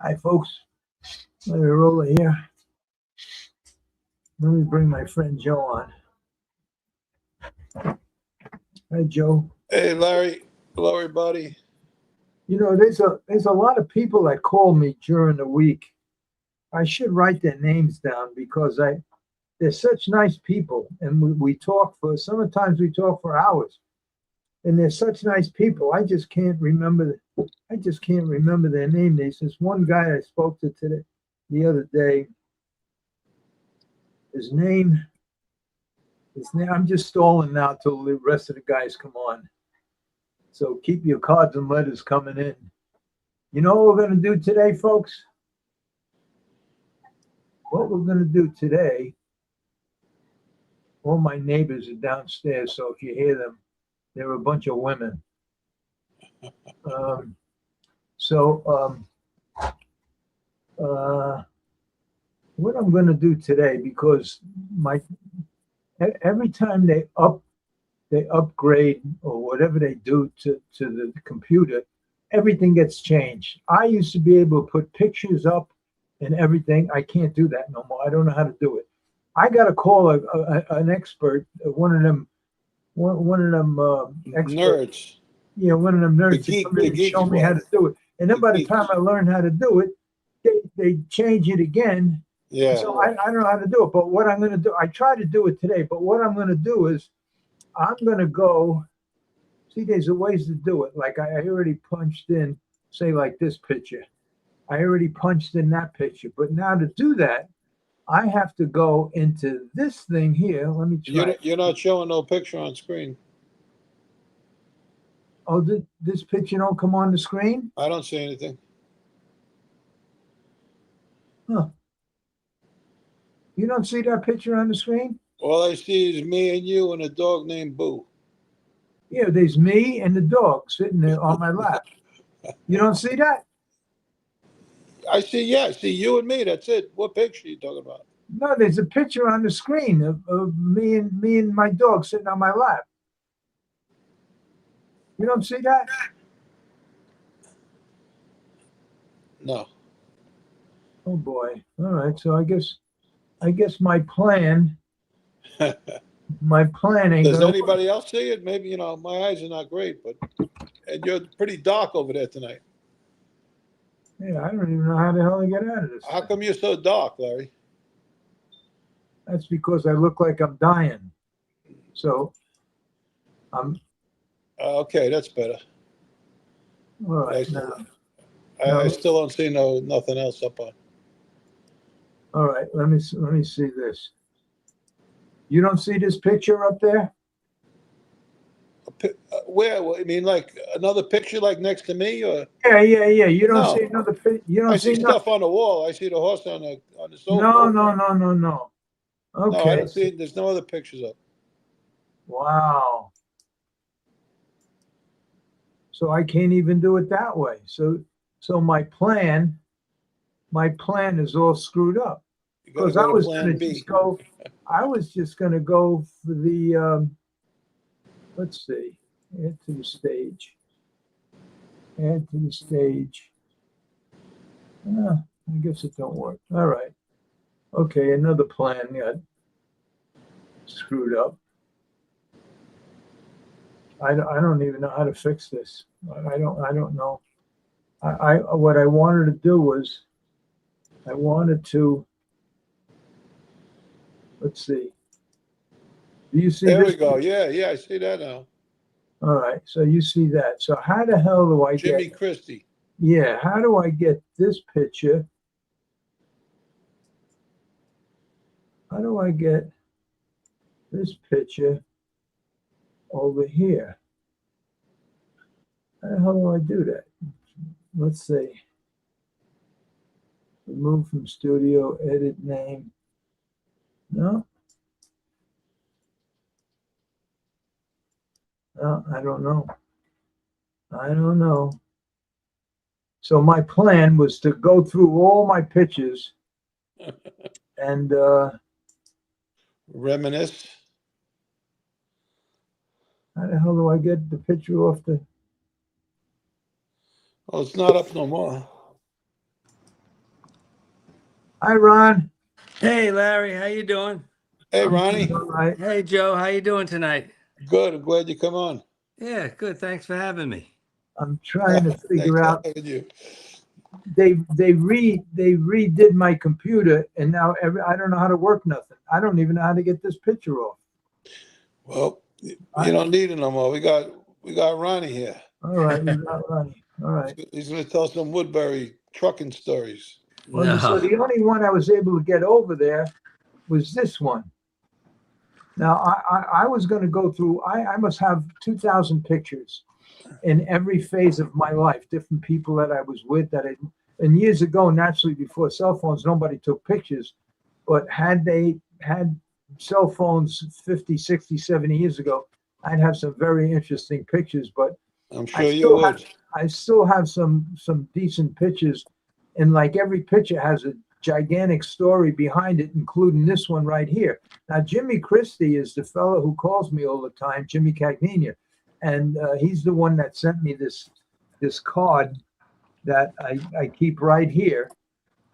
Hi, folks. Let me roll it here. Let me bring my friend Joe on. Hi, Joe. Hey, Larry. Hello, everybody. You know, there's a lot of people that call me during the week. I should write their names down because they're such nice people, and we talk for sometimes we talk for hours, and they're such nice people. I just can't remember. I just can't remember their name. There's this one guy I spoke to today, the other day. His name. His name. I'm just stalling now till the rest of the guys come on. So keep your cards and letters coming in. You know what we're going to do today, folks? What we're going to do today, all my neighbors are downstairs, so if you hear them, they're a bunch of women. Um, so what I'm going to do today, because every time they upgrade or whatever they do to the computer, everything gets changed. I used to be able to put pictures up and everything. I can't do that no more. I don't know how to do it. I got to call an expert, one of them experts. Nerds. Yeah, one of them nerds to come in and geek show me how to do it. And then by the time I learn how to do it, they change it again. Yeah. So I don't know how to do it. But what I'm going to do, I try to do it today. But what I'm going to do is I'm going to go. See, there's a ways to do it. Like I already punched in, say, like this picture. I already punched in that picture. But now to do that, I have to go into this thing here. Let me try. You're not showing no picture on screen. Oh, this picture don't come on the screen? I don't see anything. Huh. You don't see that picture on the screen? All I see is me and you and a dog named Boo. Yeah, there's me and the dog sitting there on my lap. You don't see that? I see you and me. That's it. What picture are you talking about? No, there's a picture on the screen of me and my dog sitting on my lap. You don't see that? No. Oh boy. All right. So I guess my plan ain't Does gonna anybody else see it? Maybe, my eyes are not great, and you're pretty dark over there tonight. Yeah, I don't even know how the hell to get out of this. How come you're so dark, Larry? That's because I look like I'm dying. So I'm Okay, that's better. all right I still don't see nothing else up on. All right, let me see this. You don't see this picture up there? Where? I mean, like another picture, like next to me, or? Yeah. You don't No. see another picture. You don't I see see stuff on the wall. I see the horse on the sofa. No. Okay. No, I don't see. There's no other pictures up. Wow. So I can't even do it that way. So my plan is all screwed up because I was going to just go. I was just going to go for the. Let's see. Add to the stage. I guess it don't work. All right. Okay, another plan got screwed up. I don't even know how to fix this. I don't know. What I wanted to do was I wanted to, let's see. Do you see There this? we go. Yeah, I see that now. All right, so you see that. So how the hell do I Jimmy Christie. Yeah, how do I get this picture? How do I get this picture over here? How the hell do I do that? Let's see. Remove from studio, edit name. No, I don't know. So my plan was to go through all my pictures and reminisce. How the hell do I get the picture off the? Oh, it's not up no more. Hi, Ron. Hey Larry, how you doing? Hey, I'm doing Ronnie. all right. Hey Joe, how you doing tonight? Good. I'm glad you come on. Yeah, good. Thanks for having me. I'm trying to Thanks figure for out. having you. They redid my computer, and now I don't know how to work nothing. I don't even know how to get this picture off. Well, you I, don't need it no more. We got Ronnie here. all right, we got Ronnie. All right. He's going to tell some Woodbury trucking stories. Well, so No. the only one I was able to get over there was this one. Now I was going to go through. I must have 2,000 pictures in every phase of my life. Different people that I was with and years ago, naturally before cell phones, nobody took pictures. But had they had cell phones 50, 60, 70 years ago, I'd have some very interesting pictures. But I'm I sure you still have would. I still have some decent pictures, and like every picture has a gigantic story behind it, including this one right here. Now, Jimmy Christie is the fellow who calls me all the time, Jimmy Cagnina, and he's the one that sent me this card that I keep right here.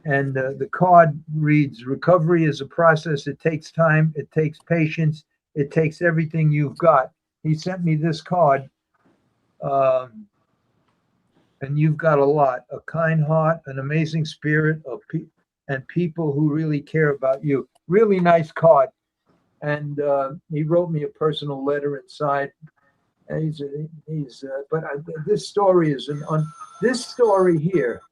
And the card reads, "Recovery is a process. It takes time. It takes patience. It takes everything you've got." He sent me this card. Um, and you've got a lot: a kind heart, an amazing spirit of and people who really care about you. Really nice card. And he wrote me a personal letter inside. And but this story is this story here,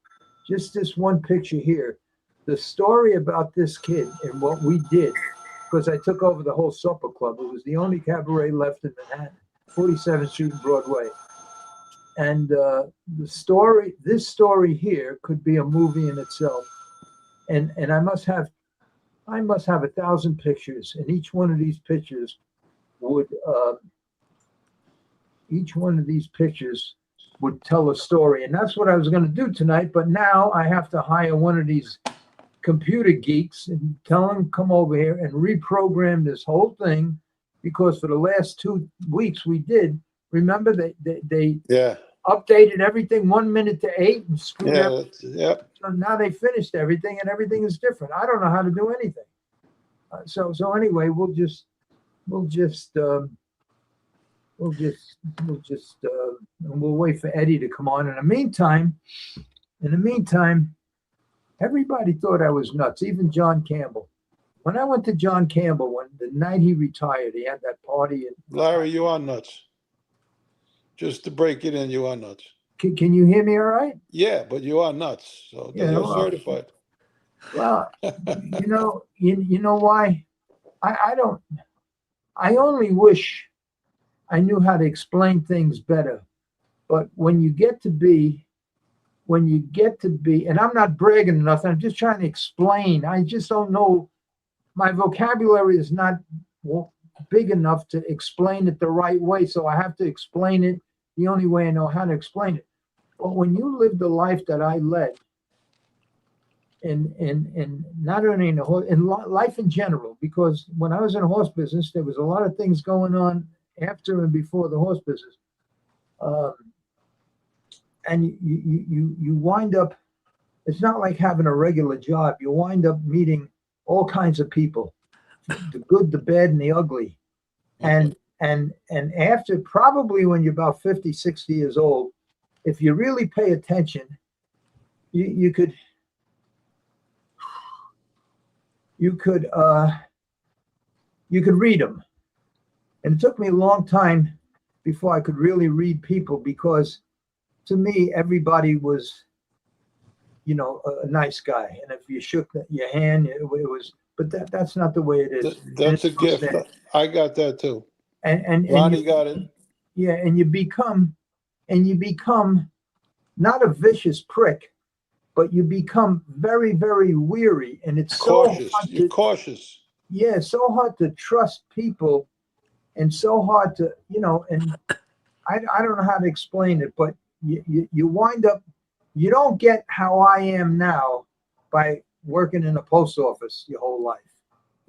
just this one picture here, the story about this kid and what we did, because I took over the whole supper club. It was the only cabaret left in Manhattan, 47th Street and Broadway. And this story here could be a movie in itself. And I must have 1,000 pictures, and would each one of these pictures would tell a story. And that's what I was going to do tonight. But now I have to hire one of these computer geeks and tell them come over here and reprogram this whole thing, because for the last 2 weeks we did. Remember they Yeah. updated everything 1 minute to 8 and screwed Yeah. everything. Yep. So now they finished everything and everything is different. I don't know how to do anything. So anyway, we'll just we'll just we'll wait for Eddie to come on. In the meantime, everybody thought I was nuts, even John Campbell. When I went to John Campbell, when the night he retired, he had that party. And Larry, you are nuts. Just to break it in, you are nuts. can you hear me all right? Yeah, but you are nuts. So Yeah. you're certified. Well, you know why? I don't. I only wish I knew how to explain things better. But when you get to be, and I'm not bragging or nothing, I'm just trying to explain. I just don't know. My vocabulary is not big enough to explain it the right way. So I have to explain it the only way I know how to explain it. But when you live the life that I led, and not only in life in general, because when I was in the horse business, there was a lot of things going on after and before the horse business. And you wind up, it's not like having a regular job. You wind up meeting all kinds of people, the good, the bad, and the ugly. And after, probably when you're about 50, 60 years old, if you really pay attention, you could read them. And it took me a long time before I could really read people, because to me everybody was, a nice guy. And if you shook your hand, it was. But that's not the way it is. That's a gift. I got that too. And Ronnie got it. Yeah, and you become not a vicious prick, but you become very, very weary, and it's Cautious. so hard You're cautious. Yeah, so hard to trust people, and so hard to, and I don't know how to explain it, but you wind up, you don't get how I am now by working in a post office your whole life.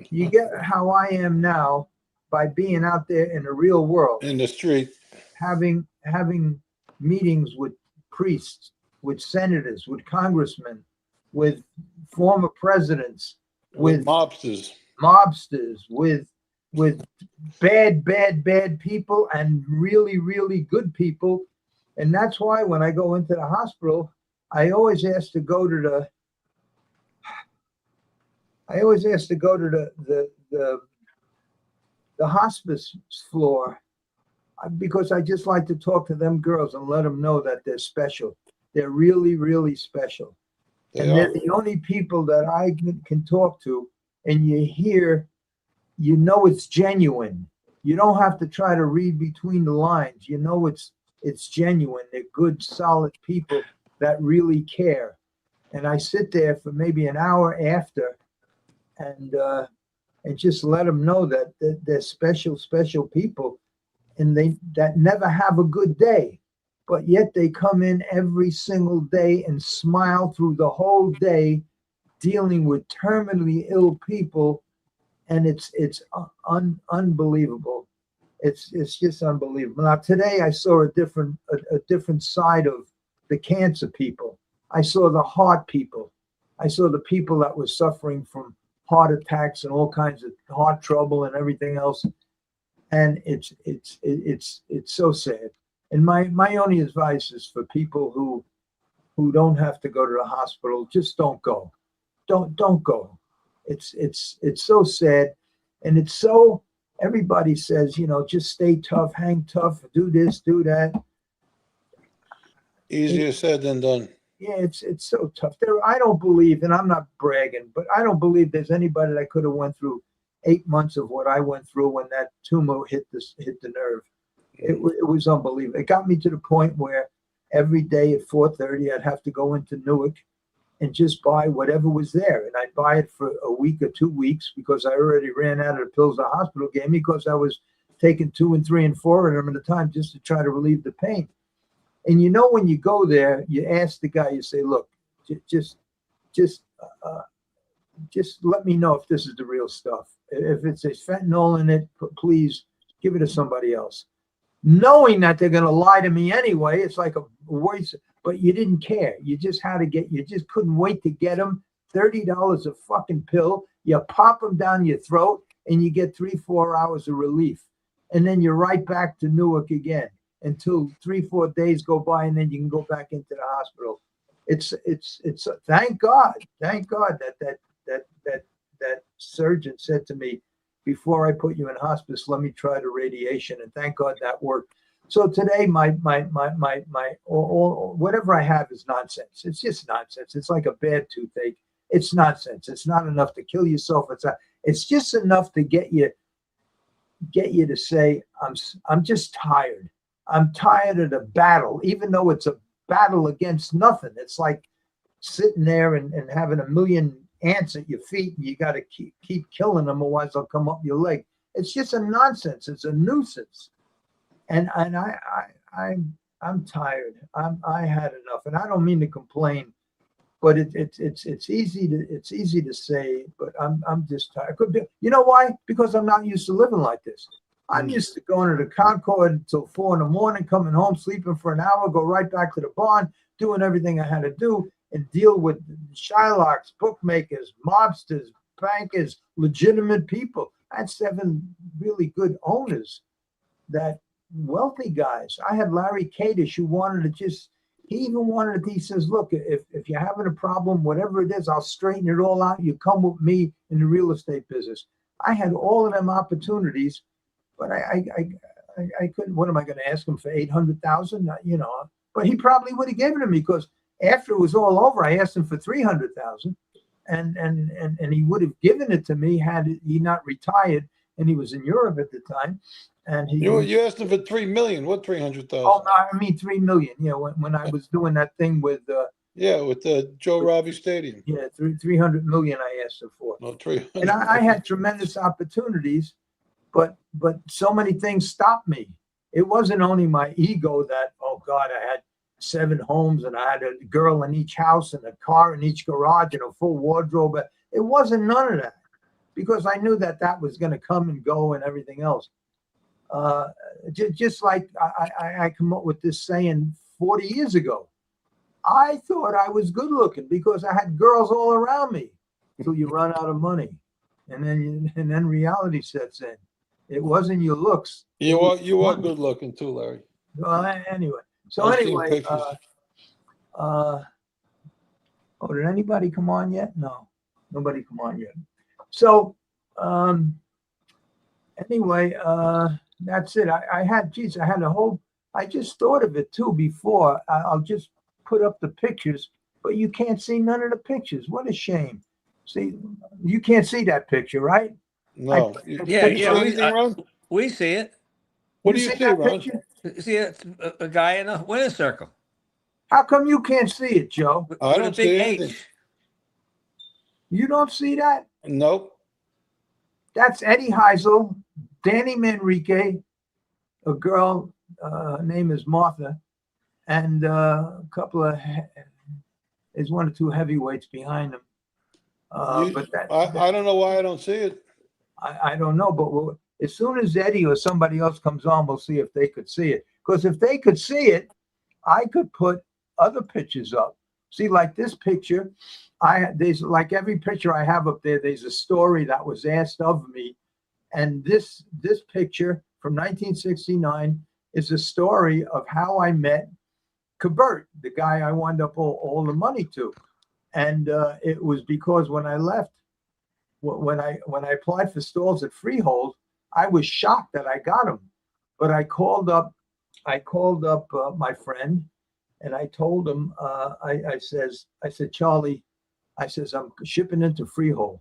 You get how I am now by being out there in the real world, in the street, having meetings with priests, with senators, with congressmen, with former presidents, With with mobsters. mobsters, with bad people and really, really good people. And that's why when I go into the hospital, I always ask to go to the hospice floor because I just like to talk to them girls and let them know that they're special. They're really, really special. They And they're are. the only people that I can talk to, and you hear, you know it's genuine. You don't have to try to read between the lines. You know it's genuine. They're good, solid people that really care. And I sit there for maybe an hour after, and just let them know that they're special, special people, and they that never have a good day, but yet they come in every single day and smile through the whole day, dealing with terminally ill people, and it's unbelievable. It's just unbelievable. Now today I saw a different side of the cancer people. I saw the heart people. I saw the people that were suffering from heart attacks and all kinds of heart trouble and everything else. And it's so sad. And my only advice is for people who don't have to go to the hospital, just don't go. Don't go. It's so sad, and it's so, everybody says, just stay tough, hang tough, do this, do that. Easier said than done. Yeah, it's so tough. I don't believe, and I'm not bragging, but I don't believe there's anybody that could have went through 8 months of what I went through when that tumor hit the nerve. It was unbelievable. It got me to the point where every day at 4:30 I'd have to go into Newark and just buy whatever was there, and I'd buy it for a week or 2 weeks because I already ran out of the pills the hospital gave me because I was taking 2 and 3 and 4 of them at a time just to try to relieve the pain. And when you go there, you ask the guy, you say, look, just let me know if this is the real stuff. If it's fentanyl in it, please give it to somebody else. Knowing that they're going to lie to me anyway, it's like a waste, but you didn't care. You just couldn't wait to get them. $30 a fucking pill. You pop them down your throat and you get 3-4 hours of relief. And then you're right back to Newark again until 3-4 days go by, and then you can go back into the hospital. It's thank God that surgeon said to me, before I put you in hospice, let me try the radiation, and thank God that worked. So today, my whatever I have is nonsense. It's just nonsense. It's like a bad toothache. It's nonsense. It's not enough to kill yourself. It's just enough to get you to say, I'm just tired. I'm tired of the battle, even though it's a battle against nothing. It's like sitting there and having a million ants at your feet, and you got to keep killing them, otherwise they'll come up your leg. It's just a nonsense. It's a nuisance, and I'm tired. I had enough, and I don't mean to complain, but it's easy to say, but I'm just tired. Could be, you know why? Because I'm not used to living like this. I'm used to going to the Concord until 4 a.m, coming home, sleeping for an hour, go right back to the barn, doing everything I had to do, and deal with Shylocks, bookmakers, mobsters, bankers, legitimate people. I had 7 really good owners, that wealthy guys. I had Larry Kadish, who he says, look, if you're having a problem, whatever it is, I'll straighten it all out. You come with me in the real estate business. I had all of them opportunities, but I couldn't. What am I going to ask him for? 800,000? But he probably would have given it to me, because after it was all over, I asked him for 300,000, and he would have given it to me had he not retired, and he was in Europe at the time. And you asked him for 3 million. What 300,000? Oh no, I mean 3 million. Yeah, when I was doing that thing with with the Joe Robbie Stadium. Yeah, 300 million I asked him for. No, 300. And I had tremendous opportunities, but so many things stopped me. It wasn't only my ego that, oh God, I had 7 homes and I had a girl in each house and a car in each garage and a full wardrobe. But it wasn't none of that, because I knew that was going to come and go and everything else. Just like I come up with this saying 40 years ago. I thought I was good looking because I had girls all around me until you run out of money. And then reality sets in. It wasn't your looks. You are money. good looking too, Larry. Well, anyway. So I've seen anyway, pictures. oh, did anybody come on yet? No, nobody come on yet. So, anyway, that's it. I had a whole, I just thought of it too before. I'll just put up the pictures, but you can't see none of the pictures. What a shame. See, you can't see that picture, right? No. Yeah, Can you see anything, Ron? we see it. What do you see, that Ron? picture? See a guy in a winner's circle How come you can't see it, Joe? with I a don't big see H. anything. You don't see that? Nope. That's Eddie Heisel, Danny Manrique, a girl, her name is Martha, and a couple of, there's one or two heavyweights behind them. But I don't know why I don't see it. I don't know, but as soon as Eddie or somebody else comes on, we'll see if they could see it. Because if they could see it, I could put other pictures up. See, like this picture, there's like every picture I have up there, there's a story that was asked of me. And this picture from 1969 is a story of how I met Kabert, the guy I wound up all the money to. And it was because when I left, when I applied for stalls at Freehold, I was shocked that I got them. But I called up my friend, and I told him, I said, Charlie, I says, I'm shipping into Freehold.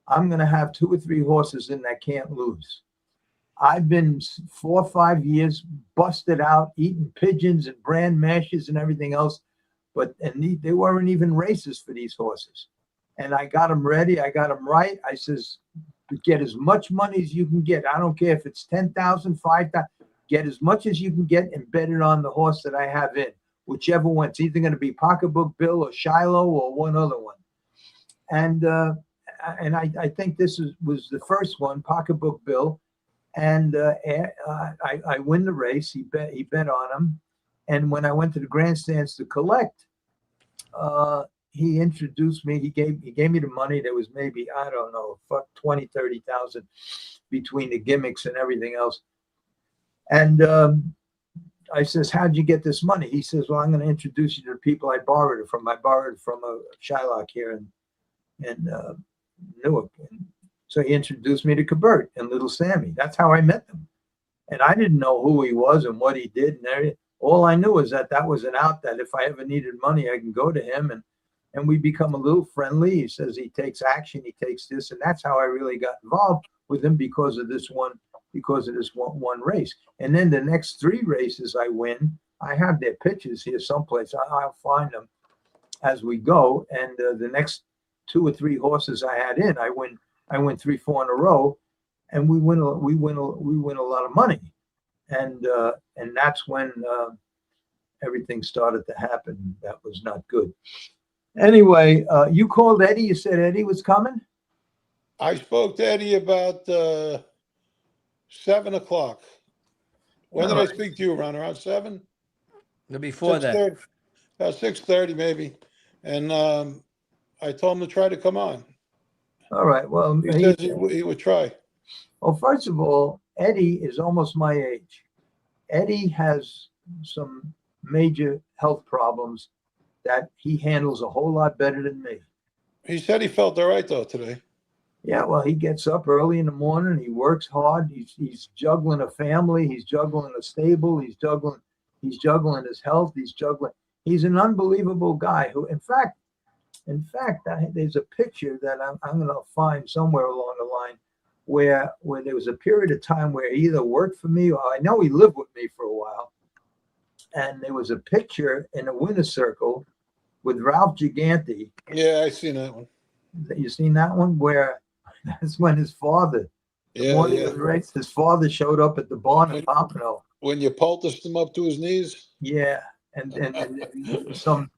I'm going to have 2 or 3 horses in that can't lose. I've been 4 or 5 years busted out, eating pigeons and bran mashes and everything else. And they weren't even races for these horses. And I got them ready. I got them right. I says, get as much money as you can get. I don't care if it's 10,000, 5,000. Get as much as you can get and bet it on the horse that I have in, whichever one. It's either going to be Pocketbook Bill or Shiloh or one other one. And I think this was the first one, Pocketbook Bill. And I win the race. He bet on him. And when I went to the grandstands to collect, he introduced me. He gave me the money. There was maybe, I don't know, 20, 30,000 between the gimmicks and everything else. And I says, how'd you get this money? He says, well, I'm going to introduce you to the people I borrowed it from. I borrowed it from a Shylock here in Newark. And so he introduced me to Kabert and Little Sammy. That's how I met them. And I didn't know who he was and what he did and everything. All I knew was that was an out, that if I ever needed money, I can go to him, and we become a little friendly. He says he takes action, he takes this, and that's how I really got involved with him because of this one race. And then the next 3 races I win, I have their pictures here someplace. I'll find them as we go. And the next 2 or 3 horses I had in, I win 3, 4 in a row, and we win a lot of money. And that's when everything started to happen. That was not good. Anyway, you called Eddie. You said Eddie was coming? I spoke to Eddie about 7 o'clock. When did I speak to you, Ron? Around 7? Before that. About 6:30 maybe. And I told him to try to come on. All right. Well, he says he would try. Well, first of all, Eddie is almost my age. Eddie has some major health problems that he handles a whole lot better than me. He said he felt all right, though, today. Yeah, well, he gets up early in the morning. He works hard. He's juggling a family. He's juggling a stable. He's juggling his health. He's an unbelievable guy who, in fact, there's a picture that I'm going to find somewhere along the line where there was a period of time where he either worked for me or I know he lived with me for a while. And there was a picture in a winner's circle with Ralph Gigante. Yeah, I seen that one. You seen that one? Where that's when his father, the morning of the race, his father showed up at the barn in Pompano. When you poulticed him up to his knees? Yeah, and some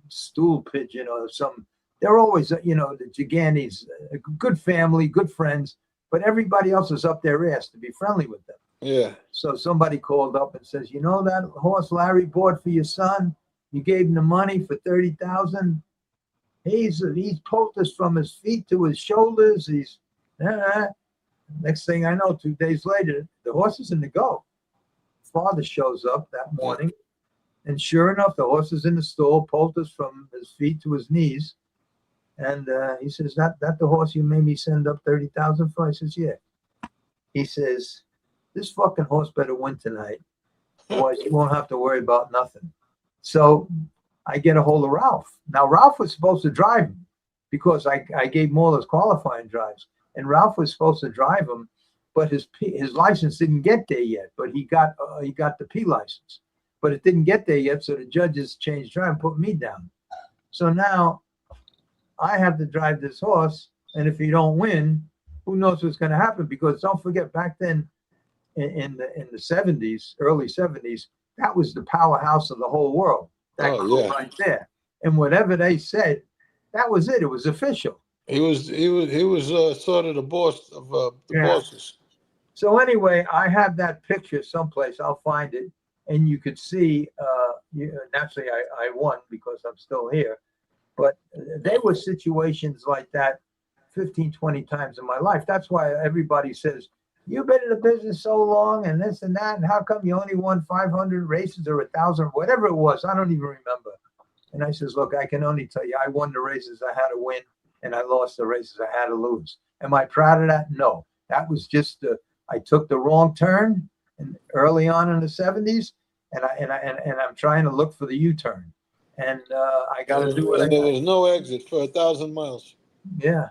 stool pigeon or some. They're always, the Gigantes, a good family, good friends, but everybody else is up their ass to be friendly with them. Yeah. So somebody called up and says, you know that horse Larry bought for your son? You gave him the money for 30,000. He's poulticed from his feet to his shoulders. He's next thing I know, 2 days later, the horse is in the go. Father shows up that morning, and sure enough, the horse is in the stall, poulticed from his feet to his knees. And he says, that the horse you made me send up 30,000 for? I says, yeah. He says, this fucking horse better win tonight, otherwise you won't have to worry about nothing. So I get a hold of Ralph. Now, Ralph was supposed to drive him because I gave him all those qualifying drives. And Ralph was supposed to drive him, but his license didn't get there yet. But he got the P license. But it didn't get there yet, so the judges changed drive and put me down. So now I have to drive this horse, and if he don't win, who knows what's going to happen? Because don't forget, back then in the 70s, early 70s, that was the powerhouse of the whole world. That right there. And whatever they said, that was it. It was official. He was sort of the boss of the bosses. So anyway, I have that picture someplace. I'll find it, and you could see. Naturally, I won because I'm still here. But there were situations like that 15, 20 times in my life. That's why everybody says, you've been in the business so long and this and that, and how come you only won 500 races or 1,000, whatever it was? I don't even remember. And I says, look, I can only tell you, I won the races I had to win, and I lost the races I had to lose. Am I proud of that? No. That was just I took the wrong turn early on in the 70s, and I'm trying to look for the U-turn. And I got to do what I got. There was no exit for 1,000 miles. Yeah.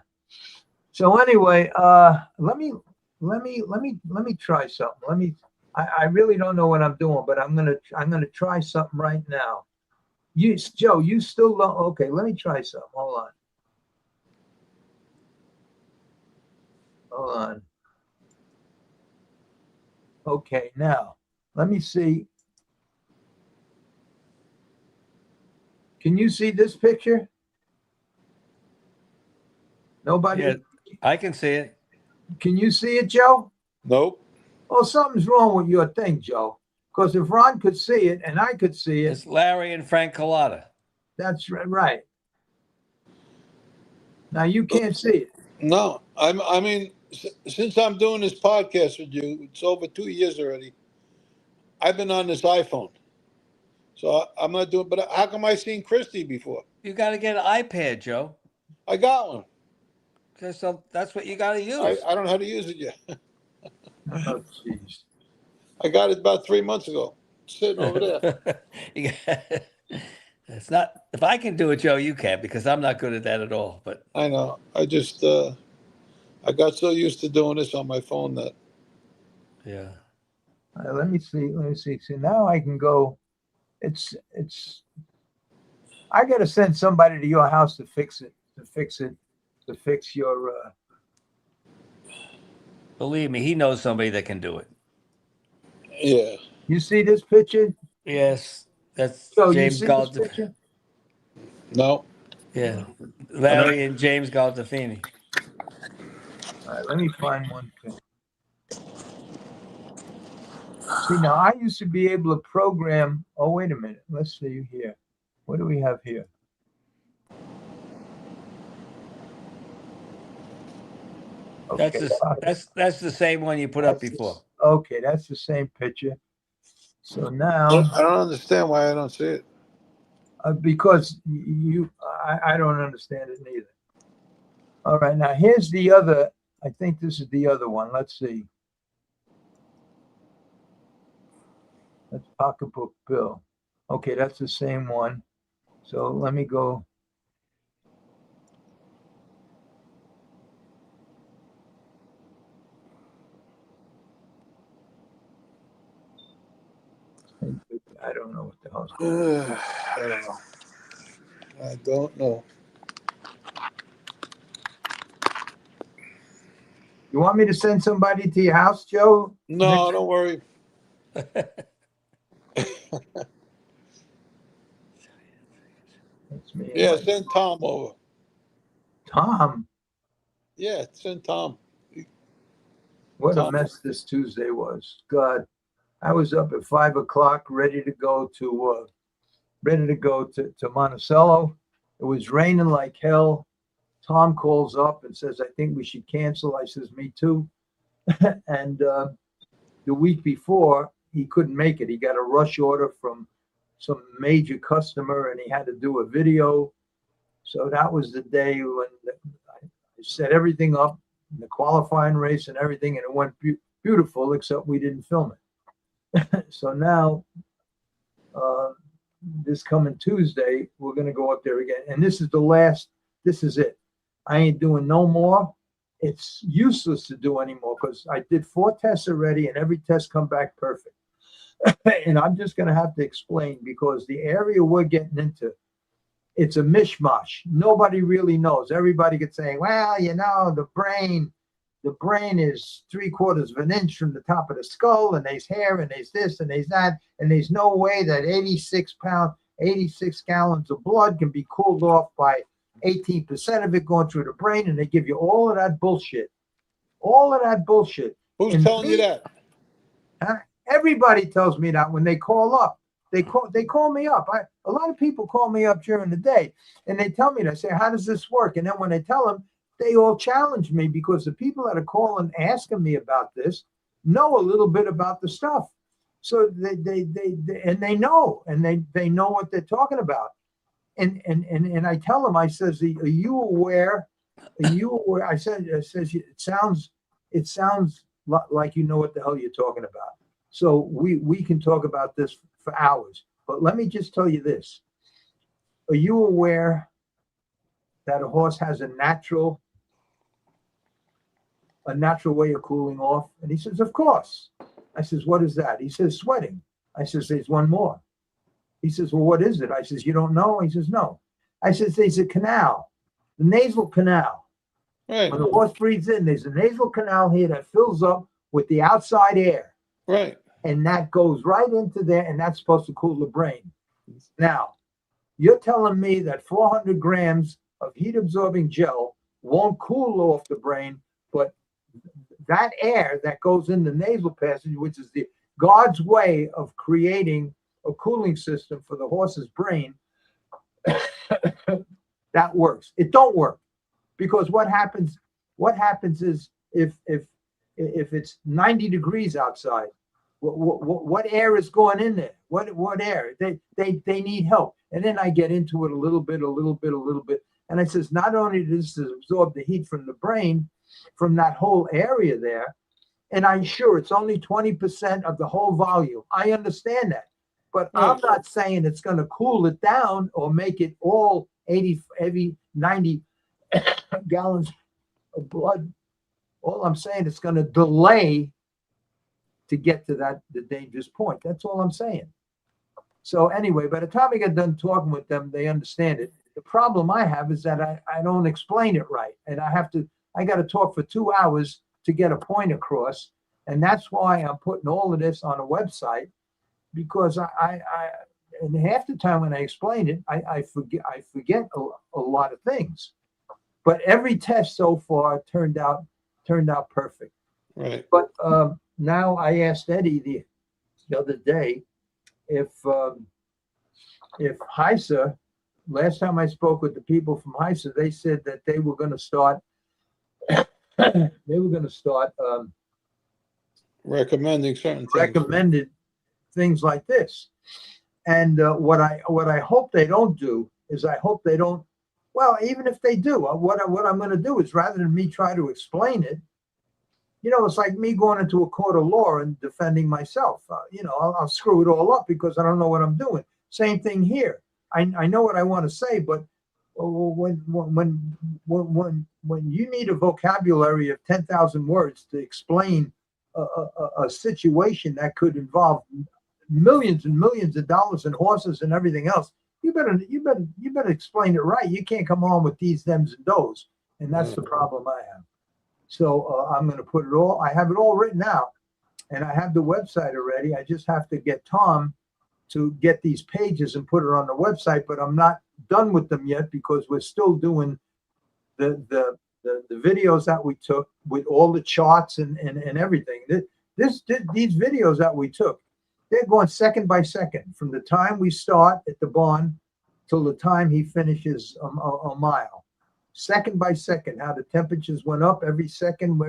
So anyway, let me try something. I really don't know what I'm doing, but I'm gonna try something right now. Joe, you still don't. Okay, let me try something. Hold on. Okay, now let me see. Can you see this picture? Nobody? Yeah, I can see it. Can you see it, Joe? Nope. Oh, something's wrong with your thing, Joe. Because if Ron could see it and I could see it. It's Larry and Frank Collada. That's right. Now you can't see it. No, I mean, since I'm doing this podcast with you, it's over 2 years already. I've been on this iPhone. So I'm not doing, but how come I seen Christy before? You got to get an iPad, Joe. I got one. Okay, so that's what you got to use. I don't know how to use it yet. Oh, jeez. I got it about 3 months ago. It's sitting over there. It's not. If I can do it, Joe, you can, because I'm not good at that at all. But I know. I just I got so used to doing this on my phone that. Yeah. Let me see. See, now I can go. It's. I got to send somebody to your house to fix it. To fix your. Believe me, he knows somebody that can do it. Yeah. You see this picture? Yes, that's James James Galdafini. No. Yeah, Larry and James Galdafini. All right, let me find one thing. See, now I used to be able to program. Oh, wait a minute. Let's see here. What do we have here? Okay. That's the same one you put up before. Okay, that's the same picture. So now I don't understand why I don't see it. Because I don't understand it neither. All right, now here's the other. I think this is the other one. Let's see. That's Pocketbook Bill. Okay, that's the same one. So let me go. I don't know what the hell's going on. I don't know. You want me to send somebody to your house, Joe? No, don't worry. That's me. Yeah, send Tom over. Tom? Yeah, send Tom. What Tom. a mess this Tuesday was. God, I was up at 5 o'clock ready to go to ready to go to Monticello. It was raining like hell. Tom calls up and says, I think we should cancel. I says, me too. And the week before, he couldn't make it. He got a rush order from some major customer and he had to do a video. So that was the day when I set everything up, the qualifying race and everything, and it went beautiful, except we didn't film it. So now, this coming Tuesday, we're going to go up there again. And this is the last, this is it. I ain't doing no more. It's useless to do anymore because I did 4 tests already and every test come back perfect. And I'm just going to have to explain because the area we're getting into, it's a mishmash. Nobody really knows. Everybody gets saying, well, you know, the brain is 3/4 of an inch from the top of the skull, and there's hair, and there's this, and there's that, and there's no way that 86 gallons of blood can be cooled off by 18% of it going through the brain, and they give you all of that bullshit. All of that bullshit. Who's telling you that? Everybody tells me that when they call up. They call me up. A lot of people call me up during the day, and they tell me, they say, how does this work? And then when I tell them, they all challenge me because the people that are calling asking me about this know a little bit about the stuff. So they know what they're talking about. And I tell them, I says, are you aware? I said, it sounds like you know what the hell you're talking about. So we can talk about this for hours. But let me just tell you this. Are you aware that a horse has a natural way of cooling off? And he says, of course. I says, what is that? He says, sweating. I says, there's one more. He says, well, what is it? I says, you don't know? He says, no. I says, there's a canal, the nasal canal. Right. When the horse breathes in, there's a nasal canal here that fills up with the outside air. Right. And that goes right into there, and that's supposed to cool the brain. Now, you're telling me that 400 grams of heat-absorbing gel won't cool off the brain, but that air that goes in the nasal passage, which is God's way of creating a cooling system for the horse's brain, that works. It don't work because what happens is if it's 90 degrees outside, what air is going in there? What air? They need help. And then I get into it a little bit. And I says, not only does this absorb the heat from the brain, from that whole area there, and I'm sure it's only 20% of the whole volume. I understand that. But I'm not saying it's going to cool it down or make it all 90 gallons of blood. All I'm saying, it's going to delay to get to the dangerous point. That's all I'm saying. So anyway, by the time I get done talking with them, they understand it. The problem I have is that I don't explain it right. And I got to talk for 2 hours to get a point across. And that's why I'm putting all of this on a website, because and half the time when I explain it, I forget a lot of things. But every test so far turned out perfect. Right. But now I asked Eddie the other day if HISA, last time I spoke with the people from HISA, they said that they were going to start Recommending certain things. recommended things like this. And what I hope they don't do is well, even if they do, what I'm going to do is, rather than me try to explain it, it's like me going into a court of law and defending myself. I'll screw it all up because I don't know what I'm doing. Same thing here. I know what I want to say, but when you need a vocabulary of 10,000 words to explain a situation that could involve millions and millions of dollars and horses and everything else, you better explain it right. You can't come on with these, thems, and those, and that's the problem I have. So I'm going to put it all. I have it all written out, and I have the website already. I just have to get Tom to get these pages and put it on the website. But I'm not done with them yet because we're still doing the videos that we took with all the charts and everything. These videos that we took, they're going second by second from the time we start at the barn till the time he finishes a mile. Second by second, how the temperatures went up every second.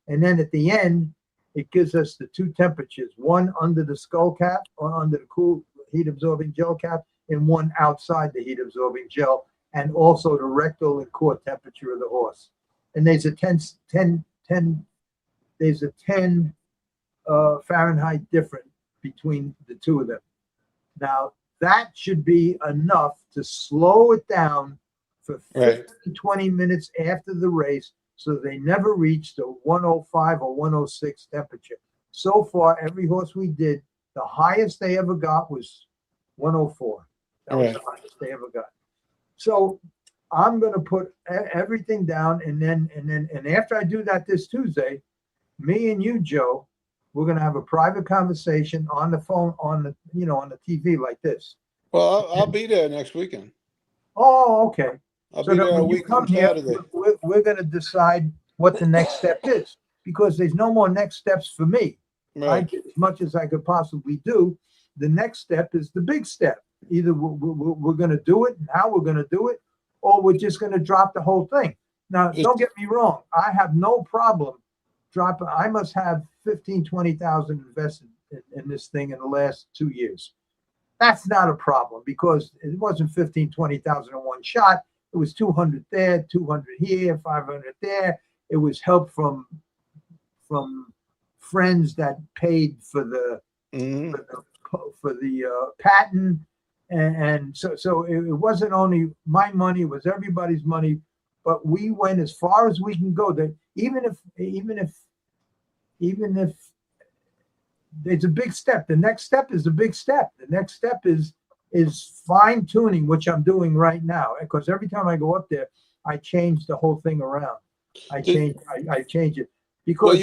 And then at the end, it gives us the two temperatures, one under the skull cap or under the cool heat absorbing gel cap, and one outside the heat absorbing gel, and also the rectal and core temperature of the horse. And there's a 10 Fahrenheit difference between the two of them. Now, that should be enough to slow it down for 15, 20 minutes after the race, so they never reach the 105 or 106 temperature. So far, every horse we did, the highest they ever got was 104. That was the highest they ever got. So I'm going to put everything down, and after I do that this Tuesday, me and you, Joe, we're going to have a private conversation on the phone, on the TV like this. Well, I'll be there next weekend. Oh, okay. I'll be there a week from Saturday. We're going to decide what the next step is, because there's no more next steps for me. Right. I did as much as I could possibly do. The next step is the big step. Either we're going to do it and how we're going to do it, or we're just going to drop the whole thing. Now, don't get me wrong. I have no problem dropping. I must have 15, 20,000 invested in this thing in the last 2 years. That's not a problem, because it wasn't 15, 20,000 in one shot. It was 200 there, 200 here, 500 there. It was help from friends that paid for the patent, and so it wasn't only my money; it was everybody's money. But we went as far as we can go. That even if there's a big step, the next step is a big step. The next step is fine tuning, which I'm doing right now. Because every time I go up there, I change the whole thing around. I change it because.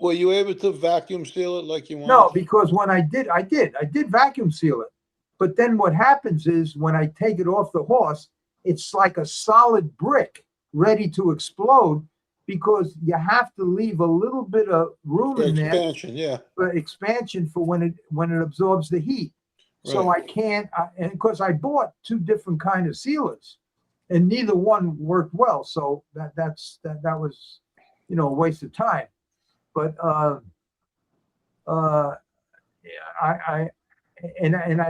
Were you able to vacuum seal it like you wanted? No, because when I did vacuum seal it. But then what happens is when I take it off the horse, it's like a solid brick ready to explode, because you have to leave a little bit of room in there for expansion for when it absorbs the heat. Right. So I can't, and because I bought two different kind of sealers, and neither one worked well. So that was, a waste of time. But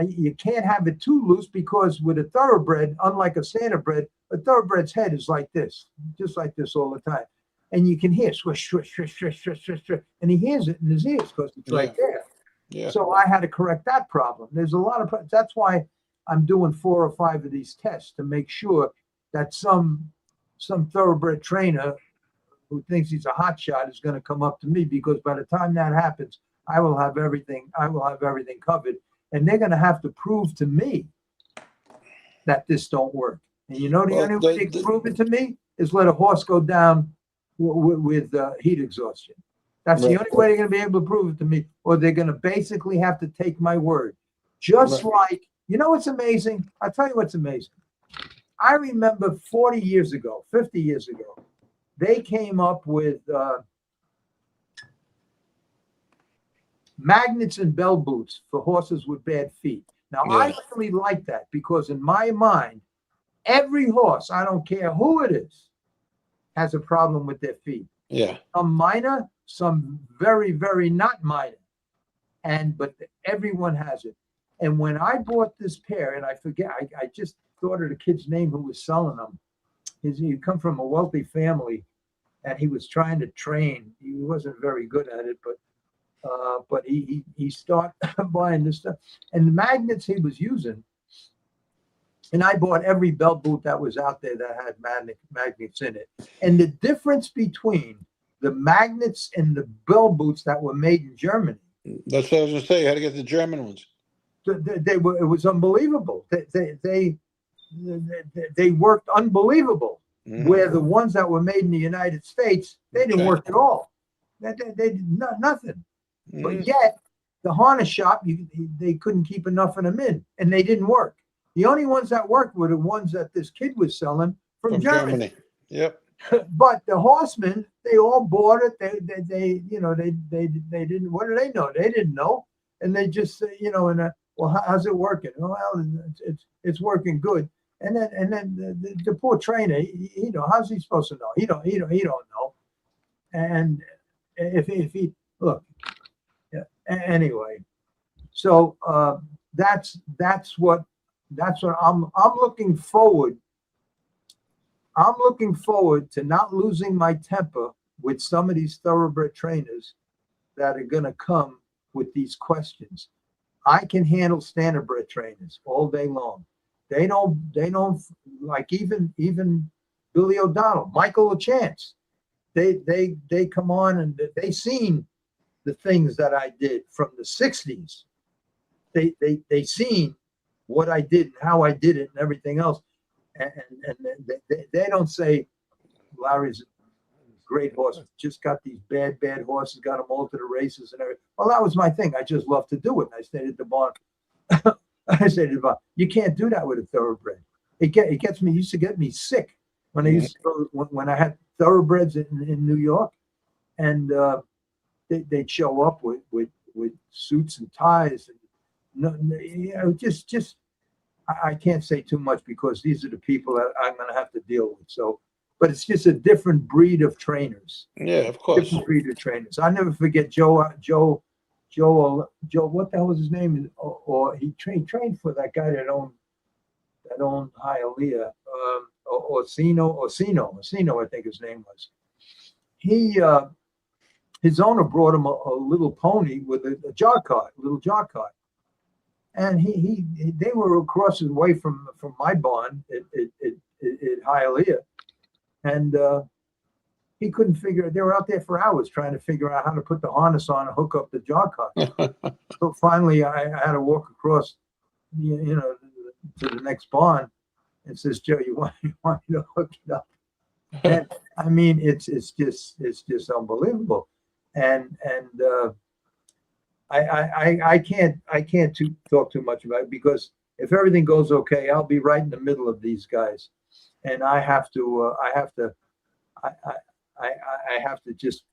you can't have it too loose, because with a thoroughbred, unlike a standardbred, a thoroughbred's head is like this, just like this all the time. And you can hear swish, swish, swish, swish, swish, swish, swish, and he hears it in his ears because it's right there. Yeah. So I had to correct that problem. There's a lot of, that's why I'm doing 4 or 5 of these tests, to make sure that some thoroughbred trainer who thinks he's a hot shot is going to come up to me, because by the time that happens, I will have everything covered, and they're going to have to prove to me that this don't work. And the only way they can prove it to me is let a horse go down with heat exhaustion. That's the only way they're going to be able to prove it to me, or they're going to basically have to take my word. Just like, what's amazing? I'll tell you what's amazing. I remember 40 years ago, 50 years ago, they came up with magnets and bell boots for horses with bad feet. Now, I really like that, because in my mind, every horse, I don't care who it is, has a problem with their feet. Yeah. Some minor, some very, very not minor. But everyone has it. And when I bought this pair, and I forget, I just thought of the kid's name who was selling them. He come from a wealthy family, and he was trying to train. He wasn't very good at it, but he started buying this stuff. And the magnets he was using, and I bought every belt boot that was out there that had magnets in it. And the difference between the magnets and the bell boots that were made in Germany. That's what I was going to say. You had to get the German ones. It was unbelievable. They worked unbelievable. Mm-hmm. Where the ones that were made in the United States, they didn't work at all. They did nothing. Mm-hmm. But yet, the harness shop, they couldn't keep enough of them in, and they didn't work. The only ones that worked were the ones that this kid was selling from Germany. Yep. But the horsemen, they all bought it. They didn't. What do they know? They didn't know. and they just say, well, how's it working? Oh, well, it's working good. And then the poor trainer, how's he supposed to know? He don't know. And if he look, yeah, anyway, so that's what I'm looking forward. I'm looking forward to not losing my temper with some of these thoroughbred trainers that are going to come with these questions. I can handle standardbred trainers all day long. They don't like even Billy O'Donnell, Michael LaChance. They come on and they seen the things that I did from the 60s. They seen what I did and how I did it and everything else. And they don't say Larry's a great horse, just got these bad horses, got them all to the races and everything. Well, that was my thing. I just love to do it. And I stayed at the barn. You can't do that with a thoroughbred. It gets me, used to get me sick when I used to go, when I had thoroughbreds in New York, and they'd show up with suits and ties, and just I can't say too much because these are the people that I'm going to have to deal with. So, but it's just a different breed of trainers. Yeah, of course. Different breed of trainers. I'll never forget Joe. What the hell was his name? Or he trained for that guy that owned Hialeah. Orsino, I think his name was. His owner brought him a little pony with a little jar cart. And they were across the way from my barn at Hialeah, and he couldn't figure. They were out there for hours trying to figure out how to put the harness on and hook up the jar cart. So finally, I had to walk across, to the next barn, and says, "Joe, you want me to hook it up?" And I mean, it's just unbelievable, and I can't talk too much about it because if everything goes okay, I'll be right in the middle of these guys, and I have to just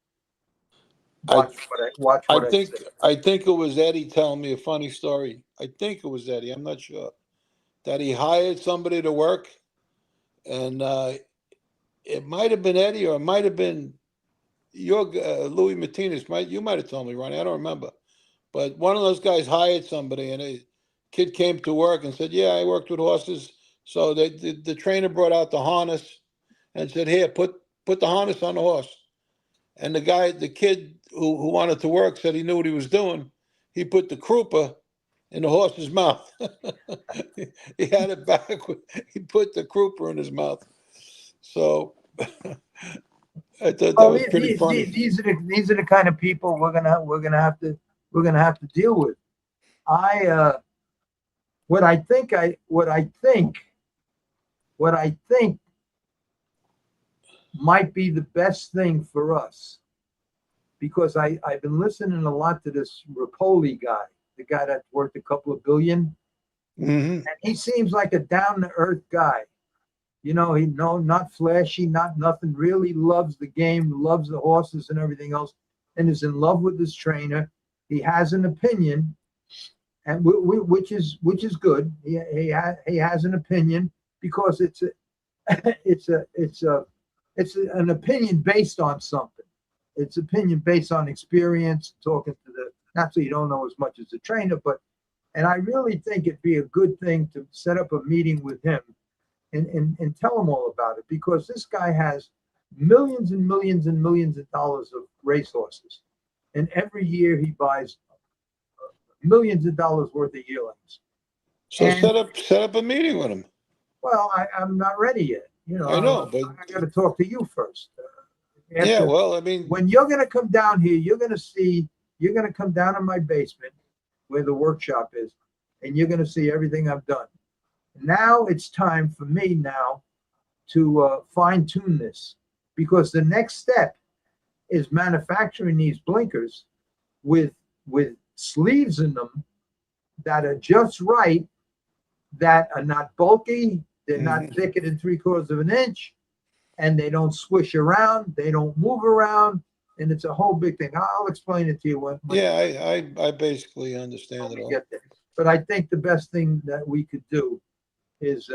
watch what I say. I think it was Eddie telling me a funny story. I think it was Eddie. I'm not sure that he hired somebody to work, and it might have been Eddie or it might have been your Louis Martinez. You might have told me, Ronnie. I don't remember. But one of those guys hired somebody, and a kid came to work and said, "Yeah, I worked with horses." So the trainer brought out the harness and said, "Here, put the harness on the horse." And the kid who wanted to work said he knew what he was doing. He put the crupper in the horse's mouth. He had it backward. He put the crupper in his mouth. So I thought that was pretty funny. These are the kind of people we're gonna have to deal with. What I think might be the best thing for us, because I've been listening a lot to this Rapoli guy, the guy that's worth a couple of billion, and he seems like a down-to-earth guy. Not flashy, not nothing. Really loves the game, loves the horses and everything else, and is in love with his trainer. He has an opinion, and which is good. He has an opinion because it's an opinion based on something. It's opinion based on experience, talking to not so you don't know as much as the trainer, and I really think it'd be a good thing to set up a meeting with him and tell him all about it, because this guy has millions and millions and millions of dollars of racehorses, and every year he buys millions of dollars worth of yearlings. So set up a meeting with him. Well, I'm not ready yet. I know, but I got to talk to you first. Yeah, well, I mean, when you're going to come down here, you're going to come down in my basement where the workshop is, and you're going to see everything I've done. Now it's time for me now to fine tune this, because the next step is manufacturing these blinkers with sleeves in them that are just right, that are not bulky, they're not thicker than 3/4 of an inch, and they don't swish around, they don't move around, and it's a whole big thing. I'll explain it to you when Yeah, I basically understand it we all. get there. But I think the best thing that we could do is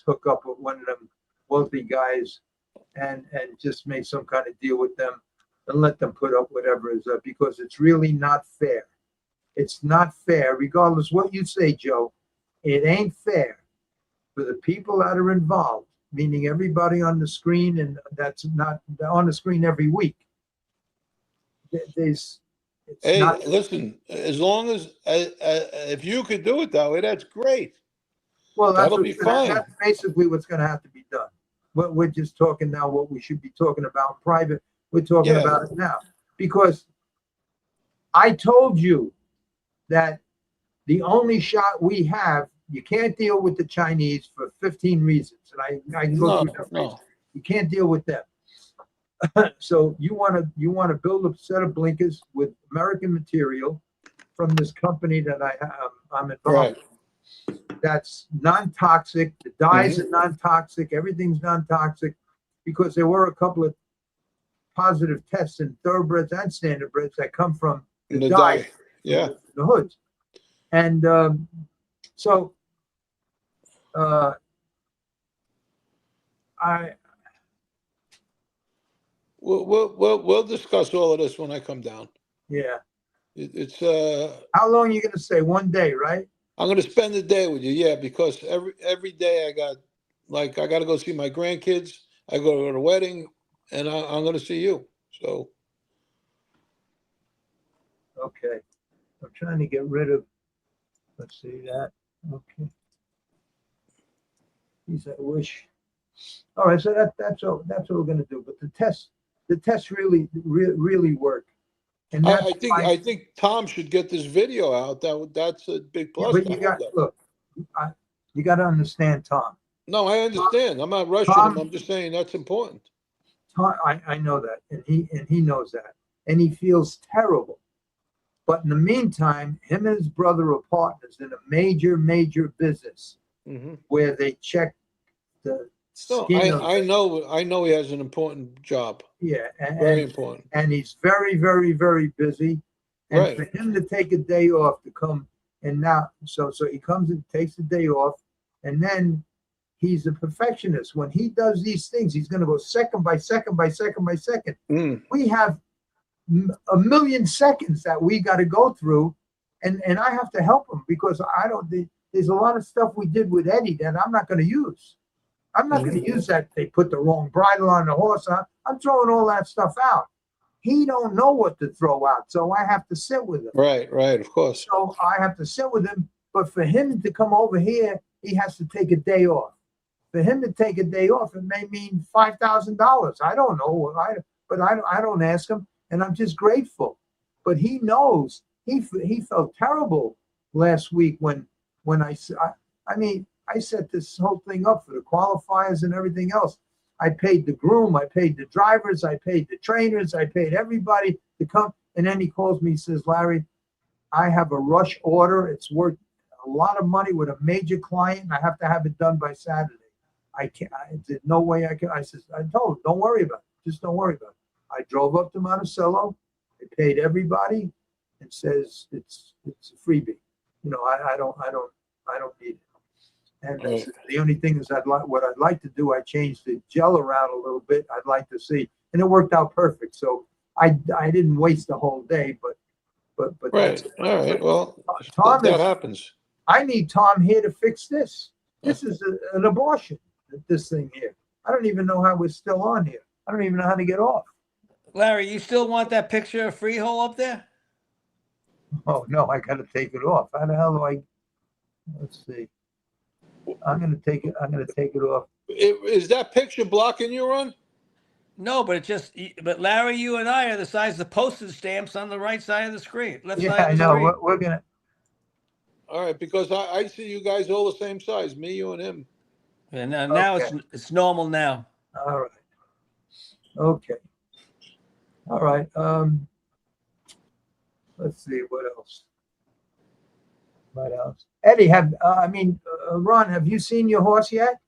hook up with one of them wealthy guys and just make some kind of deal with them and let them put up whatever is up, because it's really not fair. It's not fair, regardless what you say, Joe. It ain't fair for the people that are involved, meaning everybody on the screen, and that's not on the screen every week. It's Hey, not. listen, as long as if you could do it that way, that's great. Well, That'll be fine. that's basically what's going to have to be done. But we're just talking now what we should be talking about in private. We're talking about it now because I told you that the only shot we have, you can't deal with the Chinese for 15 reasons, and I can go through them. No. You can't deal with them. So you want to build a set of blinkers with American material from this company that I'm involved Right. with. That's non-toxic. The dyes are non-toxic. Everything's non-toxic, because there were a couple of positive tests in thoroughbreds and standardbreds that come from the dye. Yeah. The hoods. And so We'll discuss all of this when I come down. Yeah. It's How long are you going to stay? One day, right? I'm going to spend the day with you. Yeah, because every day I got to go see my grandkids. I go to the wedding, and I'm going to see you. So. Okay. I'm trying to get rid of. Let's see that. Okay. He's at Wish. All right, so that's what we're going to do. But the tests really work. And I think Tom should get this video out. That's a big plus. But you got to understand, Tom. No, I understand. I'm not rushing him. I'm just saying that's important. Tom, I know that, and he knows that, and he feels terrible. But in the meantime, him and his brother are partners in a major business where they check the skin. I know he has an important job. Yeah, very important. And he's very busy. And for him to take a day off to come, and now so he comes and takes the day off, and then he's a perfectionist. When he does these things, he's going to go second by second. We have a million seconds that we got to go through, and I have to help him, because there's a lot of stuff we did with Eddie that I'm not going to use. I'm not going to use that. They put the wrong bridle on the horse. I'm throwing all that stuff out. He don't know what to throw out, so I have to sit with him. Right, of course. So I have to sit with him, but for him to come over here, he has to take a day off. For him to take a day off, it may mean $5,000. I don't know, but I don't ask him, and I'm just grateful. But he knows. He felt terrible last week when I set this whole thing up for the qualifiers and everything else. I paid the groom, I paid the drivers, I paid the trainers, I paid everybody to come. And then he calls me, he says, Larry, I have a rush order. It's worth a lot of money with a major client, and I have to have it done by Saturday. I can't. There's no way I can. I told him, don't worry about it. Just don't worry about it. I drove up to Monticello. I paid everybody. It says it's a freebie. I don't need it. And the only thing is, what I'd like to do, I changed the gel around a little bit. I'd like to see, and it worked out perfect. So I didn't waste the whole day, but right. All right. Well, that happens. I need Tom here to fix this. This is an abortion. This thing here. I don't even know how we're still on here. I don't even know how to get off. Larry, you still want that picture of Freehold up there? Oh no, I got to take it off. How the hell do I? Let's see. I'm gonna take it off. Is that picture blocking you, Ron? No, but but Larry, you and I are the size of the postage stamps on the right side of the screen. Left side of the screen. We're gonna. All right, because I see you guys all the same size, me, you, and him. And now it's normal now. All right. Okay. All right. Let's see what else. What else? Eddie, Ron, have you seen your horse yet?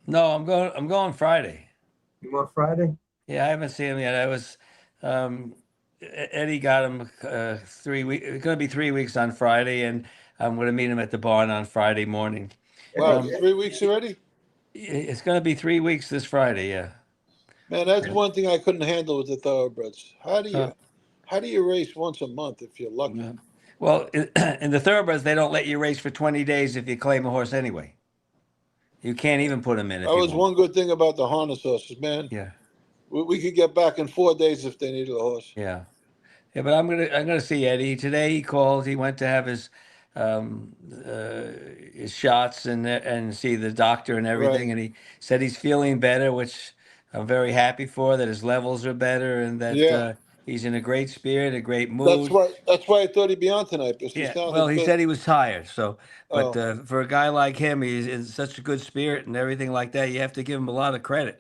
No, I'm going Friday. You want Friday? Yeah, I haven't seen him yet. Eddie got him 3 weeks. It's going to be 3 weeks on Friday, and I'm going to meet him at the barn on Friday morning. Wow, Um, 3 weeks already? It's going to be 3 weeks this Friday. Yeah. Man, that's one thing I couldn't handle with the thoroughbreds. Uh, How do you race once a month if you're lucky? yeah. Well, in the thoroughbreds, they don't let you race for 20 days if you claim a horse anyway. You can't even put him in if That you was want. one good thing about the harness horses, man. Yeah. We could get back in 4 days if they needed a horse. Yeah. Yeah, but I'm gonna see Eddie today. He called. He went to have um, uh, his shots and see the doctor and everything. Right. And he said he's feeling better, which I'm very happy for. That his levels are better and that Yeah. he's in a great spirit, a great That's mood. why. That's why I thought he'd be on tonight because he Yeah. Well, sounded he good. said he was tired. So, but Oh, for a guy like him, he's in such a good spirit and everything like that. You have to give him a lot of credit.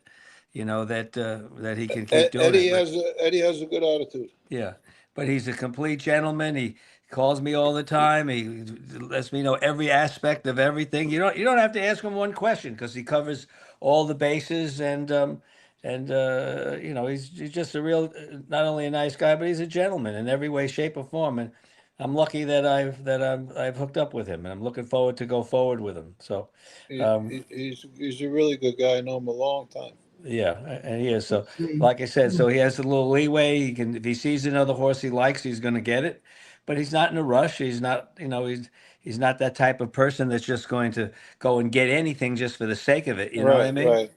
You know that he can keep doing it. But Eddie has a good attitude. yeah, but he's a complete gentleman. He calls me all the time. He lets me know every aspect of everything. You don't have to ask him one question because he covers all the bases and he's just a real not only a nice guy but he's a gentleman in every way, shape, or form. And I'm lucky that I've hooked up with him, and I'm looking forward to go forward with him. So. Um, He's a really good guy. I know him a long time. Yeah, and he is. So, See, like I said, so he has a little leeway. He can, if he sees another horse he likes, he's going to get it. But he's not in a rush. He's not, he's not that type of person that's just going to go and get anything just for the sake of it. You know what I Right, mean? right.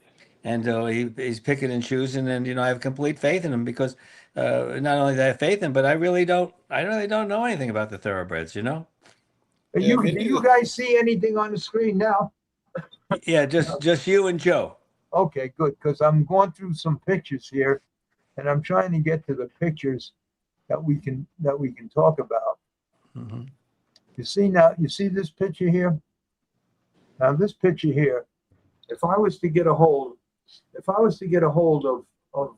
And he's picking and choosing, and I have complete faith in him because not only do I have faith in him, but I really don't know anything about the thoroughbreds. You know? Yeah, me do you neither. guys see anything on the screen now? Yeah, just you and Joe. Okay, good, because I'm going through some pictures here, and I'm trying to get to the pictures that we can talk about. Hmm. You see this picture here? Now this picture here, if I was to get a hold of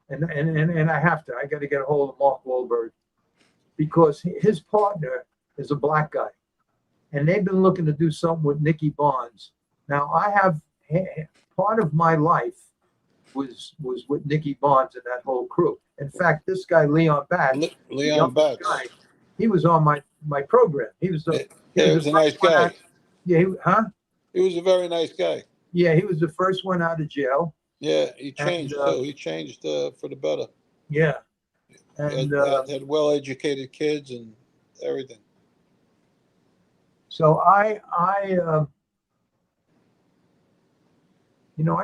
and I got to get a hold of Mark Wahlberg because his partner is a black guy, and they've been looking to do something with Nicky Bonds. Now I have part of my life was with Nicky Bonds and that whole crew. In fact, this guy Leon Batts, the Leon youngest Batts. guy, he was on my program. He was the Yeah, he was a nice guy. He was a very nice guy. Yeah, he was the first one out of jail. Yeah, he changed And, too. He changed for the better. Yeah, He and had well-educated kids and everything. so I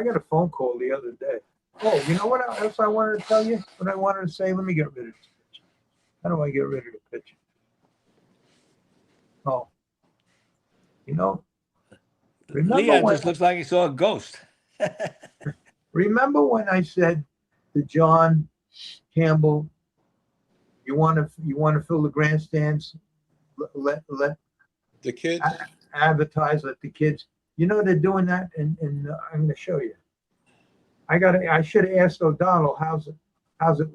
got a phone call the other day. Oh, you know what else I wanted to tell you? What I wanted to say? Let me get rid of this picture. How do I get rid of the picture? Oh, remember Leon when just looks like he saw a ghost. remember when I said to John Campbell, you want to fill the grandstands? Let The kids. advertise, let the kids. They're doing that, and I'm going to show you. I should have asked O'Donnell how's it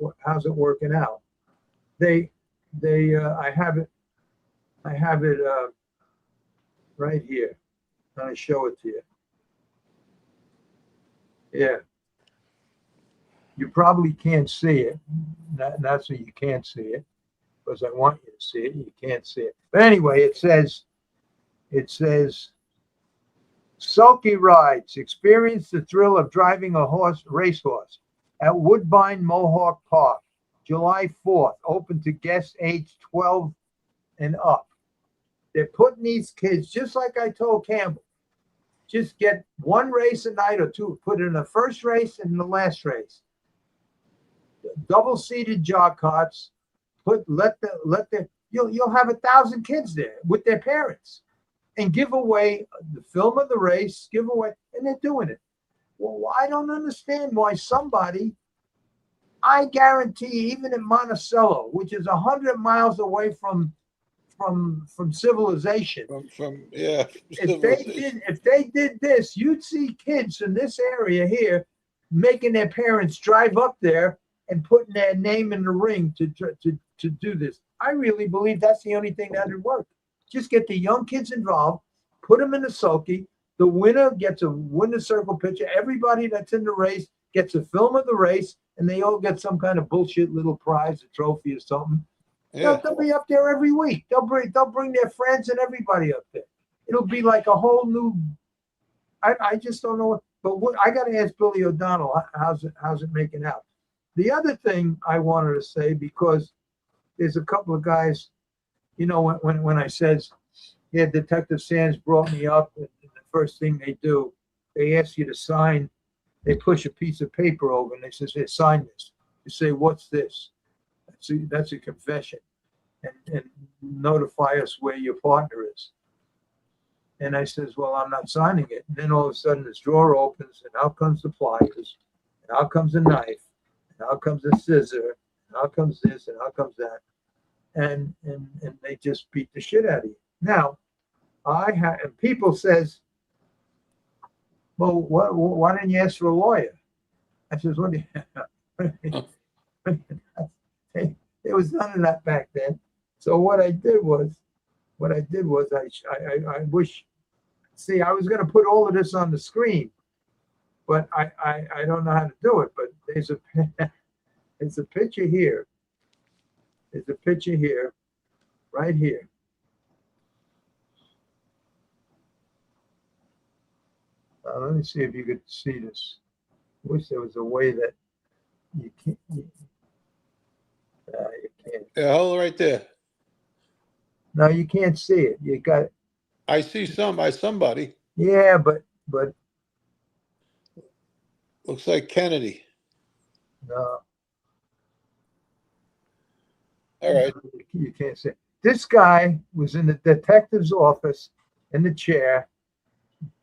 working out. I have it right here. I'm going to show it to you. Yeah, you probably can't see it. Not so you can't see it, because I want you to see it. You can't see it, but anyway, it says. Sulky rides. Experience the thrill of driving a racehorse at Woodbine Mohawk Park, July 4th. Open to guests age 12 and up. They're putting these kids, just like I told Campbell, just get one race a night or two. Put in the first race and the last race. Double-seated jog carts. You'll have 1,000 kids there with their parents. And give away the film of the race, and they're doing it. Well, I don't understand why I guarantee even in Monticello, which is 100 miles away from civilization. If they did this, you'd see kids in this area here making their parents drive up there and putting their name in the ring to do this. I really believe that's the only thing that would work. Just get the young kids involved, put them in the sulky. The winner gets a winner circle picture. Everybody that's in the race gets a film of the race, and they all get some kind of bullshit little prize, a trophy or something. Yeah. They'll be up there every week. They'll bring their friends and everybody up there. It'll be like a whole new. I just don't know. But what I got to ask Billy O'Donnell, how's it making out? The other thing I wanted to say, because there's a couple of guys, when I says, yeah, Detective Sands brought me up, and the first thing they do, they ask you to sign. They push a piece of paper over and they says, "Here, sign this." You say, "What's this?" That's a confession, and notify us where your partner is. And I says, "Well, I'm not signing it." And then all of a sudden, this drawer opens, and out comes the pliers, and out comes a knife, and out comes a scissor, and out comes this, and out comes that, and they just beat the shit out of you. Now, and people says, "Well, why didn't you ask for a lawyer?" I says, "What do you?" There was none of that back then. So what I did was I wish. See, I was going to put all of this on the screen, but I don't know how to do it. But there's a picture here. There's a picture here, right here. Let me see if you could see this. I wish there was a way that you can't. You can't. Yeah, hold it right there. No, you can't see it. You got. I see somebody. Yeah, but Looks like Kennedy. no. All right. You can't see it. This guy was in the detective's office in the chair,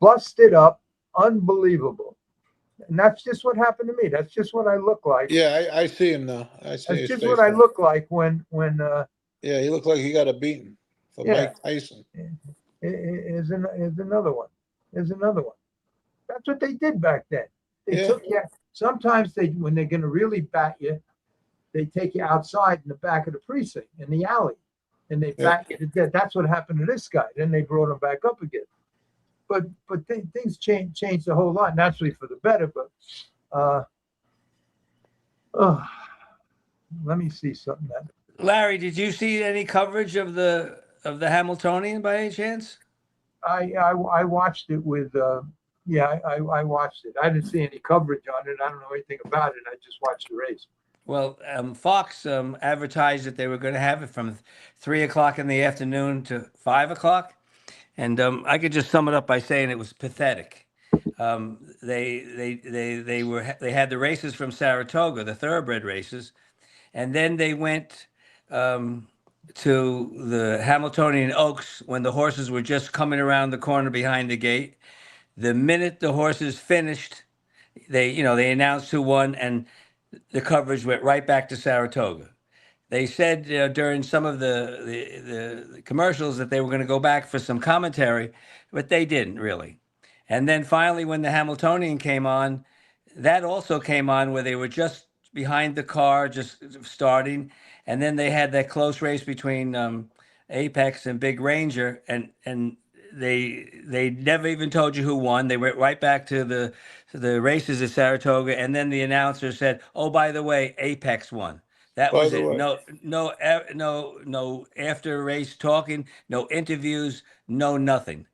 busted up, unbelievable. And that's just what happened to me. That's just what I look like. Yeah, I see him now. I see. That's just what I look like when. Yeah, he looked like he got a beating from Mike Tyson. Is another one. There's another one. That's what they did back then. They took you. Sometimes when they're going to really bat you, they take you outside in the back of the precinct in the alley, and they bat you to death. That's what happened to this guy. Then they brought him back up again. But things changed a whole lot, naturally for the better. But let me see something. Larry, did you see any coverage of the Hamiltonian by any chance? I watched it with I watched it. I didn't see any coverage on it. I don't know anything about it. I just watched the race. Well, Fox advertised that they were going to have it from 3 o'clock in the afternoon to 5 o'clock. And I could just sum it up by saying it was pathetic. They had the races from Saratoga, the thoroughbred races, and then they went to the Hamiltonian Oaks when the horses were just coming around the corner behind the gate. The minute the horses finished, they announced who won, and the coverage went right back to Saratoga. They said during some of the commercials that they were going to go back for some commentary, but they didn't really. And then finally, when the Hamiltonian came on, that also came on where they were just behind the car, just starting. And then they had that close race between Apex and Big Ranger, and they never even told you who won. They went right back to the races at Saratoga, and then the announcer said, "Oh, by the way, Apex won." That was it. No after race talking, no interviews, no nothing.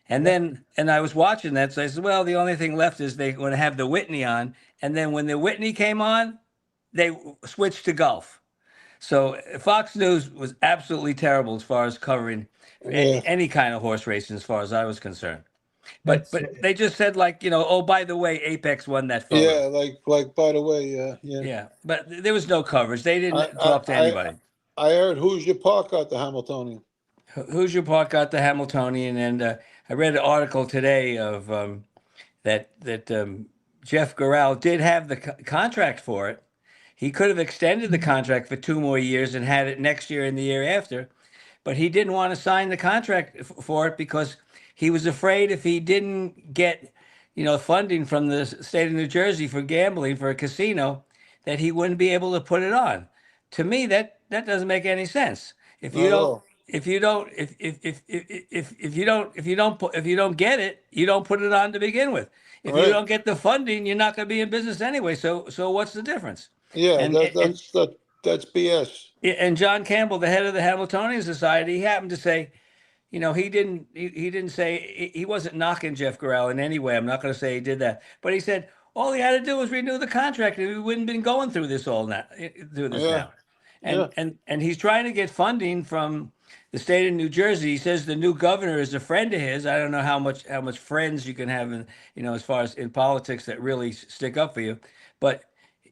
And then I was watching that, so I said, well, the only thing left is they're going to have the Whitney on. And then when the Whitney came on, they switched to golf. So Fox News was absolutely terrible as far as covering any kind of horse racing, as far as I was concerned. But they just said, like, oh, by the way, Apex won that photo. Yeah, like by the way, yeah. Yeah, but there was no coverage. They didn't talk to anybody. I heard Hoosier Park got the Hamiltonian. Hoosier Park got the Hamiltonian, and I read an article today of that Jeff Gural did have the contract for it. He could have extended the contract for 2 more years and had it next year and the year after, but he didn't want to sign the contract for it because he was afraid if he didn't get, funding from the state of New Jersey for gambling for a casino, that he wouldn't be able to put it on. To me, that doesn't make any sense. If you if you don't if you don't get it, you don't put it on to begin with. If you Right. don't get the funding, you're not going to be in business anyway. So what's the difference? Yeah, And that's BS. and John Campbell, the head of the Hamiltonian Society, he happened to say, he didn't say he wasn't knocking Jeff Gural in any way. I'm not going to say he did that, but he said all he had to do was renew the contract, and we wouldn't been going through this Yeah, now. yeah, And he's trying to get funding from the state of New Jersey. He says the new governor is a friend of his. I don't know how much friends you can have in, as far as in politics that really stick up for you, but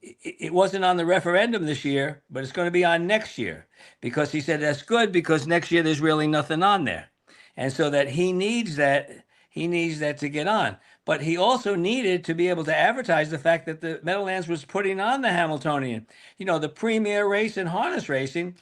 it wasn't on the referendum this year, but it's going to be on next year, because he said that's good because next year there's really nothing on there. And so that he needs that to get on. But he also needed to be able to advertise the fact that the Meadowlands was putting on the Hamiltonian, the premier race in harness racing.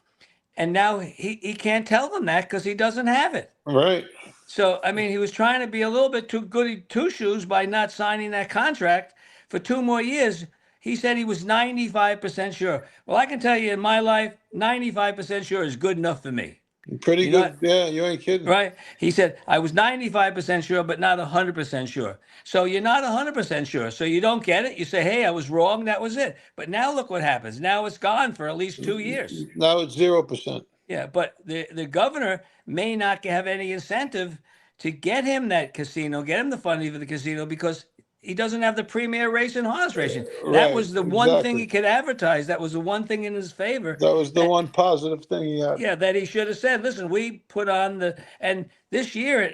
And now he can't tell them that because he doesn't have it. right. So, I mean, he was trying to be a little bit too goody two shoes by not signing that contract for 2 more years. He said he was 95% sure. Well, I can tell you in my life, 95% sure is good enough for me. Pretty You know good. Yeah, you ain't kidding. Right? He said, I was 95% sure, but not 100% sure. So you're not 100% sure. So you don't get it. You say, hey, I was wrong. That was it. But now look what happens. Now it's gone for at least 2 years. Now it's 0%. Yeah, but the governor may not have any incentive to get him that casino, get him the funding for the casino, because he doesn't have the premier race in horse racing. That Right, was the one thing he exactly. could advertise. That was the one thing in his favor. That was the one positive thing he had. Yeah, that he should have said, listen, we put on and this year,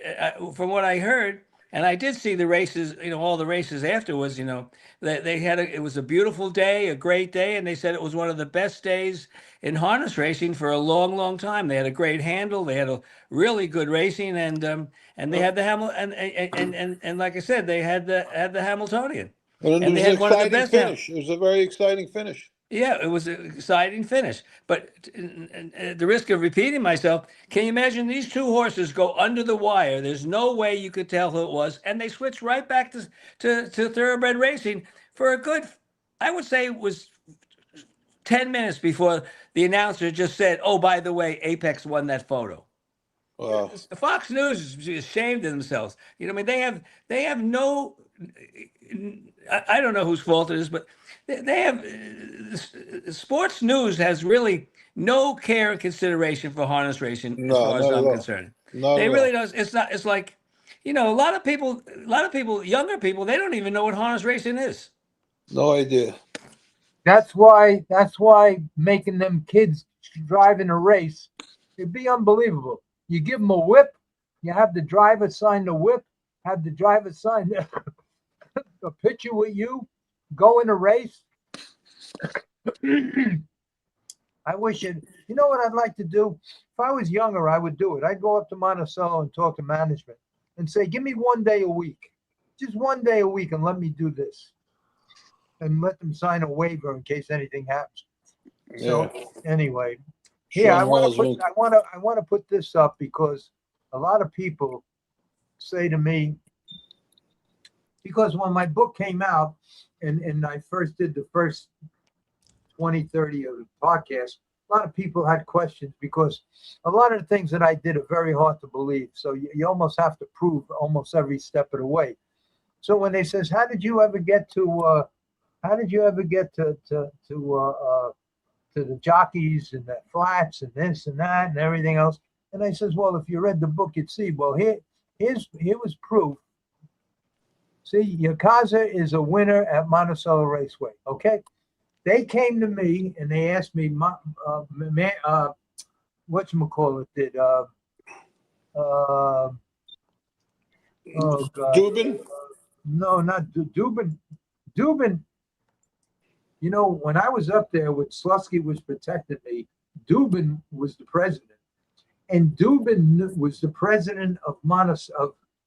from what I heard, and I did see the races, all the races afterwards, they had it was a beautiful day, a great day. And they said it was one of the best days in harness racing for a long, long time. They had a great handle. They had a really good racing, and they had the and like I said, they had the Hamiltonian, And it and was they an had one of the exciting best. finish. It was a very exciting finish. Yeah, it was an exciting finish. But at the risk of repeating myself, can you imagine these 2 horses go under the wire? There's no way you could tell who it was, and they switched right back to thoroughbred racing for a good, I would say it was 10 minutes before the announcer just said, oh, by the way, Apex won that photo. Wow. Fox News is ashamed of themselves. I mean, they have no, I don't know whose fault it is, but they have, sports news has really no care and consideration for harness racing as No, far as not at I'm all. concerned. Not They at really all. does. It's not, it's like, a lot of people, younger people, they don't even know what harness racing is. No idea. That's why making them kids driving a race, it'd be unbelievable. You give them a whip, you have the driver sign the whip, have the driver sign a picture with you, go in a race. I wish it, you know what I'd like to do? If I was younger, I would do it. I'd go up to Monticello and talk to management and say, give me 1 day a week, just 1 day a week, and let me do this. And let them sign a waiver in case anything happens. So anyway, yeah, I want to put this up because a lot of people say to me, because when my book came out and I first did the first 20, 30 of the podcast, a lot of people had questions because a lot of the things that I did are very hard to believe. So you almost have to prove almost every step of the way. So when they says, how did you ever get to the jockeys and the flats and this and that and everything else? And I says, well, if you read the book, you'd see. Well, here was proof. See, Yakaza is a winner at Monticello Raceway. Okay, they came to me and they asked me, whatchamacallit did? Oh God, Dubin? No, not Dubin. Dubin. When I was up there with Slusky was protecting me, Dubin was the president. And Dubin was the president of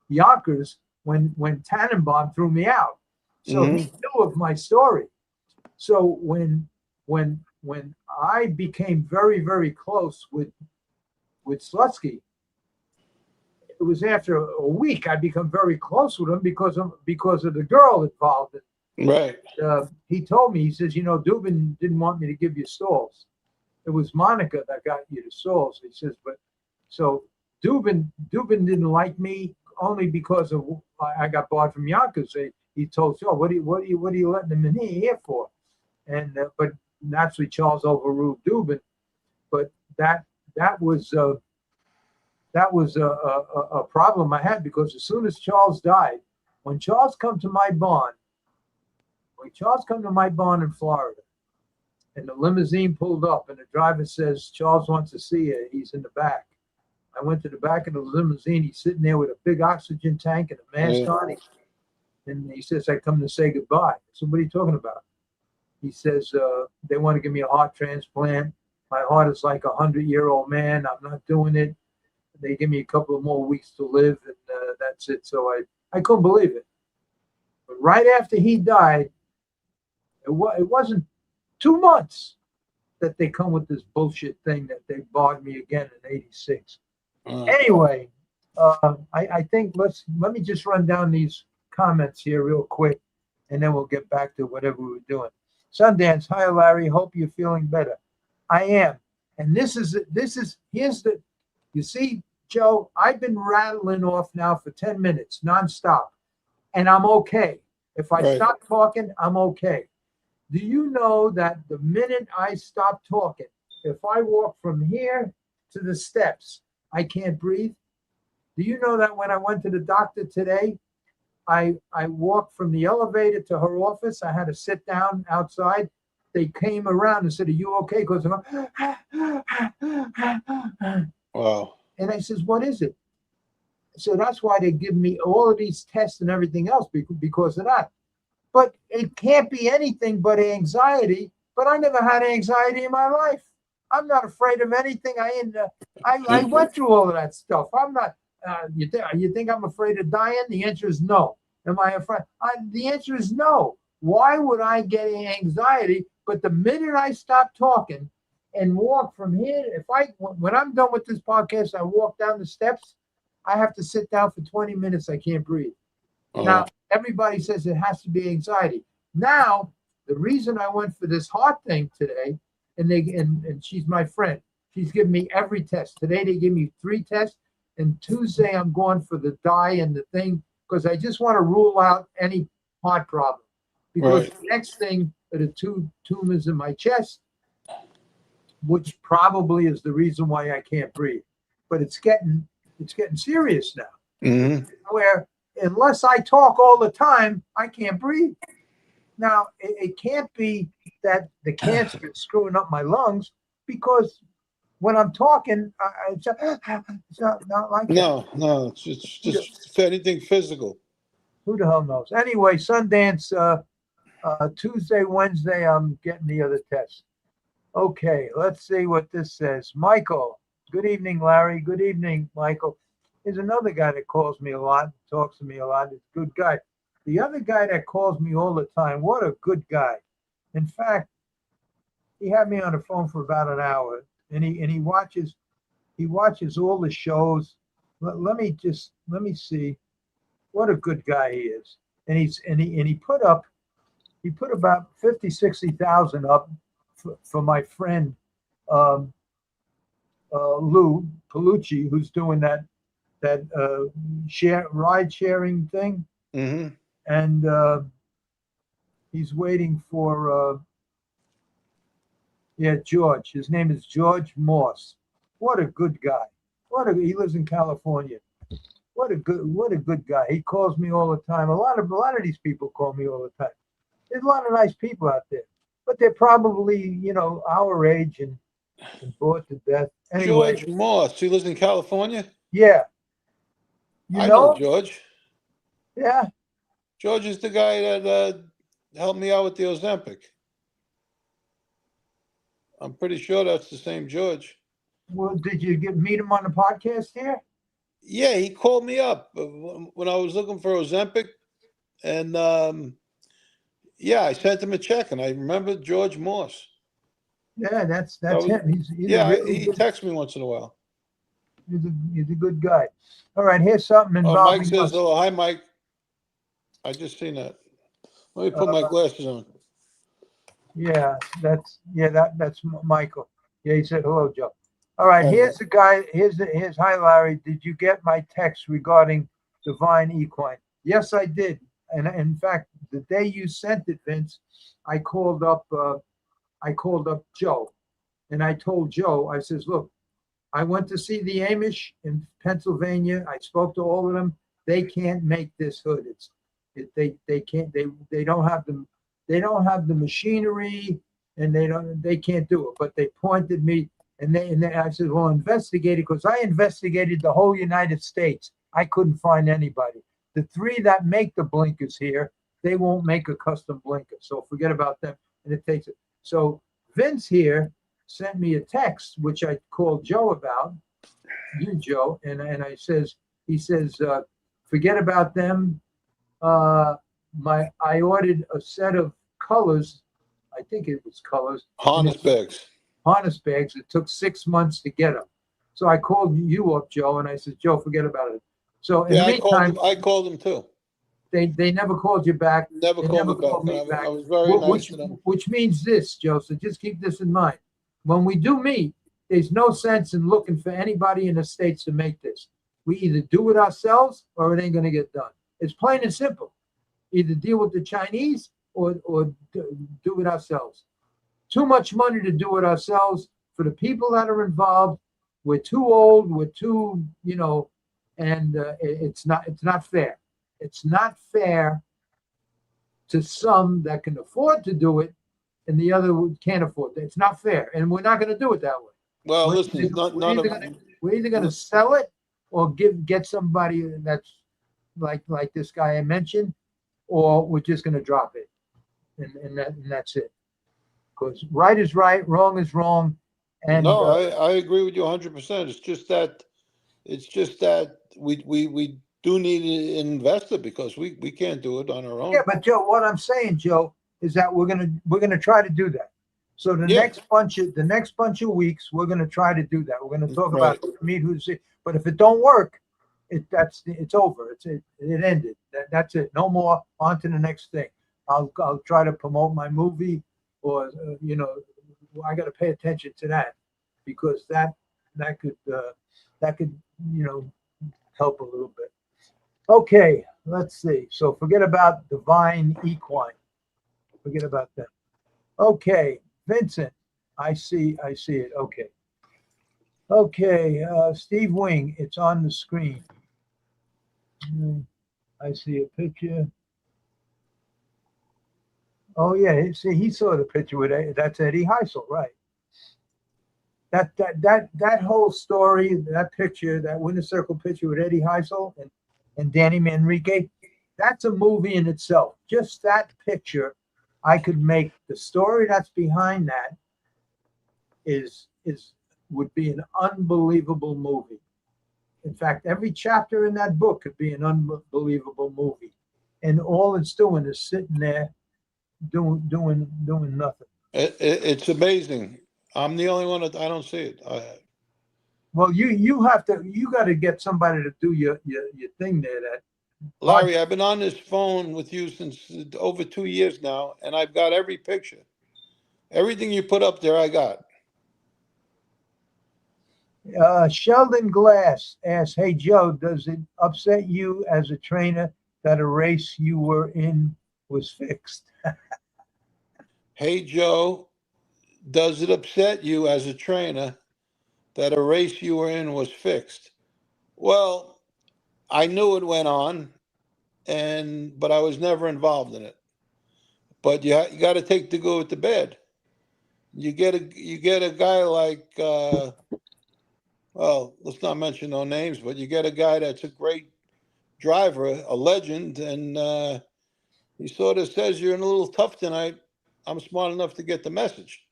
Yonkers when Tannenbaum threw me out. So he knew of my story. So when I became very, very close with Slusky, it was after a week I became very close with him because of the girl involved. Right. He told me, he says, Dubin didn't want me to give you stalls. It was Monica that got you the stalls. He says, but So Dubin didn't like me only because of I got barred from Yonkers. He told Charles, what are you letting him in here for? And but naturally Charles overruled Dubin. But that was a problem I had, because as soon as Charles died, when Charles come to my barn in Florida, and the limousine pulled up, and the driver says, Charles wants to see you. He's in the back. I went to the back of the limousine. He's sitting there with a big oxygen tank and a mask on. And he says, I come to say goodbye. So what are you talking about? He says, they want to give me a heart transplant. My heart is like 100-year-old man. I'm not doing it. They give me a couple of more weeks to live, and that's it. So I couldn't believe it. But right after he died, it wasn't 2 months that they come with this bullshit thing that they barred me again in '86. Anyway, I think let me just run down these comments here real quick, and then we'll get back to whatever we were doing. Sundance, hi Larry, hope you're feeling better. I am, and you see, Joe, I've been rattling off now for 10 minutes nonstop, and I'm okay. If I stop talking, I'm okay. Do you know that the minute I stop talking, if I walk from here to the steps, I can't breathe? Do you know that when I went to the doctor today, I walked from the elevator to her office. I had to sit down outside. They came around and said, are you okay? Because wow. And I says, what is it? So that's why they give me all of these tests and everything else, because of that. But it can't be anything but anxiety. But I never had anxiety in my life. I'm not afraid of anything. I went through all of that stuff. I'm not. You think I'm afraid of dying? The answer is no. Am I afraid? The answer is no. Why would I get anxiety? But the minute I stop talking and walk from here, when I'm done with this podcast, I walk down the steps. I have to sit down for 20 minutes. I can't breathe. Now, everybody says it has to be anxiety. Now, the reason I went for this heart thing today, and she's my friend. She's given me every test. Today they give me 3 tests, and Tuesday I'm going for the dye and the thing, because I just want to rule out any heart problem. Because the next thing are the 2 tumors in my chest, which probably is the reason why I can't breathe. But it's getting serious now. Where unless I talk all the time, I can't breathe. Now, it can't be that the cancer is screwing up my lungs, because when I'm talking, it's not like that. No, it's just anything physical. Who the hell knows? Anyway, Sundance, Tuesday, Wednesday, I'm getting the other test. Okay, let's see what this says. Michael, good evening, Larry. Good evening, Michael. There's another guy that calls me a lot, talks to me a lot. He's a good guy. The other guy that calls me all the time, what a good guy. In fact, he had me on the phone for about an hour, and he watches all the shows. Let me see what a good guy he is. And he put about 50,000-60,000 up for my friend Lou Palucci, who's doing that ride sharing thing. And he's waiting for George. His name is George Moss. What a good guy. He lives in California. What a good guy. He calls me all the time. A lot of these people call me all the time. There's a lot of nice people out there, but they're probably, our age and bored to death. Anyway, George Moss. He lives in California? Yeah. I know George. Yeah. George is the guy that helped me out with the Ozempic. I'm pretty sure that's the same George. Well, did you meet him on the podcast here? Yeah, he called me up when I was looking for Ozempic, and I sent him a check, and I remember George Moss. Yeah, that's him. He's he texts me once in a while. He's a good guy. All right, here's something involving Mike says, "Oh, hi, Mike." I just seen that. Let me put my glasses on. Yeah, that's Michael. Yeah, he said hello, Joe. All right, Okay. here's the guy. Here's hi Larry. Did you get my text regarding Divine Equine? Yes, I did. And in fact, the day you sent it, Vince, I called up. I called up Joe, and I told Joe. I says, look, I went to see the Amish in Pennsylvania. I spoke to all of them. They can't make this hood. They can't they don't have the machinery, and they can't do it. But they pointed me, and I said, well, investigate it, because I investigated the whole United States. I couldn't find anybody. The three that make the blinkers here, they won't make a custom blinker. So forget about them. And it takes it. So Vince here sent me a text, which I called Joe about, you, Joe, and he says, forget about them. I ordered a set of colors. I think it was colors. Harness bags. Harness bags. It took 6 months to get them. So I called you up, Joe, and I said, Joe, forget about it. So in Yeah, the meantime, I called them too. they never called you back. Never They called never called me me back. back. I was very nice to them. Which means this, Joe. So just keep this in mind. When we do meet, there's no sense in looking for anybody in the States to make this. We either do it ourselves or it ain't going to get done. It's plain and simple. Either deal with the Chinese or do it ourselves. Too much money to do it ourselves. For the people that are involved, we're too old. We're too, and it's not fair. It's not fair to some that can afford to do it, and the other can't afford it. It's not fair, and we're not going to do it that way. Well, We're listen, none of we're either going to sell it or get somebody that's like this guy I mentioned, or we're just going to drop it, and that's it. Because right is right, wrong is wrong, and no, I agree with you 100%. It's just that we do need an investor because we can't do it on our own. yeah. But Joe, what I'm saying, Joe, is that we're gonna try to do that. So the Yeah. next bunch of weeks, we're gonna try to do that. We're gonna talk Right. about meet who's it. But if it don't work, it's over. It ended. That's it. No more. On to the next thing. I'll try to promote my movie, or I got to pay attention to that, because that could you know help a little bit. Okay, let's see. So forget about Divine Equine. Forget about that. Okay, Vincent. I see it. Okay. Okay, Steve Wing. It's on the screen. I see a picture. Oh yeah, see, he saw the picture with that's Eddie Heisel, right? That whole story, that picture, that winner circle picture with Eddie Heisel and Danny Manrique, that's a movie in itself. Just that picture, I could make the story that's behind that is would be an unbelievable movie. In fact, every chapter in that book could be an unbelievable movie, and all it's doing is sitting there doing nothing. It's amazing. I'm the only one that I don't see it. Well, you got to get somebody to do your thing there. That Larry, I've been on this phone with you since over 2 years now, and I've got every picture. Everything you put up there, I got. Sheldon Glass asks, "Hey Joe, does it upset you as a trainer that a race you were in was fixed?" Hey, Joe, does it upset you as a trainer that a race you were in was fixed? Well, I knew it went on, but I was never involved in it. But you got to take the good with the bad. You get a guy like well, let's not mention no names, but you get a guy that's a great driver, a legend, and he sort of says you're in a little tough tonight. I'm smart enough to get the message,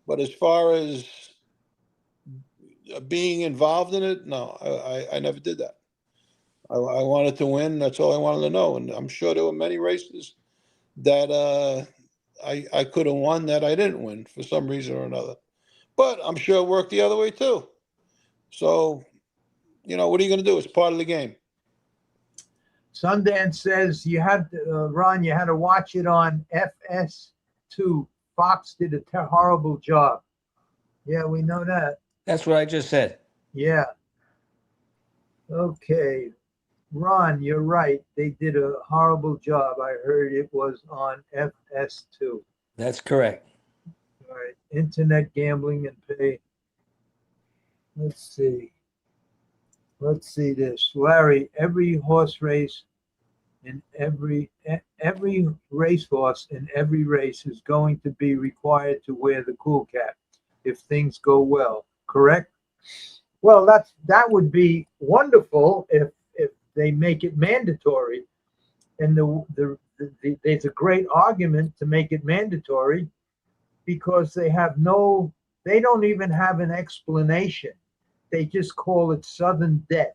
but as far as being involved in it, no, I never did that. I wanted to win. That's all I wanted to know, and I'm sure there were many races that I could have won that I didn't win for some reason or another. But I'm sure it worked the other way too. So, what are you going to do? It's part of the game. Sundance says Ron, you had to watch it on FS2. Fox did a horrible job. Yeah, we know that. That's what I just said. Yeah. Okay. Ron, you're right. They did a horrible job. I heard it was on FS2. That's correct. All right. Internet gambling and pay. Let's see. Let's see this. Larry, every horse race in every racehorse in every race is going to be required to wear the cool cap if things go well, correct? Well, that would be wonderful if they make it mandatory. And there's a great argument to make it mandatory because they don't even have an explanation. They just call it sudden death.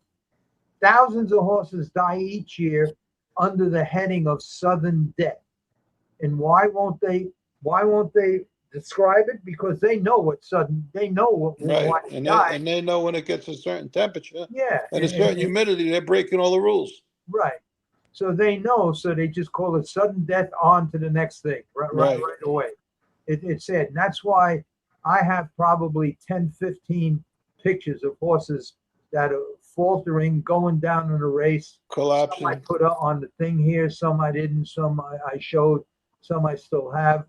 Thousands of horses die each year under the heading of sudden death. And why won't they describe it? Because they know Right. why And die. they know when it gets a certain temperature Yeah. and a certain humidity, they're breaking all the rules. Right. So they know, so they just call it sudden death on to the next thing right away. It's sad. And that's why I have probably 10, 15 pictures of horses that are faltering, going down in a race. Collapsing. Some I put on the thing here, some I didn't, some I showed, some I still have.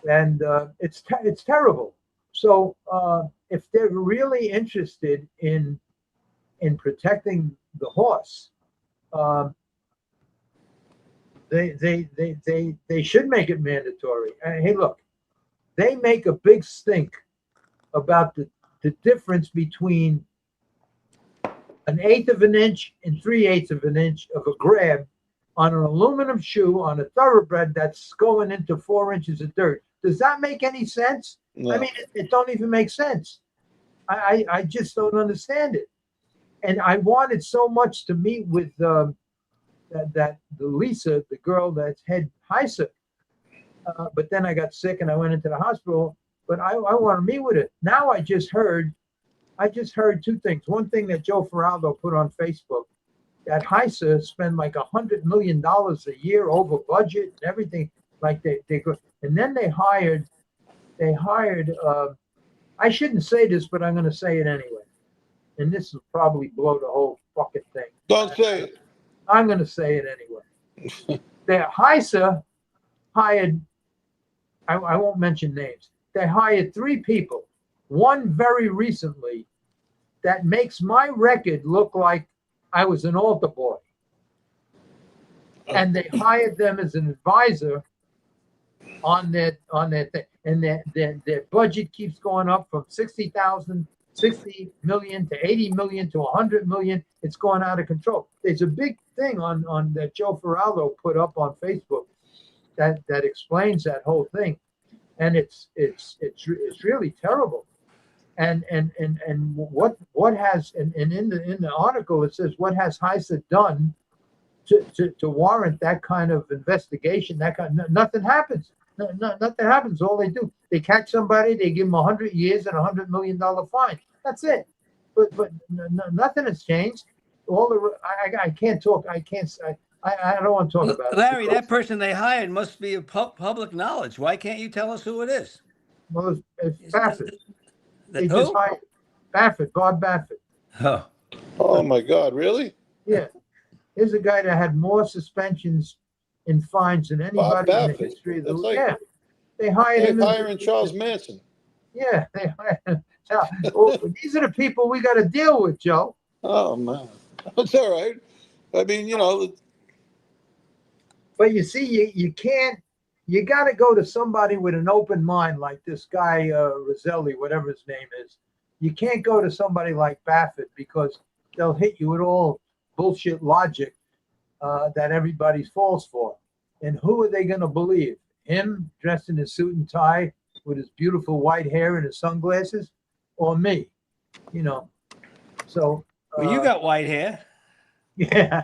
And it's terrible. So if they're really interested in protecting the horse, they should make it mandatory. Hey, look, they make a big stink about the difference between an eighth of an inch and 3/8 of an inch of a grab on an aluminum shoe on a thoroughbred that's going into 4 inches of dirt. Does that make any sense? No. I mean, it don't even make sense. I just don't understand it. And I wanted so much to meet with the Lisa, the girl that's head HISA. But then I got sick and I went into the hospital. But I want to meet with it. Now I just heard two things. One thing that Joe Feraldo put on Facebook, that HISA spend like $100 million a year over budget and everything. Like they could, and then they hired. I shouldn't say this, but I'm going to say it anyway. And this will probably blow the whole fucking thing. Don't say it. I'm going to say it anyway. The HISA hired. I won't mention names. They hired 3 people. One very recently that makes my record look like I was an altar boy. And they hired them as an advisor on their thing. And their budget keeps going up from 60 million to 80 million to 100 million. It's going out of control. There's a big thing on that Joe Feraldo put up on Facebook that explains that whole thing. And it's really terrible. And what has and in the article it says what has HISA done to warrant that kind of investigation? Nothing happens. Nothing happens. All they do, they catch somebody, they give them 100 years and $100 million fine. That's it. But nothing has changed. I can't talk. I don't want to talk about Larry, it. that person they hired must be of public knowledge. Why can't you tell us who it is? Well, it's Baffert. They Who? just hired Baffert, Bob Baffert. Oh. Oh my God, really? Yeah. Here's a guy that had more suspensions and fines than anybody in the history of the That's like, yeah. They hired him. hiring Charles Manson. Yeah, they hired him. Well, these are the people we got to deal with, Joe. Oh man, that's all right. I mean, But you see, you can't. You got to go to somebody with an open mind, like this guy Roselli, whatever his name is. You can't go to somebody like Baffert because they'll hit you with all bullshit logic that everybody falls for. And who are they going to believe? Him dressed in his suit and tie with his beautiful white hair and his sunglasses, or me? So. Well, you got white hair. Yeah.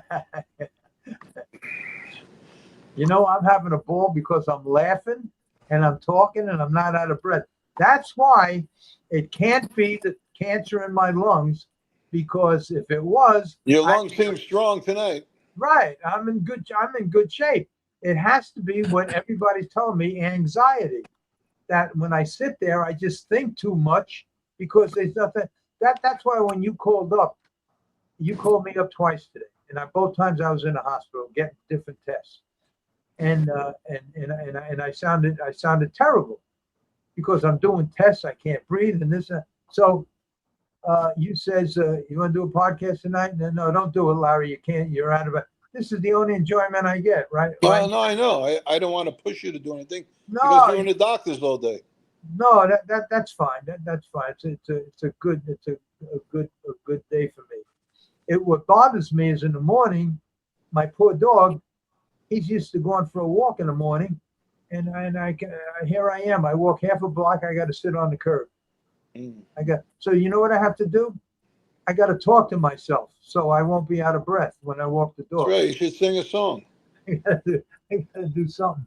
I'm having a ball because I'm laughing and I'm talking and I'm not out of breath. That's why it can't be the cancer in my lungs, because if it was, your lungs seem strong tonight. Right. I'm in good shape. It has to be what everybody's telling me, anxiety. That when I sit there, I just think too much because there's nothing. That's why when you called me up twice today, and both times I was in the hospital getting different tests, and I sounded terrible because I'm doing tests. I can't breathe and this. So you says you want to do a podcast tonight? No, don't do it, Larry. You can't. You're out of it. This is the only enjoyment I get, right? Well, no, I know. I don't want to push you to do anything because No, you're in the doctor's all day. no, that's fine. That's fine. It's a good day for me. What bothers me is in the morning, my poor dog, he's used to going for a walk in the morning, and here I am. I walk half a block. I got to sit on the curb. So you know what I have to do? I got to talk to myself so I won't be out of breath when I walk the dog. That's right. You should sing a song. I got to do something.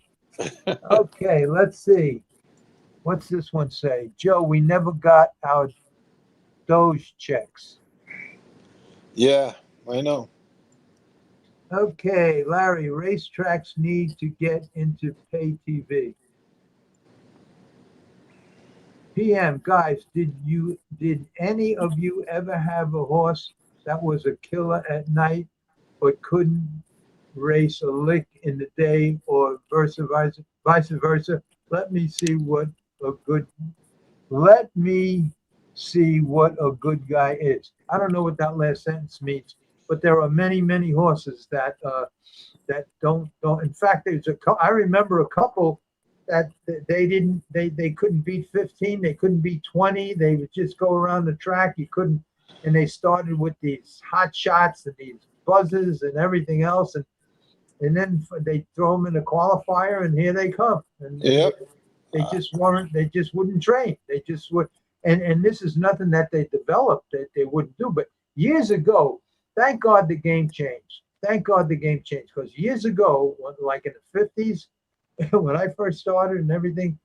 Okay, let's see. What's this one say? Joe, we never got our Doge checks. Yeah, I know. Okay, Larry, racetracks need to get into pay TV. PM, guys, did any of you ever have a horse that was a killer at night but couldn't race a lick in the day, or vice versa? Let me see what a good guy is. I don't know what that last sentence means, but there are many horses that don't. In fact, I remember a couple that they couldn't beat 15, they couldn't beat 20. They would just go around the track. You couldn't, and they started with these hot shots and these buzzes and everything else, and then they throw them in a qualifier, and here they come. And Yep. they just weren't. They just wouldn't train. They just would. And this is nothing that they developed that they wouldn't do. But years ago, thank God the game changed. Thank God the game changed, because years ago, like in the 50s, when I first started and everything,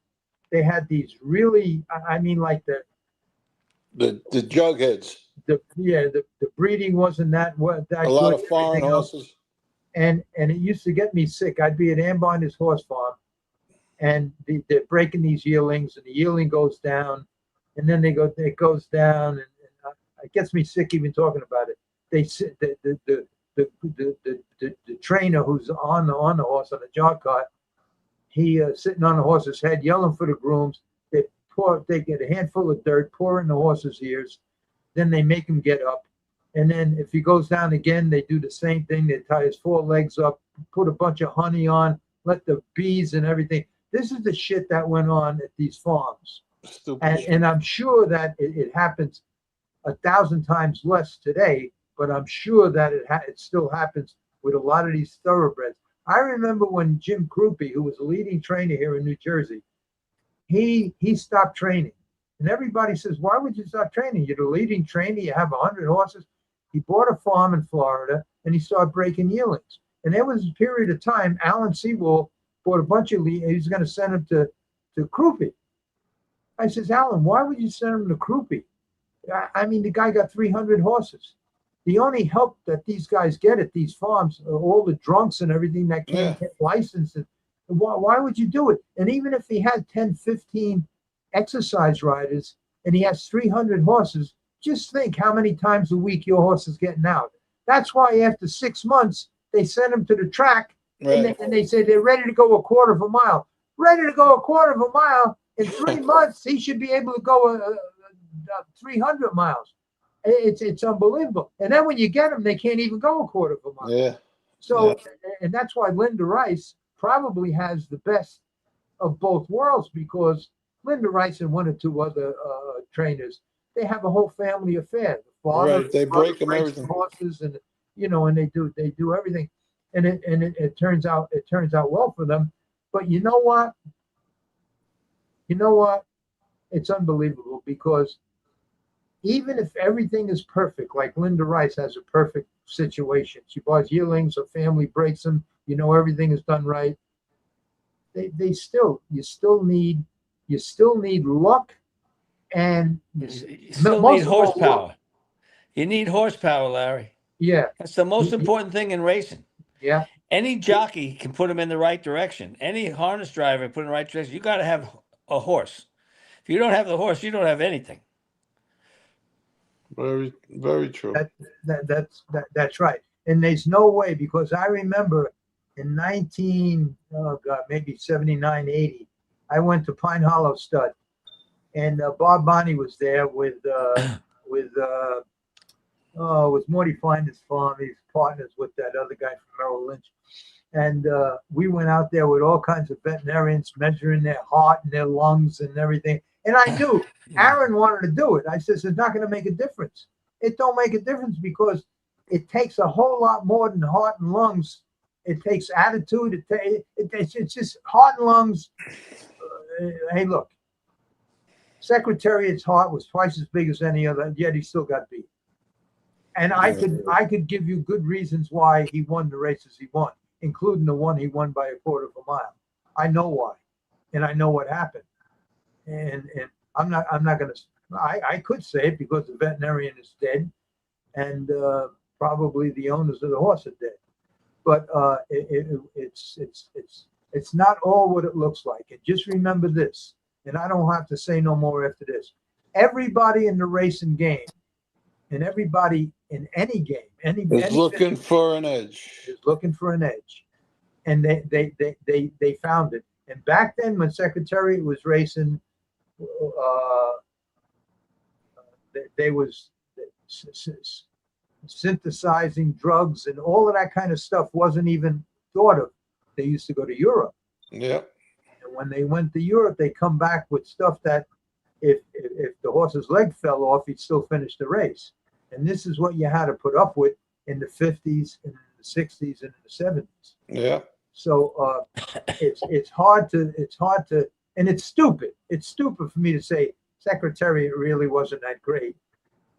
they had these really, I mean, like the jugheads. The breeding wasn't that A good. lot of foreign horses. And it used to get me sick. I'd be at Ann Binder's horse farm, and they're breaking these yearlings, and the yearling goes down, and then it goes down, and it gets me sick even talking about it. They sit the trainer who's on the horse on the jog cart. He sitting on the horse's head, yelling for the grooms. They get a handful of dirt, pour in the horse's ears, then they make him get up. And then if he goes down again, they do the same thing. They tie his four legs up, put a bunch of honey on, let the bees and everything. This is the shit that went on at these farms. And I'm sure that it happens 1,000 times less today, but I'm sure that it still happens with a lot of these thoroughbreds. I remember when Jim Krupe, who was a leading trainer here in New Jersey, he stopped training. And everybody says, why would you stop training? You're the leading trainer. You have 100 horses. He bought a farm in Florida, and he started breaking yearlings. And there was a period of time, Alan Sewell bought a bunch of he was going to send them to Krupe. I says, Alan, why would you send him to Krupe? I mean, the guy got 300 horses. The only help that these guys get at these farms are all the drunks and everything that can't get licensed. Why would you do it? And even if he had 10, 15 exercise riders and he has 300 horses, just think how many times a week your horse is getting out. That's why after 6 months, they send him to the track, and they say they're ready to go a quarter of a mile. Ready to go a quarter of a mile? In 3 months, he should be able to go 300 miles. It's unbelievable. And then when you get them, they can't even go a quarter of a mile. Yeah. So, and that's why Linda Rice probably has the best of both worlds, because Linda Rice and one or two other trainers, they have a whole family affair. The father, right. They break them everything. Horses, and and they do everything, and it turns out well for them. But you know what? It's unbelievable, because even if everything is perfect, like Linda Rice has a perfect situation, she buys yearlings, her family breaks them, everything is done right. You still need luck, and you still need horsepower. You need horsepower, Larry. Yeah, that's the most important thing in racing. Yeah, any jockey can put him in the right direction. Any harness driver can put him in the right direction. You got to have a horse. If you don't have the horse, you don't have anything. Very, very true. That's right. And there's no way, because I remember in maybe 79, 80, I went to Pine Hollow Stud, and Bob Bonney was there with it was Morty Finder's farm. He's partners with that other guy from Merrill Lynch. And we went out there with all kinds of veterinarians measuring their heart and their lungs and everything. And I knew Aaron wanted to do it. I said, it's not going to make a difference. It don't make a difference because it takes a whole lot more than heart and lungs. It takes attitude. It's just heart and lungs. Hey, look, Secretariat's heart was twice as big as any other, yet he still got beat. And I could give you good reasons why he won the races he won, including the one he won by a quarter of a mile. I know why, and I know what happened. And I'm not going to. I could say it because the veterinarian is dead, and probably the owners of the horse are dead. But it's not all what it looks like. And just remember this, and I don't have to say no more after this. Everybody in the racing game, and everybody in any game, is looking for an edge. Is looking for an edge, and they found it. And back then, when Secretariat was racing, they was synthesizing drugs and all of that kind of stuff wasn't even thought of. They used to go to Europe. Yep. And when they went to Europe, they come back with stuff that if the horse's leg fell off, he'd still finish the race. And this is what you had to put up with in the 50s and in the 60s and in the 70s. Yeah. So it's hard to, and it's stupid. It's stupid for me to say Secretariat really wasn't that great.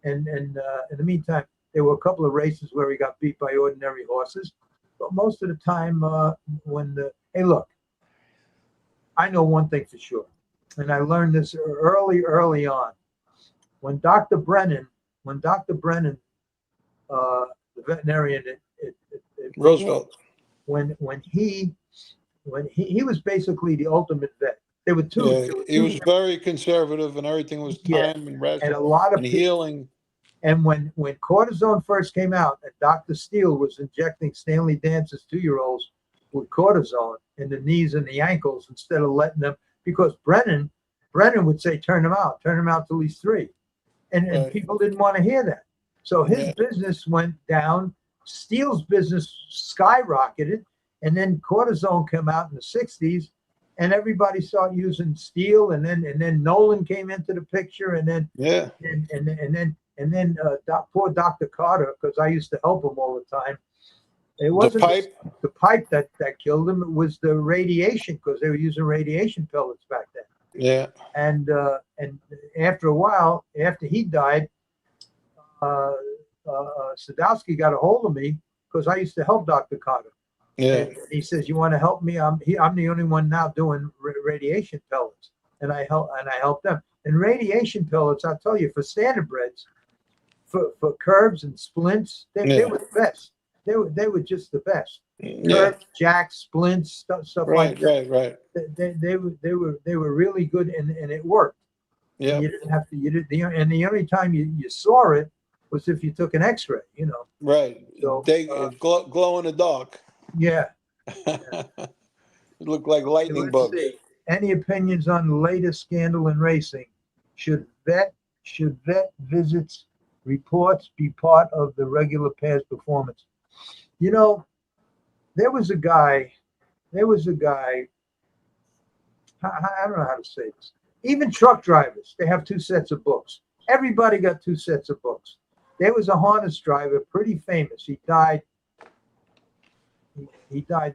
And in the meantime, there were a couple of races where he got beat by ordinary horses. But most of the time, hey, look, I know one thing for sure. And I learned this early on. When Dr. Brennan, the veterinarian at Roosevelt, when he was basically the ultimate vet. There were two. Yeah, he was very conservative, and everything was time and rest and a lot of and healing. And when cortisone first came out, and Dr. Steele was injecting Stanley Dance's 2-year-olds with cortisone in the knees and the ankles instead of letting them, because Brennan would say, turn him out till he's 3. And people didn't want to hear that. So his business went down. Steele's business skyrocketed. And then cortisone came out in the 60s, and everybody started using Steele. And then Nolan came into the picture. And then, poor Dr. Carter, because I used to help him all the time. It wasn't the pipe that killed him. It was the radiation, because they were using radiation pellets back then. Yeah. And after a while, after he died, Sadowski got a hold of me because I used to help Dr. Carter. Yeah. And he says, "You want to help me? I'm the only one now doing radiation pellets," and I help them. And radiation pellets, I'll tell you, for standardbreds, for curves and splints, they were the best. They were just the best. Curves, jacks, splints, stuff like that. Right. They were really good, and it worked. Yeah. You didn't have to. And the only time you saw it was if you took an X-ray. Right. So They glow in the dark. Yeah. It looked like lightning bugs. Any opinions on the latest scandal in racing? Should vet visits reports be part of the regular past performance? There was a guy, I don't know how to say this. Even truck drivers, they have 2 sets of books. Everybody got 2 sets of books. There was a harness driver, pretty famous. He died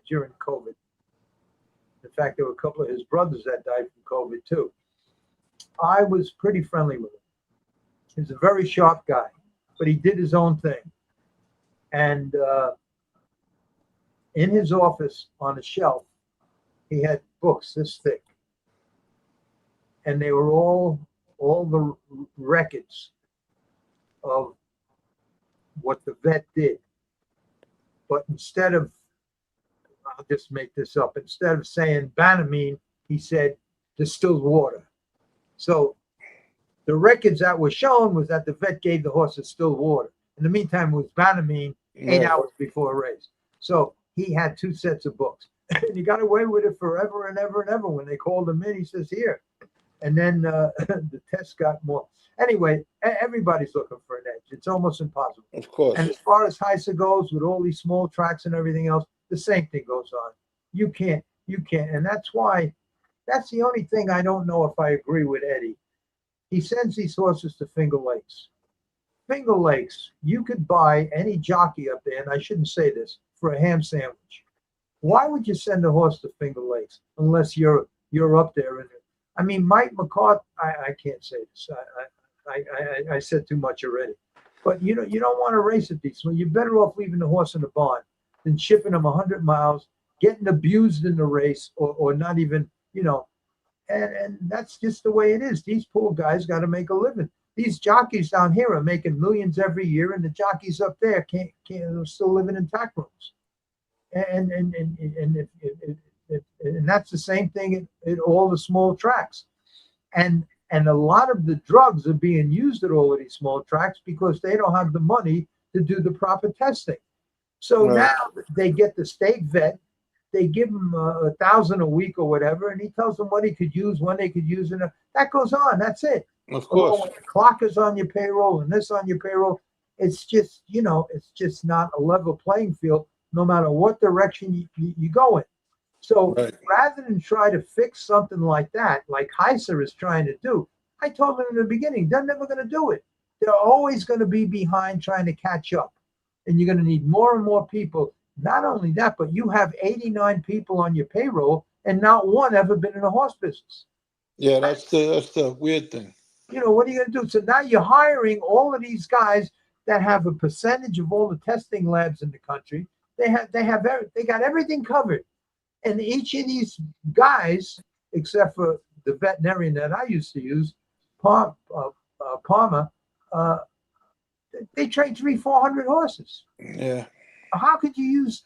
during COVID. In fact, there were a couple of his brothers that died from COVID too. I was pretty friendly with him. He's a very sharp guy, but he did his own thing. And in his office on a shelf, he had books this thick. And they were all the records of what the vet did. But instead of, I'll just make this up, instead of saying Banamine, he said distilled water. So The records that were shown was that the vet gave the horses still water. In the meantime, it was Banamine 8 hours before a race. So he had 2 sets of books. And he got away with it forever and ever and ever. When they called him in, he says, here. And then the test got more. Anyway, everybody's looking for an edge. It's almost impossible. Of course. And as far as HISA goes, with all these small tracks and everything else, the same thing goes on. You can't. And that's the only thing I don't know if I agree with Eddie. He sends these horses to Finger Lakes. Finger Lakes, you could buy any jockey up there, and I shouldn't say this, for a ham sandwich. Why would you send a horse to Finger Lakes unless you're up there? I mean, Mike McCarthy, I can't say this. I said too much already. But you don't want to race at these. Well, you're better off leaving the horse in the barn than shipping him 100 miles, getting abused in the race, or not even, and that's just the way it is. These poor guys got to make a living. These jockeys down here are making millions every year, and the jockeys up there can't still living in tack rooms. And that's the same thing at all the small tracks. And a lot of the drugs are being used at all of these small tracks because they don't have the money to do the proper testing. So now they get the state vet, they give him $1,000 a week or whatever, and he tells them what he could use, when they could use it. That goes on. That's it. Of course. When the clock is on your payroll and this on your payroll, it's just, it's just not a level playing field, no matter what direction you go in. So rather than try to fix something like that, like HISA is trying to do, I told them in the beginning, they're never going to do it. They're always going to be behind trying to catch up. And you're going to need more and more people. Not only that, but you have 89 people on your payroll and not one ever been in the horse business. Yeah, that's the weird thing. What are you going to do? So now you're hiring all of these guys that have a percentage of all the testing labs in the country. They got everything covered. And each of these guys, except for the veterinarian that I used to use, Palmer, they train 300-400 horses. Yeah. How could you use,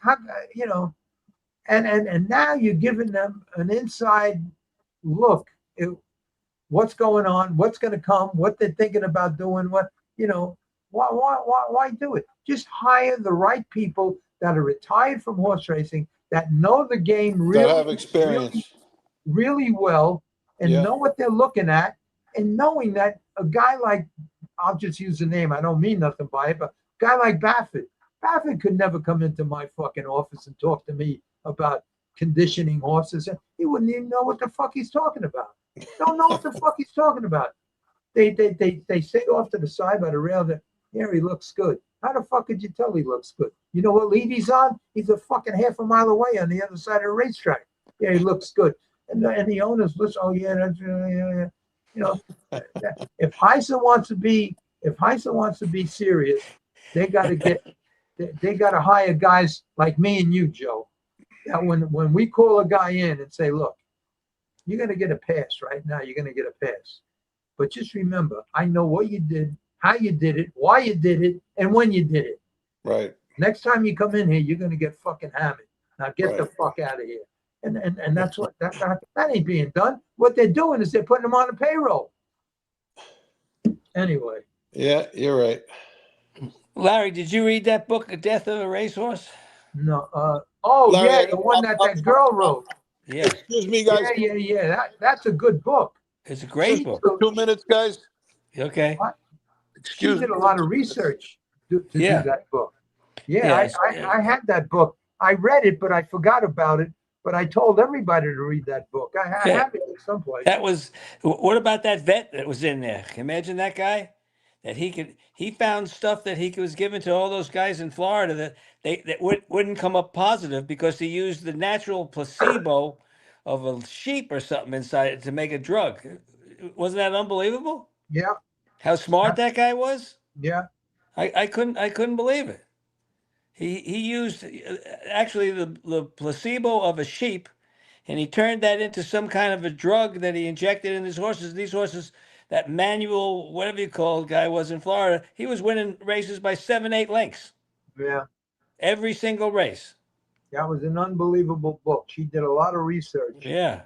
and now you're giving them an inside look at what's going on, what's going to come, what they're thinking about doing, why do it? Just hire the right people that are retired from horse racing, that know the game really, that have experience really well, and know what they're looking at, and knowing that a guy like, I'll just use the name, I don't mean nothing by it, but a guy like Baffert could never come into my fucking office and talk to me about conditioning horses. He wouldn't even know what the fuck he's talking about. Don't know what the fuck he's talking about. They say off to the side by the rail that, yeah, he looks good. How the fuck could you tell he looks good? You know what lead he's on? He's a fucking half a mile away on the other side of the racetrack. Yeah, he looks good. And the owners listen, oh yeah, that's if HISA wants to be serious, they got to hire guys like me and you, Joe. That when we call a guy in and say, look, you're going to get a pass right now. You're going to get a pass. But just remember, I know what you did, how you did it, why you did it, and when you did it. Right. Next time you come in here, you're going to get fucking hammered. Now get the fuck out of here. And that's what that ain't being done. What they're doing is they're putting them on the payroll. Anyway. Yeah, you're right. Larry, did you read that book, The Death of a Racehorse? No. Larry, the one that girl wrote. Yeah. Excuse me, guys. Yeah. That's a good book. It's a great book. 2 minutes, guys. Okay. She did a lot of research to do that book. Yeah, I had that book. I read it, but I forgot about it. But I told everybody to read that book. I have it at some place. What about that vet that was in there? Imagine that guy. That he found stuff that he was given to all those guys in Florida that wouldn't come up positive because he used the natural placebo of a sheep or something inside it to make a drug. Wasn't that unbelievable? Yeah. How smart that guy was? Yeah. I couldn't believe it. He used actually the placebo of a sheep, and he turned that into some kind of a drug that he injected in his horses. These horses, that manual, whatever you call it, guy was in Florida, he was winning races by 7-8 lengths. Yeah. Every single race. That was an unbelievable book. She did a lot of research. Yeah.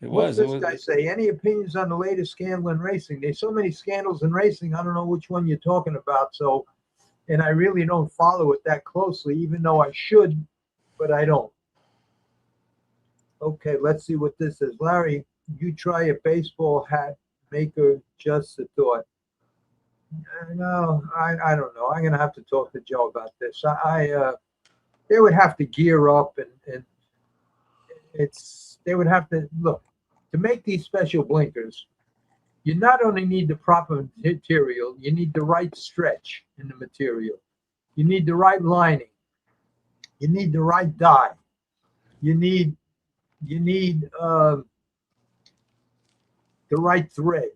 It What's was. It this was. guy say? Any opinions on the latest scandal in racing? There's so many scandals in racing. I don't know which one you're talking about. So, and I really don't follow it that closely, even though I should, but I don't. Okay, let's see what this is. Larry, you try a baseball hat maker, just a thought. No, I don't know. I'm gonna have to talk to Joe about this. They would have to gear up and they would have to look to make these special blinkers. You not only need the proper material, you need the right stretch in the material. You need the right lining. You need the right dye. You need the right thread.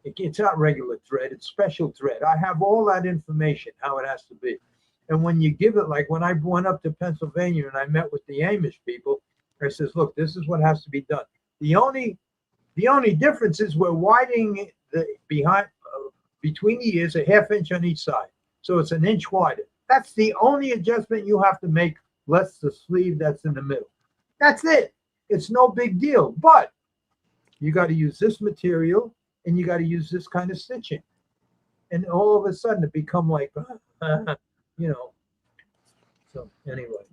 It's not regular thread, it's special thread. I have all that information, how it has to be. And when you give it, like when I went up to Pennsylvania and I met with the Amish people, I says, look, this is what has to be done. The only difference is we're widening the between the ears a ½ inch on each side. So it's an inch wider. That's the only adjustment you have to make, less the sleeve that's in the middle. That's it. It's no big deal. But you got to use this material and you got to use this kind of stitching. And all of a sudden it become like, you know. So anyway,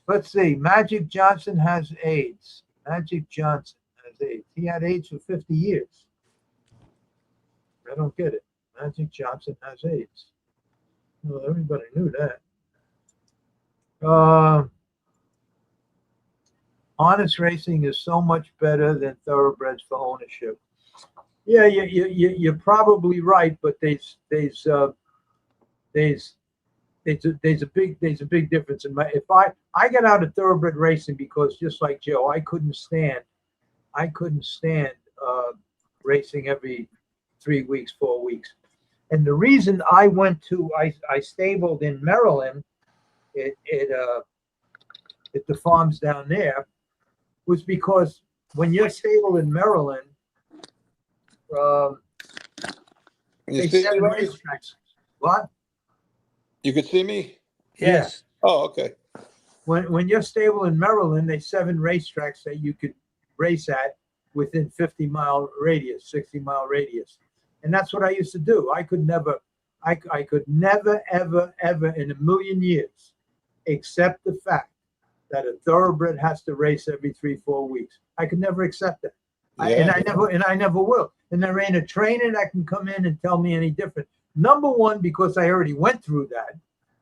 let's see. Magic Johnson has AIDS. Magic Johnson has AIDS. He had AIDS for 50 years. I don't get it. Magic Johnson has AIDS. Well, everybody knew that. Honest racing is so much better than thoroughbreds for ownership. Yeah, you're probably right, but there's a big difference in if I got out of thoroughbred racing because just like Joe, I couldn't stand racing every 3 weeks, 4 weeks. And the reason I went to I stabled in Maryland at the farms down there was because when you're stabled in Maryland, You they see set me, Larry? racetracks. What? You could see me? Yes. Oh, okay. When you're stable in Maryland, they 7 racetracks that you could race at within 50-mile radius, 60-mile radius. And that's what I used to do. I could never, ever in a million years accept the fact that a thoroughbred has to race every 3-4 weeks. I could never accept that. Yeah. I never will. And there ain't a trainer that can come in and tell me any different. Number one, because I already went through that.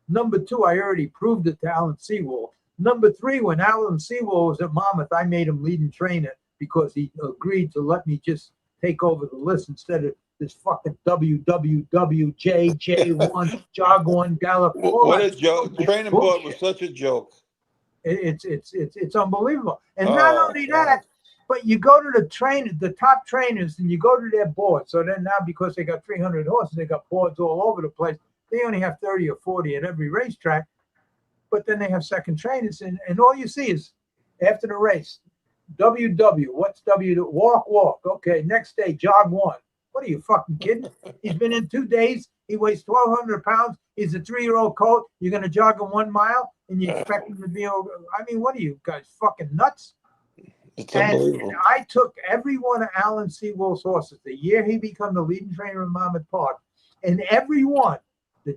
Number two, I already proved it to Alan Sewell. Number three, when Alan Sewell was at Monmouth, I made him leading trainer because he agreed to let me just take over the list instead of this fucking WWWJJ1, Jog 1, Gallop. What a joke. Training board was such a joke. It's unbelievable. And not only that, but you go to the top trainers, and you go to their board. So then now, because they got 300 horses, they got boards all over the place. They only have 30 or 40 at every racetrack, but then they have second trainers, and all you see is after the race, WW. What's W? Walk. Okay, next day, jog 1. What are you fucking kidding? He's been in 2 days. He weighs 1,200 pounds. He's a 3-year-old colt. You're going to jog him 1 mile, and you expect him to be over. I mean, what are you guys, fucking nuts? It's unbelievable. And I took every one of Alan Sewell's horses the year he became the leading trainer in Monmouth Park, and every one, the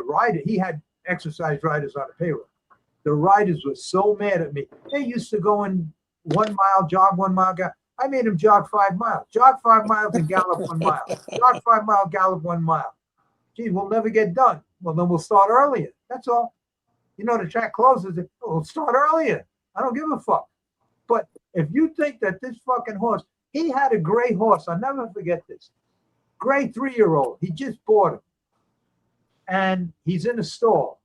rider, he had exercise riders on the payroll. The riders were so mad at me. They used to go in 1 mile, jog 1 mile. I made him jog 5 miles. Jog 5 miles and gallop 1 mile. Jog 5 mile, gallop 1 mile. Gee, we'll never get done. Well, then we'll start earlier. That's all. You know, the track closes. We'll start earlier. I don't give a fuck. But if you think that this fucking horse, he had a gray horse. I'll never forget this. Gray 3-year-old. He just bought him. And he's in a stall.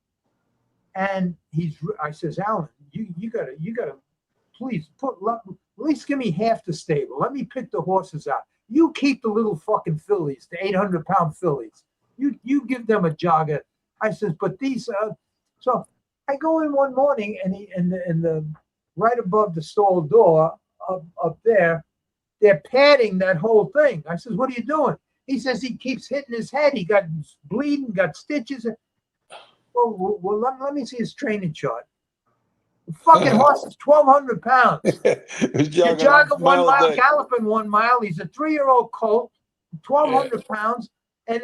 And I says, Alan, you gotta please at least give me half the stable. Let me pick the horses out. You keep the little fucking fillies, the 800-pound fillies. You give them a jogger. I says, but these. So I go in one morning, and the right above the stall door up there, they're padding that whole thing. I says, what are you doing? He says he keeps hitting his head. He got bleeding, got stitches. Well, let me see his training chart. The fucking horse is 1,200 pounds. He's You're jogging jogging a 1 mile a mile, day. galloping 1 mile. He's a 3-year-old colt, 1,200 pounds. And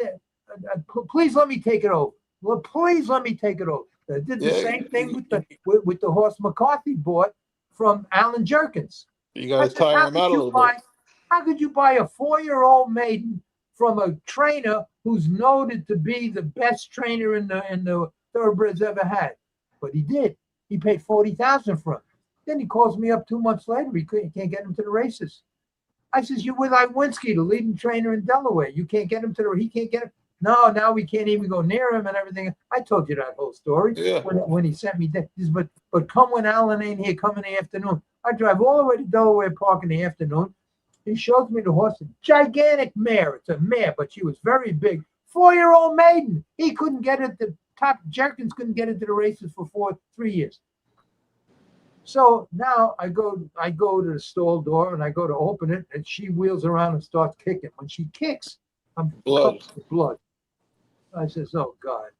please let me take it over. Well, please let me take it over. I did the same thing with the horse McCarthy bought from Alan Jerkins. You got to tire him out a little bit. How could you buy a 4-year-old maiden from a trainer who's noted to be the best trainer in the thoroughbreds ever had? But he did. He paid $40,000 for him. Then he calls me up 2 months later. He can't get him to the races. I says, "You're with Iwinski, the leading trainer in Delaware. You can't get him he can't get him." No, now we can't even go near him and everything. I told you that whole story when he sent me that. But come when Alan ain't here, come in the afternoon. I drive all the way to Delaware Park in the afternoon. He shows me the horse, a gigantic mare. It's a mare, but she was very big. 4-year-old maiden. He couldn't get it. The top Jerkins couldn't get into the races for 3 years. So now I go to the stall door and I go to open it, and she wheels around and starts kicking. When she kicks, I'm cups of blood. I says, "Oh God."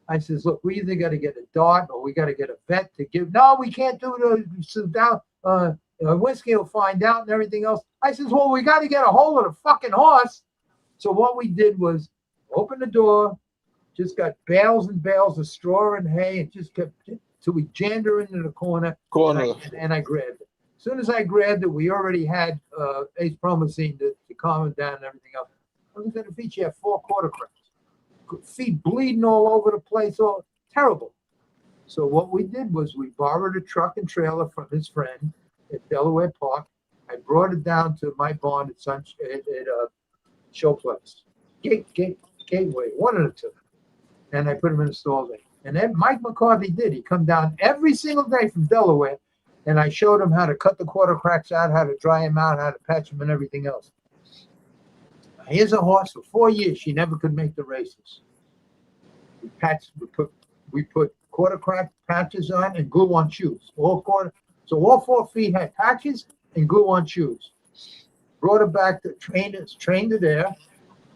I says, "Look, we either got to get a dart or we got to get a vet to give." "No, we can't do the so down. Whiskey will find out and everything else." I says, "Well, we got to get a hold of the fucking horse." So what we did was open the door, just got bales and bales of straw and hay, and just kept till we jammed her into the corner. And I grabbed it. As soon as I grabbed it, we already had Ace Promazine to calm it down and everything else. I was at the feet. She had 4 quarter cracks. Feet bleeding all over the place, all terrible. So what we did was we borrowed a truck and trailer from his friend at Delaware Park. I brought it down to my barn at Showplex, Gateway, one of the two, and I put him in a stall there. And then Mike McCarthy did. He come down every single day from Delaware, and I showed him how to cut the quarter cracks out, how to dry them out, how to patch them, and everything else. Here's a horse for 4 years. She never could make the races. We put quarter crack patches on and glue on shoes. So all 4 feet had patches and glue on shoes. Brought her back to trained her there,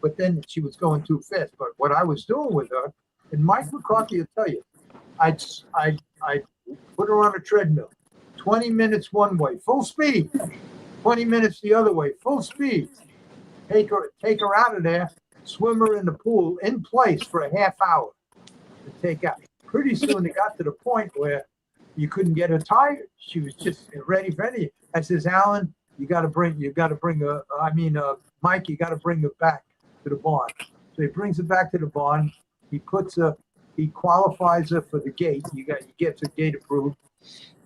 but then she was going too fast. But what I was doing with her, and Mike McCarthy will tell you, I put her on a treadmill, 20 minutes one way, full speed, 20 minutes the other way, full speed. Take her out of there, swim her in the pool in place for a half hour to take out. Pretty soon it got to the point where you couldn't get her tired. She was just ready for anything. I says, "Alan, Mike, you got to bring her back to the barn." So he brings her back to the barn. He qualifies her for the gate. He gets her gate approved,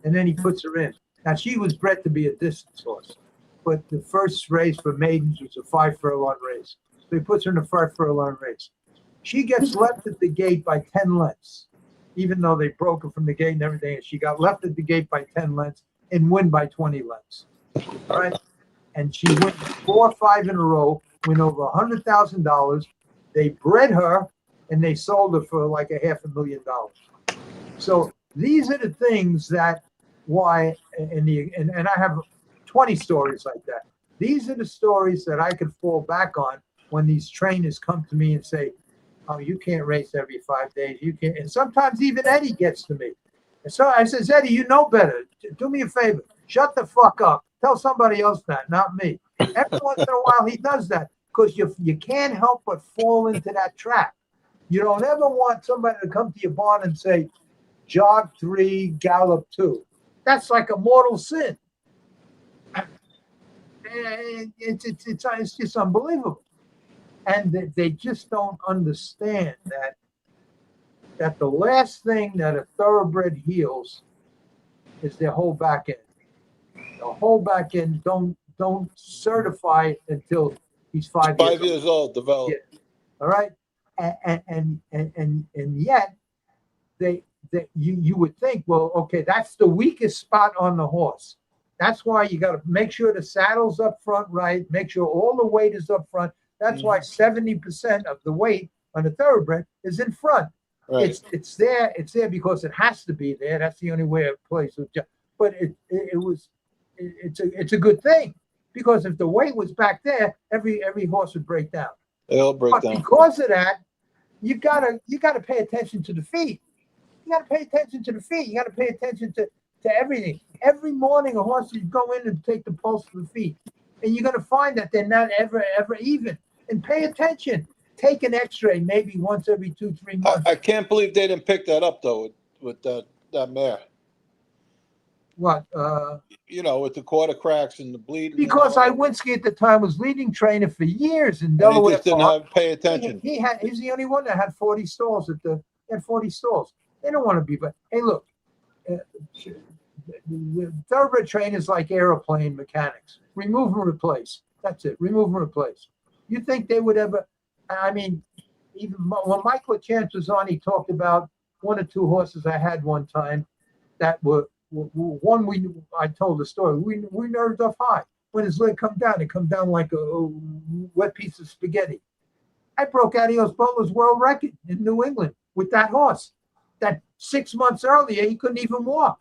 and then he puts her in. Now she was bred to be a distance horse, but the first race for maidens was a 5 furlong race. So he puts her in a 5 furlong race. She gets left at the gate by 10 lengths, even though they broke her from the gate and everything. She got left at the gate by 10 lengths and win by 20 lengths. All right. And she went 4 or 5 in a row, win over $100,000. They bred her and they sold her for like $500,000. So these are the things that and I have 20 stories like that. These are the stories that I could fall back on when these trainers come to me and say, "Oh, you can't race every 5 days. You can't." And sometimes even Eddie gets to me. And so I says, "Eddie, you know better. Do me a favor. Shut the fuck up. Tell somebody else that, not me." Every once in a while he does that because you can't help but fall into that trap. You don't ever want somebody to come to your barn and say, "Jog 3, gallop 2. That's like a mortal sin. It's just unbelievable. And they just don't understand that the last thing that a thoroughbred heals is their whole back end. The whole back end don't certify it until he's 5 years old. Develop. Yeah. All right, and yet you would think, well, okay, that's the weakest spot on the horse. That's why you got to make sure the saddle's up front right. Make sure all the weight is up front. That's why 70% of the weight on a thoroughbred is in front. Right. It's there because it has to be there. That's the only way it plays. But it's a good thing, because if the weight was back there, every horse would break down. They'll break down. Because of that, you gotta pay attention to the feet. You gotta pay attention to the feet. You gotta pay attention to to everything. Every morning, a horse you go in and take the pulse of the feet, and you're going to find that they're not ever even. And pay attention. Take an X-ray maybe once every 2-3 months. I can't believe they didn't pick that up though with that mare. What? With the quarter cracks and the bleeding. Because Iwinski at the time was leading trainer for years in Delaware. And he just didn't pay attention. He's the only one that had 40 stalls he had 40 stalls. They don't want to be, but hey, look, thoroughbred trainers like aeroplane mechanics. Remove and replace. That's it. Remove and replace. You think they would ever? I mean, even when Michael Chance was on, he talked about 1 or 2 horses I had one time that were one. I told the story. We nerved up high. When his leg come down, it come down like a wet piece of spaghetti. I broke Adios Butler's world record in New England with that horse. That 6 months earlier, he couldn't even walk.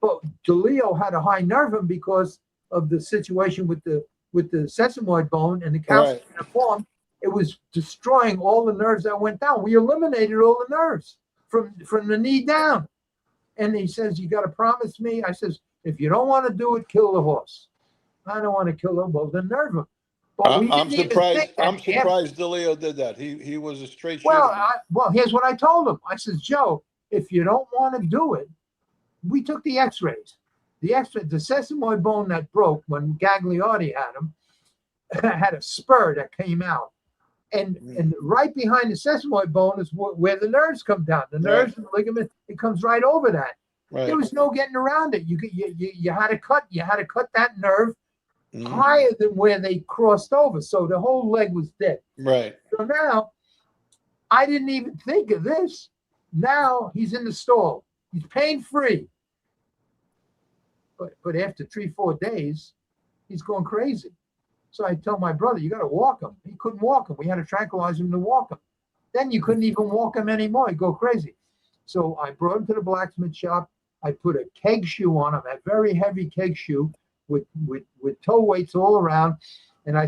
But DeLeo had a high nerve him because of the situation with the sesamoid bone and the calcium in the form. It was destroying all the nerves that went down. We eliminated all the nerves from the knee down. And he says, "You got to promise me." I says, "If you don't want to do it, kill the horse." I don't want to kill him. Well, then nerve him. But I'm surprised DeLeo did that. He was a straight shooter. Well, here's what I told him. I says, "Joe, if you don't want to do it," we took the X-rays. The sesamoid bone that broke when Gagliardi had him had a spur that came out. And right behind the sesamoid bone is where the nerves come down. The nerves and the ligament, it comes right over that. Right. There was no getting around it. You had to cut. You had to cut that nerve higher than where they crossed over. So the whole leg was dead. Right. So now, I didn't even think of this. Now he's in the stall. He's pain-free. But after 3-4 days, he's going crazy. So I told my brother, "You got to walk him." He couldn't walk him. We had to tranquilize him to walk him. Then you couldn't even walk him anymore. He'd go crazy. So I brought him to the blacksmith shop. I put a keg shoe on him, a very heavy keg shoe with toe weights all around. And I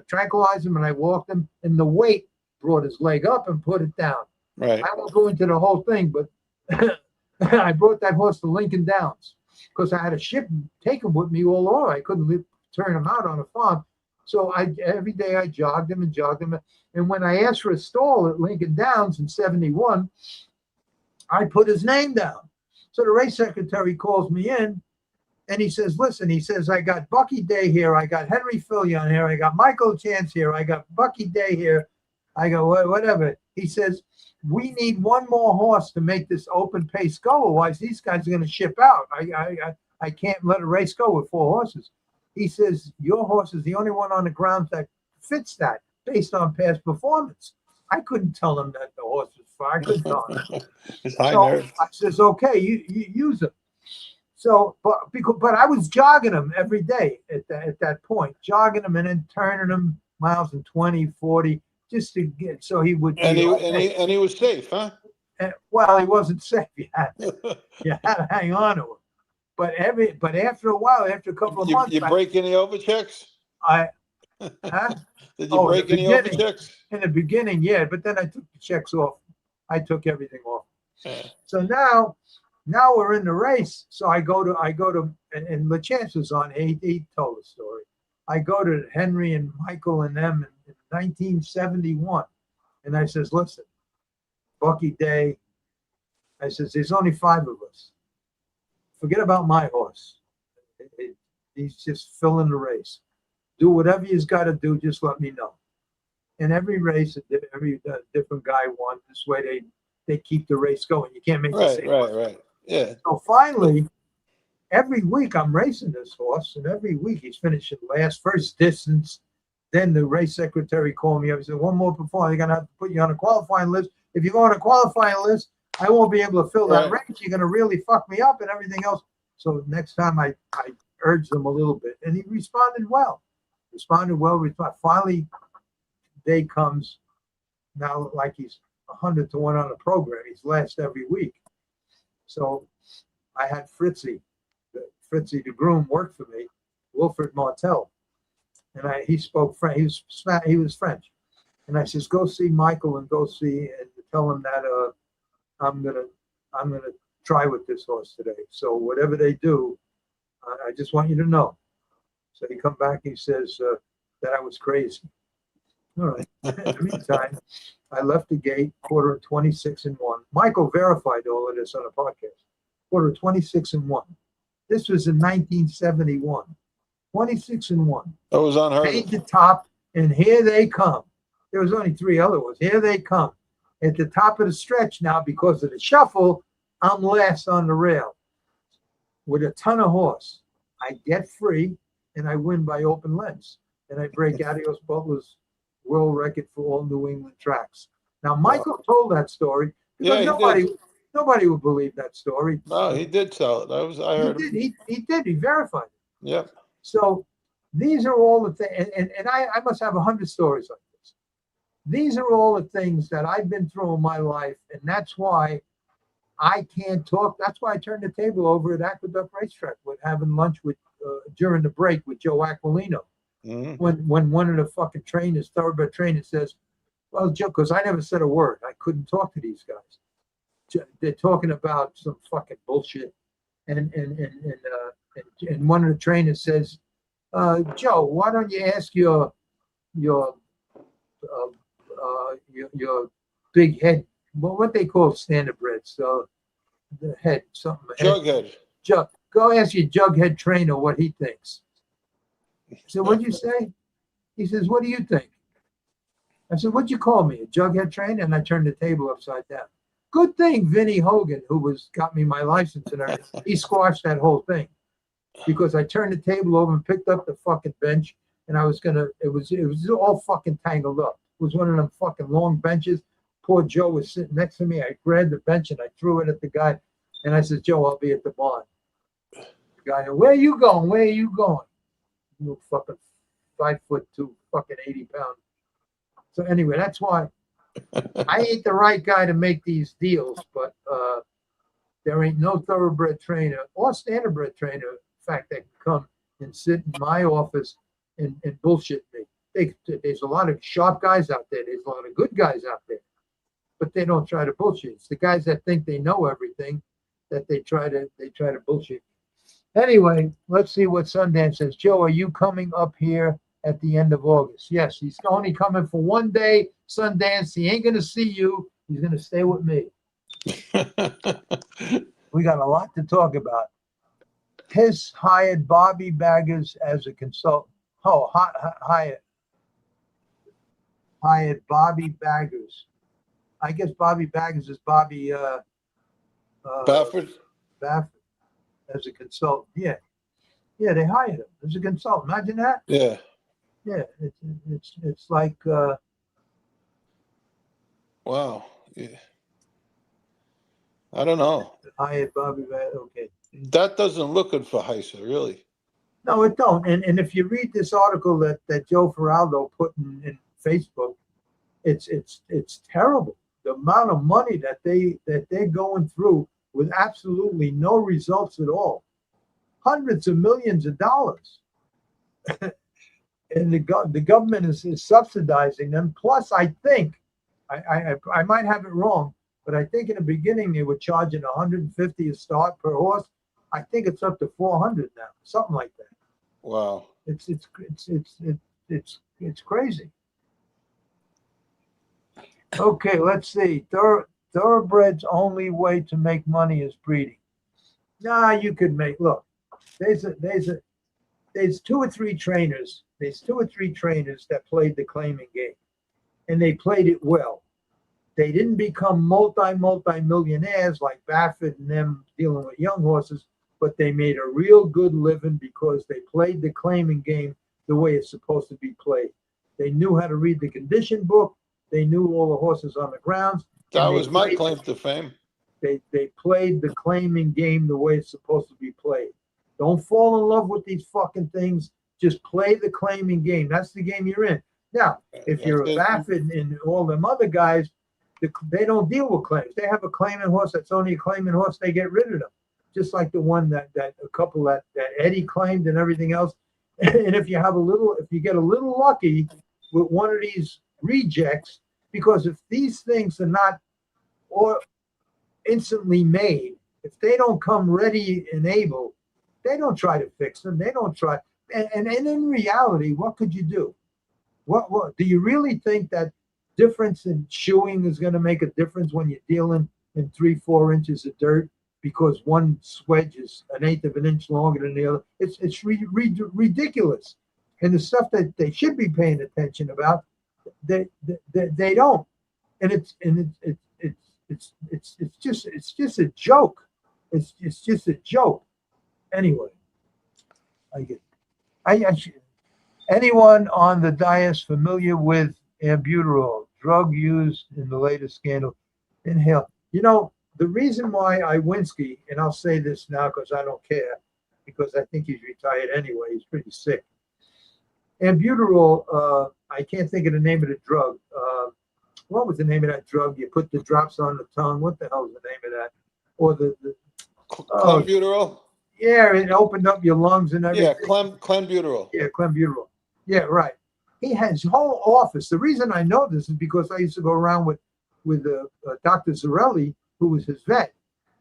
tranquilized him and I walked him. And the weight brought his leg up and put it down. Right. I won't go into the whole thing, but I brought that horse to Lincoln Downs because I had to take him with me all over. I couldn't turn him out on a farm. So every day I jogged him. And when I asked for a stall at Lincoln Downs in 71, I put his name down. So the race secretary calls me in and he says, "Listen," he says, "I got Bucky Day here. I got Henry Fillion here. I got Michael Chance here. I got Bucky Day here. I go, whatever." He says, "We need one more horse to make this open pace go. Otherwise, these guys are going to ship out. I can't let a race go with 4 horses." He says, "Your horse is the only one on the ground that fits that based on past performance." I couldn't tell him that the horse was fine. I couldn't tell him. I says, "Okay, you use him." So, but I was jogging him every day at that point, jogging him and then turning him miles in 20, 40, just to get so he would. And he was safe, huh? Well, he wasn't safe. You had to hang on to him. But after a while, after a couple of months, you break any overchecks? Did you break any overchecks? In the beginning, yeah, but then I took the checks off. I took everything off. Yeah. So now we're in the race. So I go to, and LeChance was on. He told the story. I go to Henry and Michael and them in 1971, and I says, "Listen, Bucky Day," I says, "there's only 5 of us. Forget about my horse. He's just filling the race. Do whatever you've got to do. Just let me know." And every race, every different guy won. This way they keep the race going. You can't make the same one. Right. Yeah. So finally, every week I'm racing this horse, and every week he's finishing last, first distance. Then the race secretary called me up and said, "One more performance. They're going to have to put you on a qualifying list. If you go on a qualifying list, I won't be able to fill that race. You're going to really fuck me up and everything else." So next time I urged him a little bit, and he responded well. Finally, day comes now, like he's 100 to 1 on the program. He's last every week. So I had Fritzy the groom, worked for me, Wilfred Martel, and he spoke French. He was French, and I says, "Go see Michael and go see and tell him that I'm gonna try with this horse today. So whatever they do, I just want you to know. So he come back, he says that I was crazy. All right. In the meantime, I left the gate, quarter of 26-1. Michael verified all of this on a podcast. Quarter of 26-1. This was in 1971. 26-1. That was unheard Made of. the top, and here they come. There was only 3 other ones. Here they come. At the top of the stretch now, because of the shuffle, I'm last on the rail with a ton of horse. I get free, and I win by open lens. And I break Adios Butler's world record for all New England tracks. Now, Michael told that story because nobody would believe that story. No, he did tell it. I heard him. He did. He verified it. Yep. So these are all the things, and I must have 100 stories like this. These are all the things that I've been through in my life, and that's why I can't talk. That's why I turned the table over at Aqueduct Racetrack with having lunch with during the break with Joe Aquilino. Mm-hmm. When one of the fucking trainers, thoroughbred trainers, says, "Well, Joe," because I never said a word. I couldn't talk to these guys. They're talking about some fucking bullshit, and one of the trainers says, "Joe, why don't you ask your big head, what they call standardbreds, the head, something Jughead. Go ask your jughead trainer what he thinks." I said, "What'd you say?" He says, "What do you think?" I said, "What'd you call me, a jughead trainer?" And I turned the table upside down. Good thing Vinnie Hogan, who got me my license and everything, he squashed that whole thing, because I turned the table over and picked up the fucking bench, and I was gonna. It was all fucking tangled up. It was one of them fucking long benches. Poor Joe was sitting next to me. I grabbed the bench and I threw it at the guy, and I said, "Joe, I'll be at the barn." The guy, "Where are you going? Where are you going?" You fucking 5'2", fucking 80-pound. So anyway, that's why I ain't the right guy to make these deals, but there ain't no thoroughbred trainer or standardbred trainer, in fact, that can come and sit in my office and bullshit me. There's a lot of sharp guys out there. There's a lot of good guys out there, but they don't try to bullshit. It's the guys that think they know everything that they try to bullshit. Anyway, let's see what Sundance says. Joe, are you coming up here at the end of August? Yes, he's only coming for one day, Sundance. He ain't going to see you. He's going to stay with me. We got a lot to talk about. His hired Bobby Baggers as a consultant. Oh, hired Bobby Baggers. I guess Bobby Baggers is Bobby Baffert? Baffert as a consultant. Yeah, they hired him as a consultant. Imagine that. Yeah. Yeah, it's like wow. Yeah. I don't know. hired Bobby Baggers. Okay. That doesn't look good for Heiser, really. No, it don't. And if you read this article that Joe Feraldo put in Facebook, it's terrible. The amount of money that they're going through with absolutely no results at all. Hundreds of millions of dollars. And the government is subsidizing them. Plus, I think, I might have it wrong, but I think in the beginning they were charging $150 a start per horse. I think it's up to $400 now, something like that. Wow. It's crazy. Okay, let's see. Thoroughbred's only way to make money is breeding. Nah, you could make. Look, there's 2 or 3 trainers. There's 2 or 3 trainers that played the claiming game, and they played it well. They didn't become multi-millionaires like Baffert and them dealing with young horses, but they made a real good living because they played the claiming game the way it's supposed to be played. They knew how to read the condition book. They knew all the horses on the grounds. That was my claim to fame. They played the claiming game the way it's supposed to be played. Don't fall in love with these fucking things. Just play the claiming game. That's the game you're in. Now, if you're a Baffert and all them other guys, they don't deal with claims. They have a claiming horse that's only a claiming horse. They get rid of them. Just like the one that a couple that Eddie claimed and everything else. And if you get a little lucky with one of these rejects, because if these things are not or instantly made, If they don't come ready and able, they don't try to fix them. They don't try. And in reality, what could you do? What do you really think that difference in shoeing is going to make a difference when you're dealing in 3-4 inches of dirt because one swedge is 1/8 of an inch longer than the other? It's ridiculous. And the stuff that they should be paying attention about, they don't. And it's just a joke. It's just a joke. Anyway, I should. Anyone on the dais familiar with albuterol, drug used in the latest scandal? Inhale. You know, the reason why Iwinski, and I'll say this now because I don't care, because I think he's retired anyway. He's pretty sick. Albuterol, I can't think of the name of the drug. What was the name of that drug? You put the drops on the tongue. What the hell is the name of that? Or the Clenbuterol? Yeah, it opened up your lungs and everything. Yeah, clenbuterol. Yeah, clenbuterol. Yeah, right. He has his whole office. The reason I know this is because I used to go around with Dr. Zarelli, who was his vet,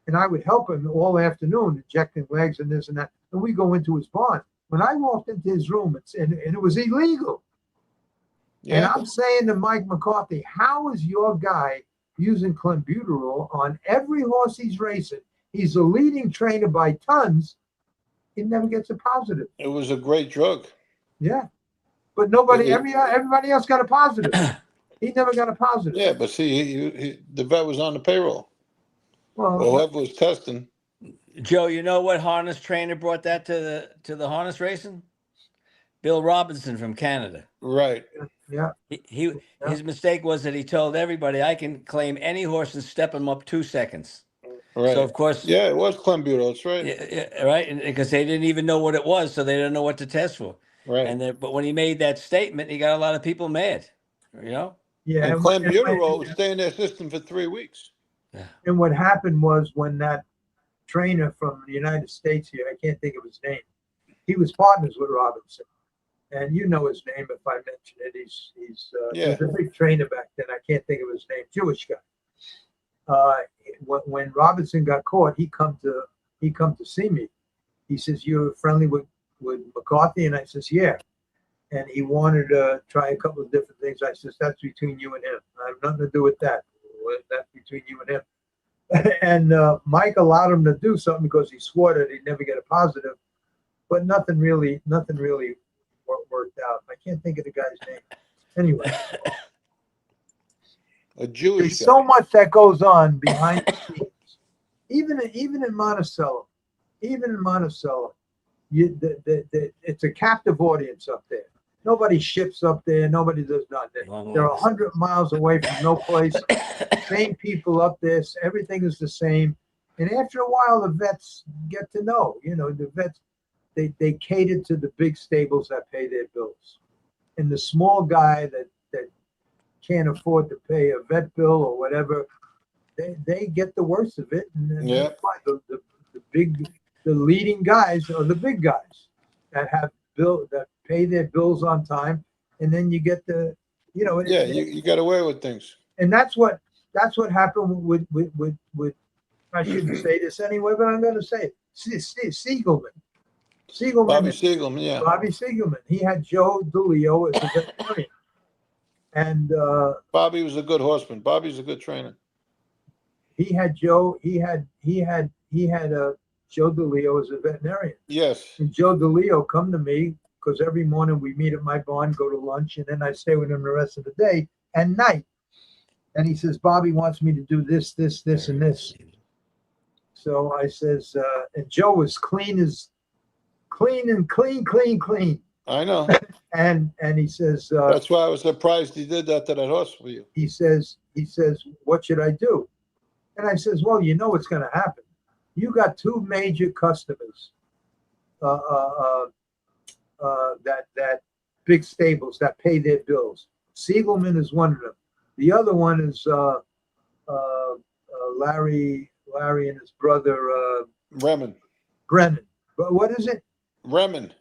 and I would help him all afternoon, injecting legs and this and that. And we go into his barn. When I walked into his room, and it was illegal. Yeah. And I'm saying to Mike McCarthy, how is your guy using clenbuterol on every horse he's racing? He's the leading trainer by tons. He never gets a positive. It was a great drug. Yeah. But everybody else got a positive. He never got a positive. Yeah, but see, the vet was on the payroll. Well, whoever was testing. Joe, you know what harness trainer brought that to the harness racing? Bill Robinson from Canada. Right. Yeah. His mistake was that he told everybody, I can claim any horse and step him up 2 seconds. Right. So of course, yeah, it was clenbuterol. That's right. Yeah, right, and because they didn't even know what it was, so they didn't know what to test for. Right. But when he made that statement, he got a lot of people mad. You know. Yeah. And clenbuterol would stay in their system for 3 weeks. And what happened was when that trainer from the United States here, I can't think of his name, he was partners with Robinson. And you know his name if I mention it. He's a big trainer back then. I can't think of his name. Jewish guy. When Robinson got caught, he come to see me. He says, "You're friendly with McCarthy?" And I says, "Yeah." And he wanted to try a couple of different things. I says, "That's between you and him. I have nothing to do with that. That's between you and him." And Mike allowed him to do something because he swore that he'd never get a positive, but nothing really worked out. I can't think of the guy's name. Anyway, a Jewish there's guy. so much that goes on behind the scenes. Even in Monticello, it's a captive audience up there. Nobody ships up there. Nobody does nothing. They're 100 miles away from no place. Same people up there. Everything is the same. And after a while, the vets get to know. You know, the vets, they cater to the big stables that pay their bills. And the small guy that can't afford to pay a vet bill or whatever, they get the worst of it. And then the leading guys are the big guys that pay their bills on time, and then you get you got away with things. And that's what happened with I shouldn't say this anyway, but I'm going to say it. Siegelman. Bobby Siegelman, yeah. Bobby Siegelman. He had Joe DeLeo as a veterinarian. And Bobby was a good horseman. Bobby's a good trainer. He had Joe DeLeo as a veterinarian. Yes. And Joe DeLeo come to me because every morning we meet at my barn, go to lunch, and then I stay with him the rest of the day and night. And he says, "Bobby wants me to do this, this, this, and this." So I says, and Joe was clean. I know. And he says, that's why I was surprised he did that to that horse for you. He says, "What should I do?" And I says, "Well, you know what's going to happen. You got two major customers, that big stables that pay their bills. Siegelman is one of them. The other one is Larry and his brother Brennan. But what is it? Remen.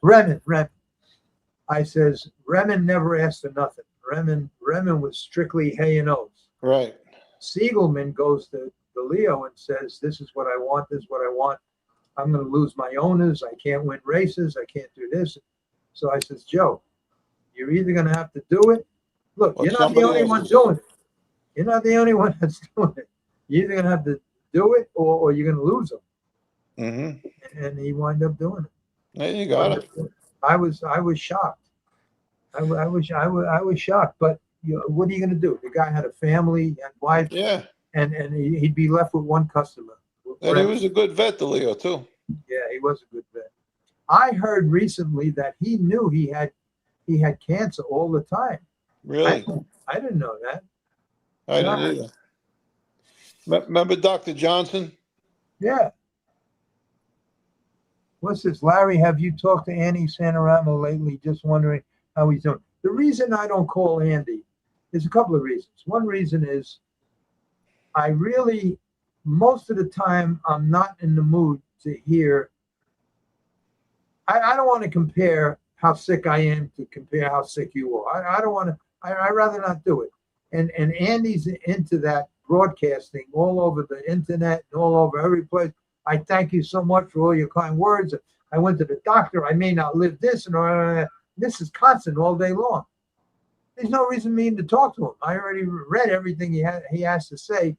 I says, Remen never asked for nothing. Remen was strictly hay and oats. Right. Siegelman goes to the Leo and says, this is what I want, this is what I want. I'm going to lose my owners. I can't win races. I can't do this. So I says, Joe, you're either going to have to do it. Look, Or you're not the somebody only else one is. doing it. You're not the only one that's doing it. You're either going to have to do it or you're going to lose them. Mm-hmm. And he wound up doing it. There you got it. I was shocked. I was shocked. But what are you going to do? The guy had a family and wife, Yeah. and he'd be left with one customer. And he was a good vet, the Leo, too. Yeah, he was a good vet. I heard recently that he knew he had cancer all the time. Really? I didn't know that. I didn't either. Remember Dr. Johnson? Yeah. What's this, Larry? Have you talked to Andy Santarama lately? Just wondering how he's doing. The reason I don't call Andy is a couple of reasons. One reason is I really, most of the time, I'm not in the mood to hear. I don't want to compare how sick I am to compare how sick you are. I don't want to. I'd rather not do it. And Andy's into that broadcasting all over the internet and all over every place. I thank you so much for all your kind words. I went to the doctor. I may not live this, and this is constant all day long. There's no reason for me to talk to him. I already read everything he has to say.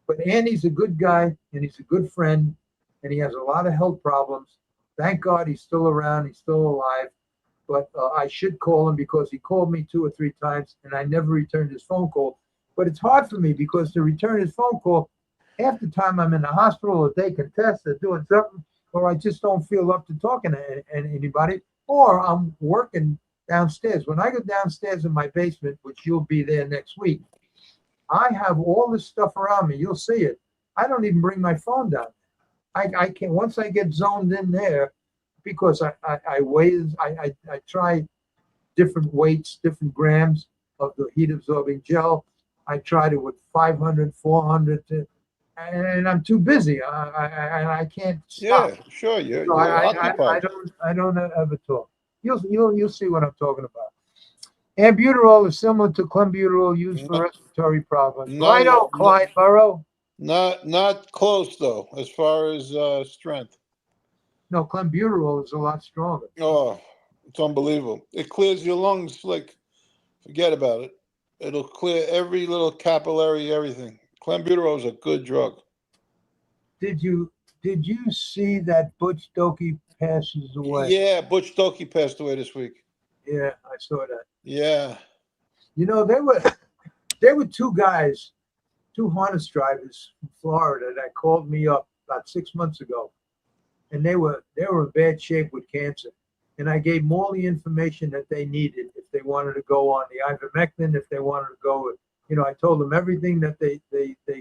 But Andy's a good guy, and he's a good friend, and he has a lot of health problems. Thank God he's still around. He's still alive. But I should call him because he called me 2 or 3 times, and I never returned his phone call. But it's hard for me because to return his phone call, half the time I'm in the hospital or they can test or doing something, or I just don't feel up to talking to anybody, or I'm working downstairs. When I go downstairs in my basement, which you'll be there next week, I have all this stuff around me. You'll see it. I don't even bring my phone down. I can't. Once I get zoned in there, because I weigh, I try different weights, different grams of the heat absorbing gel. I tried it with 500, 400, and I'm too busy. I can't stop. Yeah, sure. You're So occupied. I don't ever talk. You'll see what I'm talking about. Albuterol is similar to clenbuterol used for respiratory problems. Not, Righto, Clyde Burrow. not close, though, as far as strength. No, clenbuterol is a lot stronger. Oh, it's unbelievable. It clears your lungs like, forget about it. It'll clear every little capillary, everything. Clenbuterol is a good drug. Did you see that Butch Dokie passes away? Yeah, Butch Stokey passed away this week. Yeah, I saw that. Yeah. You know, there were 2 guys, 2 harness drivers from Florida that called me up about 6 months ago, and they were in bad shape with cancer. And I gave them all the information that they needed if they wanted to go on the ivermectin, if they wanted to go, I told them everything that they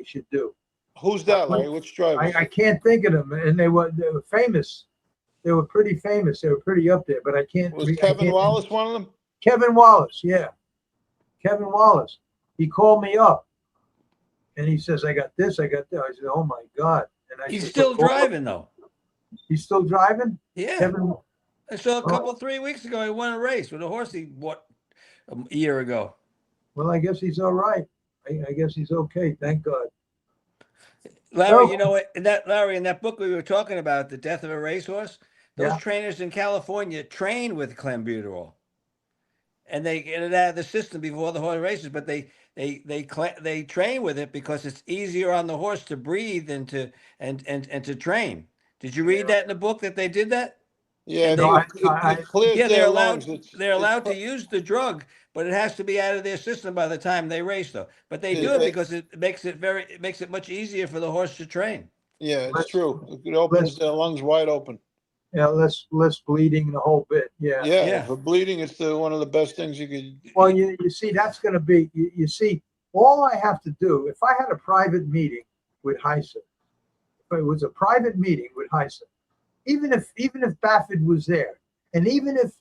should do. Who's that, Larry? Which driver? I can't think of them, and they were famous. They were pretty famous. They were pretty up there, but I can't. Was Kevin Wallace one of them? Kevin Wallace, yeah. Kevin Wallace. He called me up, and he says, I got this, I got that. I said, oh, my God. And He's still driving, though. He's still driving? Yeah. Kevin, I saw a couple 3 weeks ago. He won a race with a horse he bought a year ago. well, I guess he's all right. I guess he's okay. Thank God. Larry, So- you know what? Larry, in that book we were talking about, The Death of a Racehorse, those Yeah. trainers in California train with clenbuterol, and they get it out of the system before the horse races. But they train with it because it's easier on the horse to breathe and to train. Did you read that in the book that they did that? Yeah, No, it clears Yeah, their lungs. they're allowed to use the drug, but it has to be out of their system by the time they race, though. But they do it because it makes it much easier for the horse to train. Yeah, it's true. It opens their lungs wide open. Yeah, less bleeding, the whole bit. Yeah. Yeah, for bleeding, it's one of the best things you could. Well, you see, that's going to be, you see, all I have to do, if I had a private meeting with Heise, if it was a private meeting with Heise, even if Baffert was there, and even if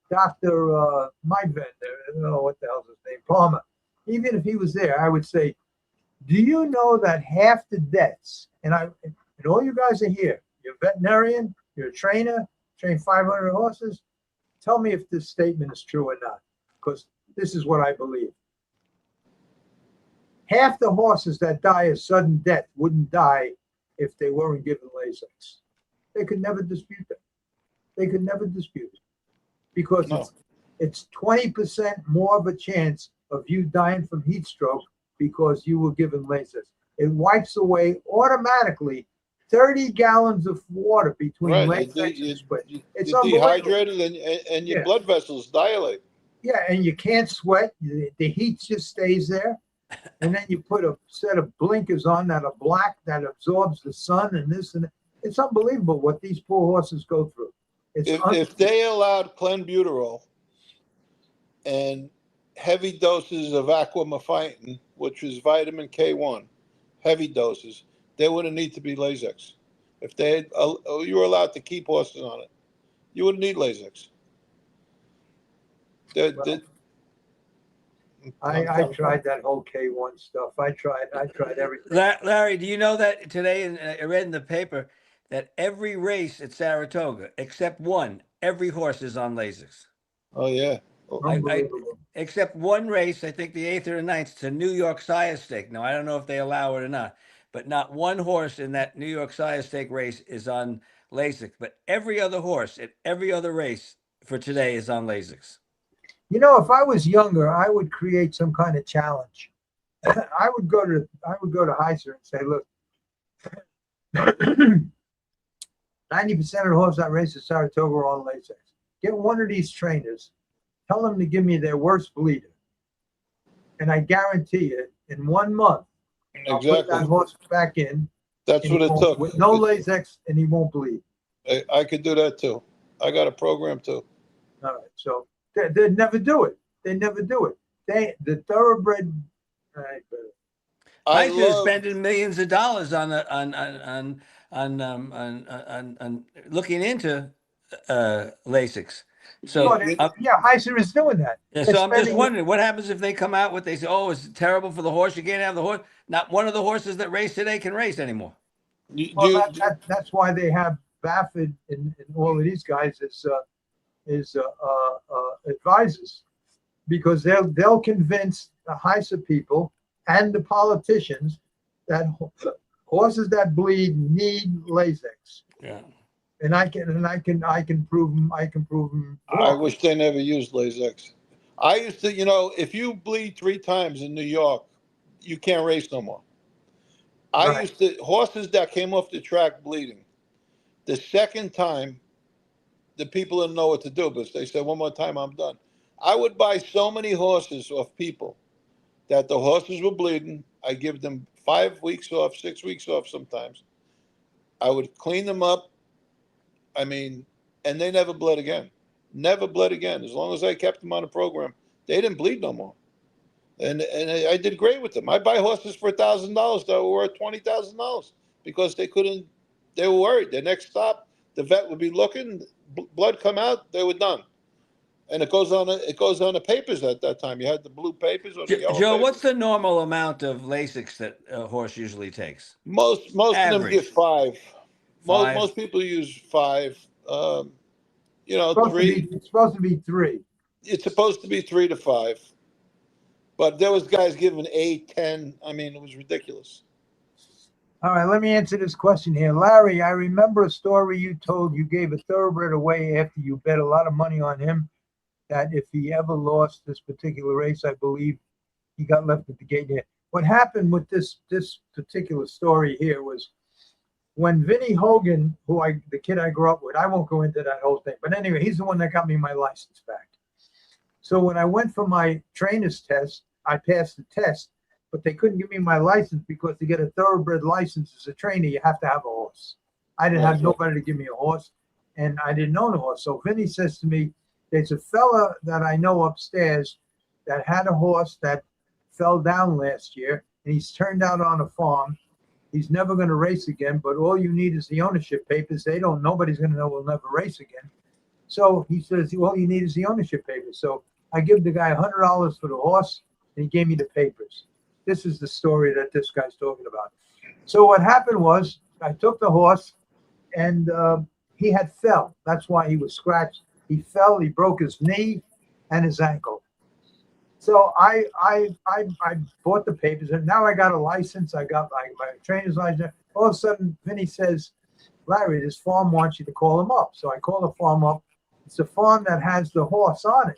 Dr. my vendor, I don't know what the hell's his name, Palmer, even if he was there, I would say, do you know that half the deaths, and all you guys are here, you're a veterinarian, you're a trainer, train 500 horses, tell me if this statement is true or not, because this is what I believe. half the horses that die a sudden death wouldn't die if they weren't given Lasix. They could never dispute that. They could never dispute it because No. it's 20% more of a chance of you dying from heat stroke because you were given Lasix. It wipes away automatically 30 gallons of water between Right. Lasix and sweat. It's You're unbelievable. dehydrated and your Yeah. blood vessels dilate. Yeah, and you can't sweat. The heat just stays there. And then you put a set of blinkers on that are black that absorbs the sun and this and that. It's unbelievable what these poor horses go through. If they allowed clenbuterol and heavy doses of aquamaphytin, which is vitamin K1, heavy doses, they wouldn't need to be Lasix. If you were allowed to keep horses on it, you wouldn't need Lasix. I tried that whole K1 stuff. I tried everything. Larry, do you know that today, and I read in the paper, that every race at Saratoga, except one, every horse is on Lasix. Oh, yeah. Unbelievable. Except one race, I think the 8th or the 9th, it's a New York Sire Stake. Now, I don't know if they allow it or not, but not one horse in that New York Sire Stake race is on Lasix. But every other horse at every other race for today is on Lasix. You know, if I was younger, I would create some kind of challenge. I would go to Heiser and say, look, 90% of the horses that race at Saratoga are on Lasix. Get one of these trainers, tell them to give me their worst bleeder. And I guarantee you, in 1 month, I'll put that horse back in. That's what it took. With no Lasix, and he won't bleed. I could do that too. I got a program too. All right, so they'd never do it. They never do it. The thoroughbred. I was spending millions of dollars on looking into Lasix. So yeah, Heiser is doing that. Yeah, so I'm just wondering what happens if they come out with they say, "Oh, it's terrible for the horse. You can't have the horse." Not one of the horses that race today can race anymore. Well, that's why they have Baffert and all of these guys as advisors, because they'll convince the Heiser people and the politicians that horses that bleed need Lasix. Yeah. And I can prove them. I wish they never used Lasix. I used to, if you bleed 3 times in New York, you can't race no more. Horses that came off the track bleeding, the second time, the people didn't know what to do, but they said, one more time, I'm done. I would buy so many horses off people that the horses were bleeding. I give them 5 weeks off, 6 weeks off sometimes. I would clean them up. I mean, and they never bled again. Never bled again. As long as I kept them on a program, they didn't bleed no more. And I did great with them. I buy horses for $1,000 that were worth $20,000 because they were worried. Their next stop, the vet would be looking, blood come out, they were done. And it goes on the papers at that time. You had the blue papers or the yellow Joe, papers. what's the normal amount of Lasix that a horse usually takes? Most of them get 5. Most people use 5. 3. It's supposed to be 3. It's supposed to be 3 to 5. But there was guys giving 8, 10. I mean, it was ridiculous. All right, let me answer this question here. Larry, I remember a story you told. You gave a thoroughbred away after you bet a lot of money on him, that if he ever lost this particular race, I believe he got left at the gate here. What happened with this particular story here was when Vinnie Hogan, the kid I grew up with, I won't go into that whole thing, but anyway, he's the one that got me my license back. So when I went for my trainer's test, I passed the test, but they couldn't give me my license because to get a thoroughbred license as a trainer, you have to have a horse. I didn't have nobody to give me a horse, and I didn't own a horse. So Vinny says to me, there's a fella that I know upstairs that had a horse that fell down last year, and he's turned out on a farm. He's never going to race again, but all you need is the ownership papers. Nobody's going to know we'll never race again. So he says, all you need is the ownership papers. So I give the guy $100 for the horse, and he gave me the papers. This is the story that this guy's talking about. So what happened was I took the horse, and he had fell. That's why he was scratched. He fell. He broke his knee and his ankle. So I bought the papers, and now I got a license. I got my trainer's license. All of a sudden, Vinny says, Larry, this farm wants you to call him up. So I call the farm up. It's a farm that has the horse on it.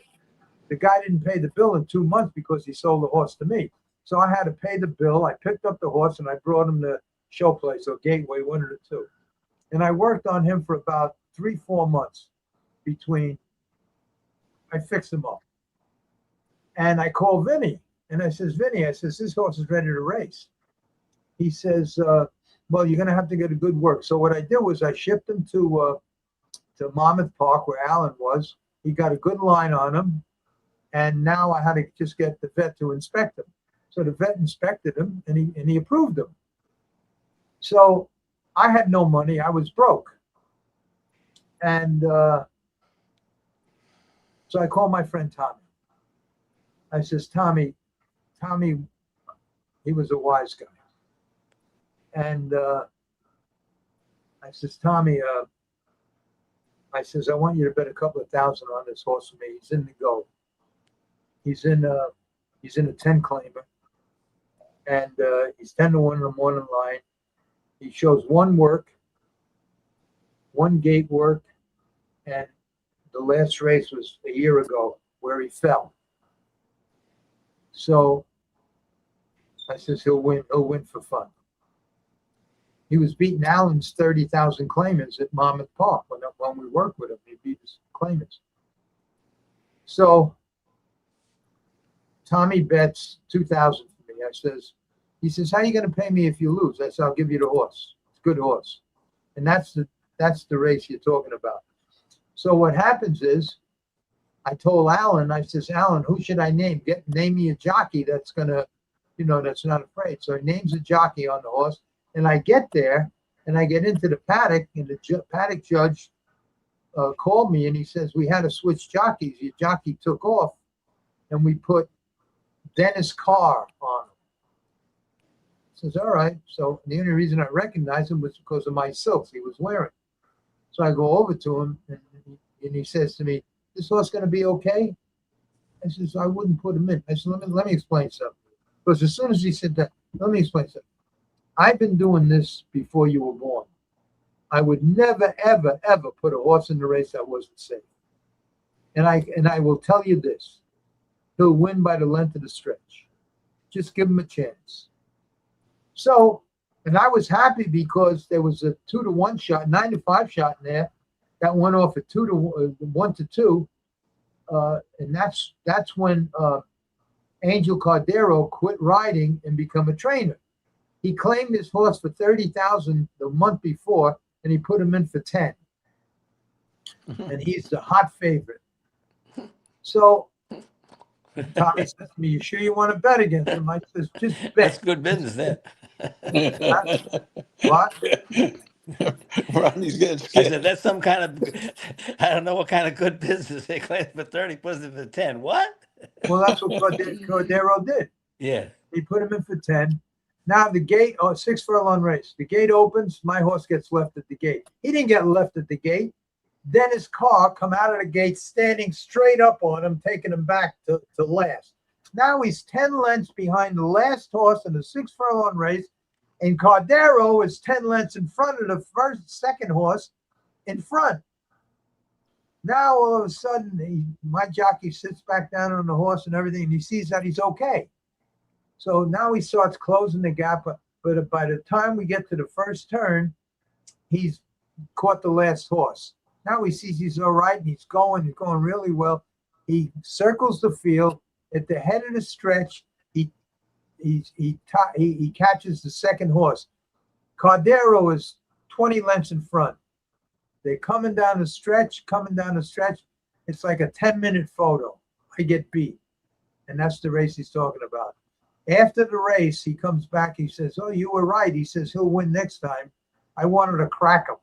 The guy didn't pay the bill in 2 months because he sold the horse to me. So I had to pay the bill. I picked up the horse and I brought him to show place or Gateway, one of the two. And I worked on him for about 3-4 months between, I fixed him up. And I called Vinny and I says, Vinny, I says, this horse is ready to race. He says, well, you're going to have to get a good work. So what I did was I shipped him to Monmouth Park where Alan was. He got a good line on him. And now I had to just get the vet to inspect him. So the vet inspected him and he approved him. So I had no money. I was broke. And so I called my friend Tommy. I says, Tommy, he was a wise guy. And I says, Tommy, I says, I want you to bet a couple of thousand on this horse for me. He's in the go. He's in a 10 claimer. And he's 10-1 in the morning line. He shows one work, one gate work, and the last race was a year ago where he fell. So I says he'll win for fun. He was beating Allen's 30,000 claimants at Monmouth Park when we worked with him. He beat his claimants. So Tommy bets 2,000 for me. He says, how are you going to pay me if you lose? I said, I'll give you the horse. It's a good horse. And that's the race you're talking about. So what happens is, I told Alan, I says, Alan, who should I name? Name me a jockey that's gonna, that's not afraid. So he names a jockey on the horse, and I get there, and I get into the paddock, and the paddock judge called me, and he says, we had to switch jockeys. Your jockey took off, and we put Dennis Carr on him. I says, all right. So the only reason I recognized him was because of my silks he was wearing. So I go over to him, and he says to me, this horse going to be okay? I says, I wouldn't put him in. I said, let me explain something. Because as soon as he said that, let me explain something. I've been doing this before you were born. I would never, ever, ever put a horse in the race that wasn't safe. And I will tell you this. He'll win by the length of the stretch. Just give him a chance. So, and I was happy because there was a 2-1 shot, 9-5 shot in there that went off at 1-2. And that's when Angel Cordero quit riding and become a trainer. He claimed his horse for 30,000 the month before, and he put him in for 10. And he's the hot favorite. So Tommy says to me, you sure you want to bet against him? I says, just bet. That's good business there. What? Ronnie's getting I scared. said, that's some kind of, I don't know what kind of good business. They claimed for 30, puts it for 10. What? Well, that's what Cordero did. Yeah. He put him in for 10. Now the gate, 6 furlong race. The gate opens. My horse gets left at the gate. He didn't get left at the gate. Dennis Carr come out of the gate, standing straight up on him, taking him back to last. Now he's 10 lengths behind the last horse in the 6 furlong race, and Cordero is 10 lengths in front of the second horse in front. Now all of a sudden, my jockey sits back down on the horse and everything, and he sees that he's okay. So now he starts closing the gap, but by the time we get to the first turn, he's caught the last horse. Now he sees he's all right, and he's going really well. He circles the field. At the head of the stretch, he catches the second horse. Cordero is 20 lengths in front. They're coming down the stretch. It's like a 10-minute photo. I get beat. And that's the race he's talking about. After the race, he comes back. He says, oh, you were right. He says he'll win next time. I wanted to crack him,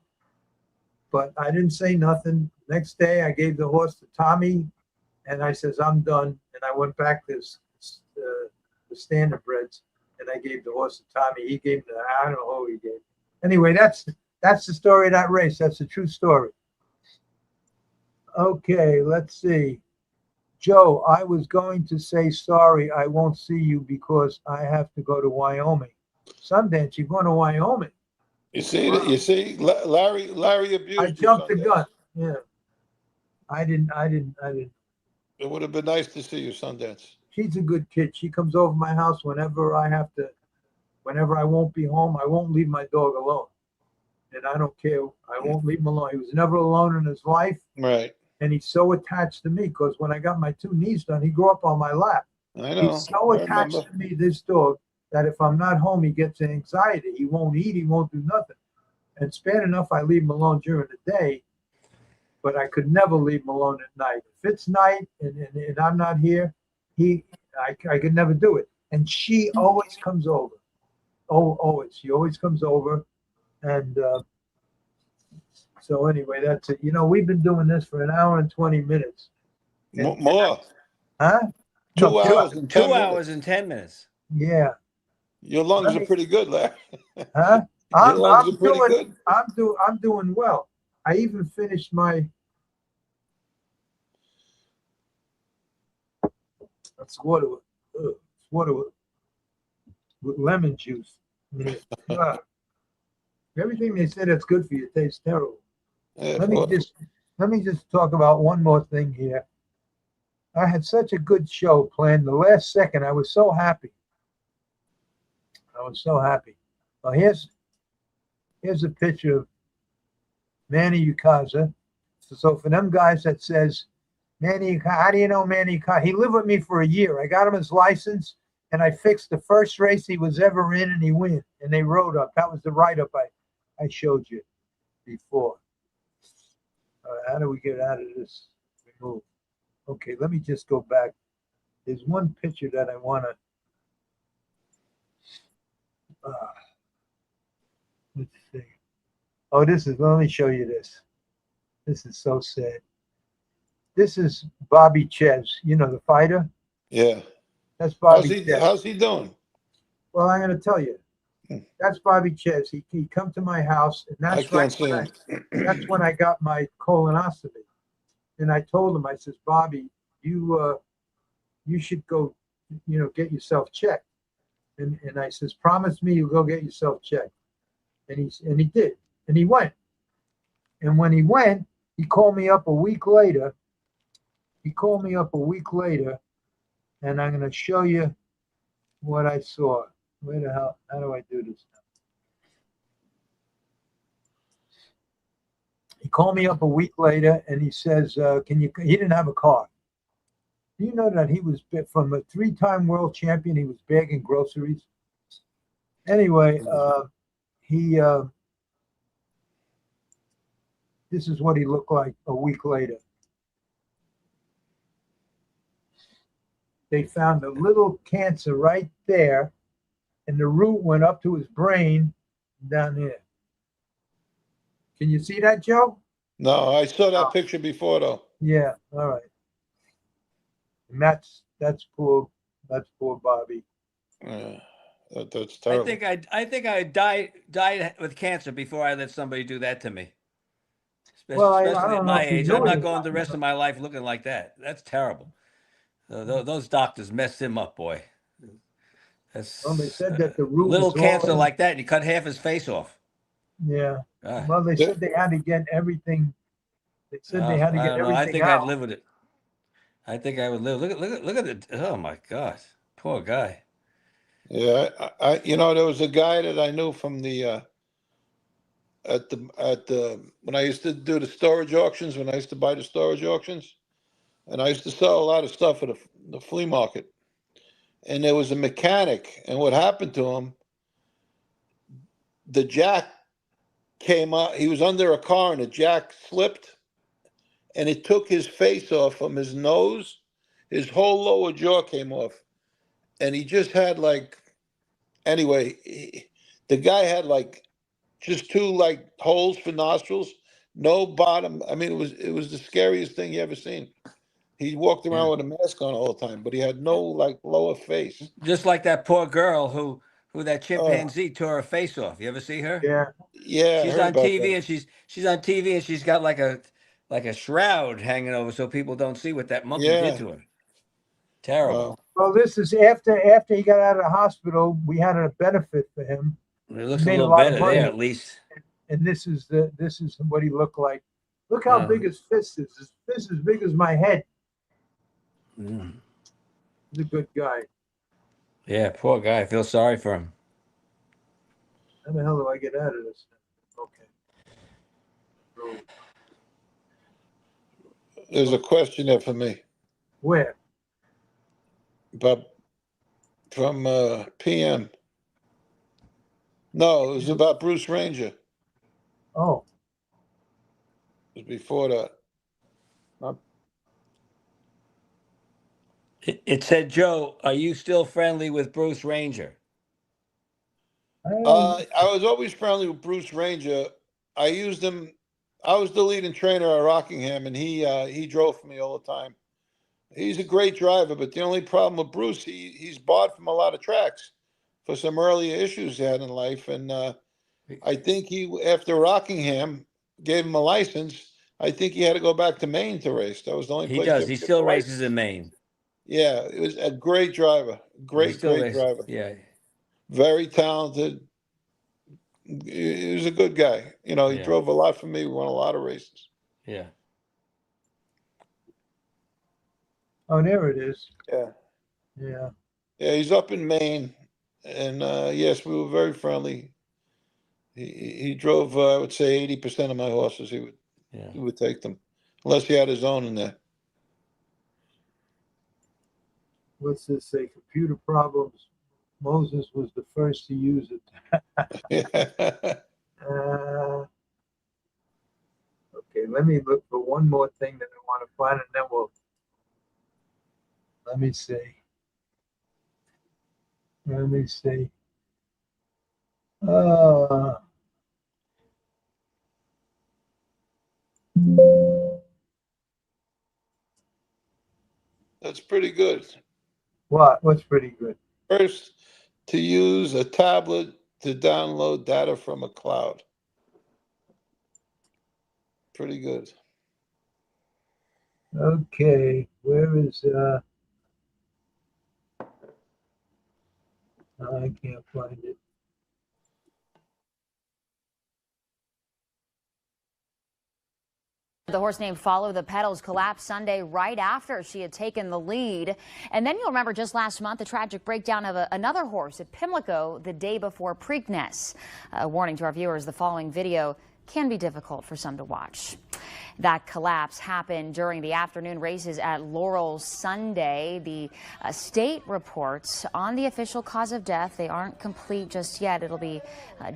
but I didn't say nothing. Next day, I gave the horse to Tommy, and I says, I'm done. And I went back to the standardbreds, and I gave the horse to Tommy. He gave I don't know who he gave. Anyway, that's the story of that race. That's a true story. Okay, let's see. Joe, I was going to say sorry. I won't see you because I have to go to Wyoming. Sundance, you're going to Wyoming. You see that? Wow. You see, Larry I abused you jumped the Sundance. gun. Yeah. I didn't. It would have been nice to see you Sundance. She's a good kid. She comes over my house whenever I have to, whenever I won't be home. I won't leave my dog alone. And I don't care. I won't leave him alone. He was never alone in his life. Right. And he's so attached to me because when I got my 2 knees done, he grew up on my lap. I He's know. so I attached remember. to me, this dog, that if I'm not home, he gets anxiety. He won't eat. He won't do nothing. And it's bad enough I leave him alone during the day, but I could never leave him alone at night. If it's night and I'm not here, I could never do it. And she always comes over. Oh, always. She always comes over. And so anyway, that's it. We've been doing this for an hour and 20 minutes. And More. huh? No, 2 hours and 2 10 hours minutes. and 10 minutes. yeah. Your lungs Let are me, pretty good, Larry. huh? Your I'm lungs are I'm pretty doing good. I'm doing well. I even finished my it's water it's water with lemon juice. Yeah. Ah, everything they said that's good for you tastes terrible. Yeah, Let me just let me just talk about one more thing here. I had such a good show planned. The last second, I was so happy. I was so happy. Well, here's a picture of Manny Ukaza. So for them guys that says Manny, how do you know Manny Ukaza? He lived with me for a year. I got him his license, and I fixed the first race he was ever in, and he win. And they wrote up. That was the write-up I showed you before. How do we get out of this? Remove. Okay, let me just go back. There's one picture that I want to. Let's see. Oh, let me show you this. This is so sad. This is Bobby Ches, the fighter. yeah. That's Bobby Ches. How's he doing? Well, I'm going to tell you. Hmm. That's Bobby Ches. He come to my house, and I that's can't see him. that's when I got my colonoscopy. And I told him, I says, Bobby, you should go, get yourself checked. And I says, promise me you'll go get yourself checked. And he did. And he went. And when he went, he called me up a week later. And I'm going to show you what I saw. Where the hell? How do I do this now? He called me up a week later and he says, he didn't have a car. Do you know that he was from a 3-time world champion? He was bagging groceries. Anyway, this is what he looked like a week later. They found a little cancer right there, and the root went up to his brain down here. Can you see that, Joe? No, I saw that picture before, though. Yeah, all right. And that's poor Bobby. Yeah, that's terrible. I think I died with cancer before I let somebody do that to me. Well, I Especially at don't know my if you age, knew I'm not it. going the rest of my life looking like that. That's terrible. Those doctors messed him up, boy. That's Well, they said that the root little was all cancer in. like that, and you cut half his face off. Yeah. Ah. Well, they said they had to get everything. They said they had to I get don't know. I everything think out. I'd live with it. I think I would live. Look at it. Oh my God, poor guy. Yeah, there was a guy that I knew from the when I used to do the storage auctions, when I used to buy the storage auctions, and I used to sell a lot of stuff at the flea market. And there was a mechanic, and what happened to him? The jack came out. He was under a car, and the jack slipped, and it took his face off from his nose. His whole lower jaw came off, and he just had the guy had just 2 holes for nostrils, no bottom. I mean, it was the scariest thing you ever seen. He walked around with a mask on all the time, but he had no lower face. Just like that poor girl who that Oh, chimpanzee tore her face off. You ever see her? Yeah. yeah, I She's heard on about TV that. and she's on TV and she's got like a shroud hanging over so people don't see what that monkey did Yeah, to her. Terrible. Well, this is after he got out of the hospital. We had a benefit for him. It He looks a made little lot of better money, there, at least. and this is what he looked like. Look how big his fist is. His fist is as big as my head. Mm. He's a good guy. Yeah, poor guy. I feel sorry for him. How the hell do I get out of this? Okay. There's a question there for me. Where? But from PM. No, it was about Bruce Ranger. Oh, It was before that. It said, Joe, are you still friendly with Bruce Ranger? I was always friendly with Bruce Ranger. I used him. I was the leading trainer at Rockingham, and he drove for me all the time. He's a great driver, but the only problem with Bruce, he's barred from a lot of tracks for some earlier issues he had in life. And I think after Rockingham gave him a license, I think he had to go back to Maine to race. That was the only He place. does. He still races in Maine. Yeah, it was a great driver. Great driver. Yeah. Very talented. He was a good guy. You know, he drove a lot for me. We won a lot of races. Yeah. oh, there it is. Yeah. Yeah. Yeah, he's up in Maine. And yes, we were very friendly. He drove, I would say, 80% of my horses. He would take them, unless he had his own in there. What's this say? Computer problems. Moses was the first to use it. Okay, let me look for one more thing that I want to find, and then let me see. Let me see. That's pretty good. What's pretty good? First, to use a tablet to download data from a cloud. Pretty good. Okay, where is I can't find it. The horse named Follow the Pedals collapsed Sunday right after she had taken the lead. And then you'll remember just last month the tragic breakdown of another horse at Pimlico the day before Preakness. A warning to our viewers, the following video can be difficult for some to watch. That collapse happened during the afternoon races at Laurel Sunday. The state reports on the official cause of death, they aren't complete just yet. It'll be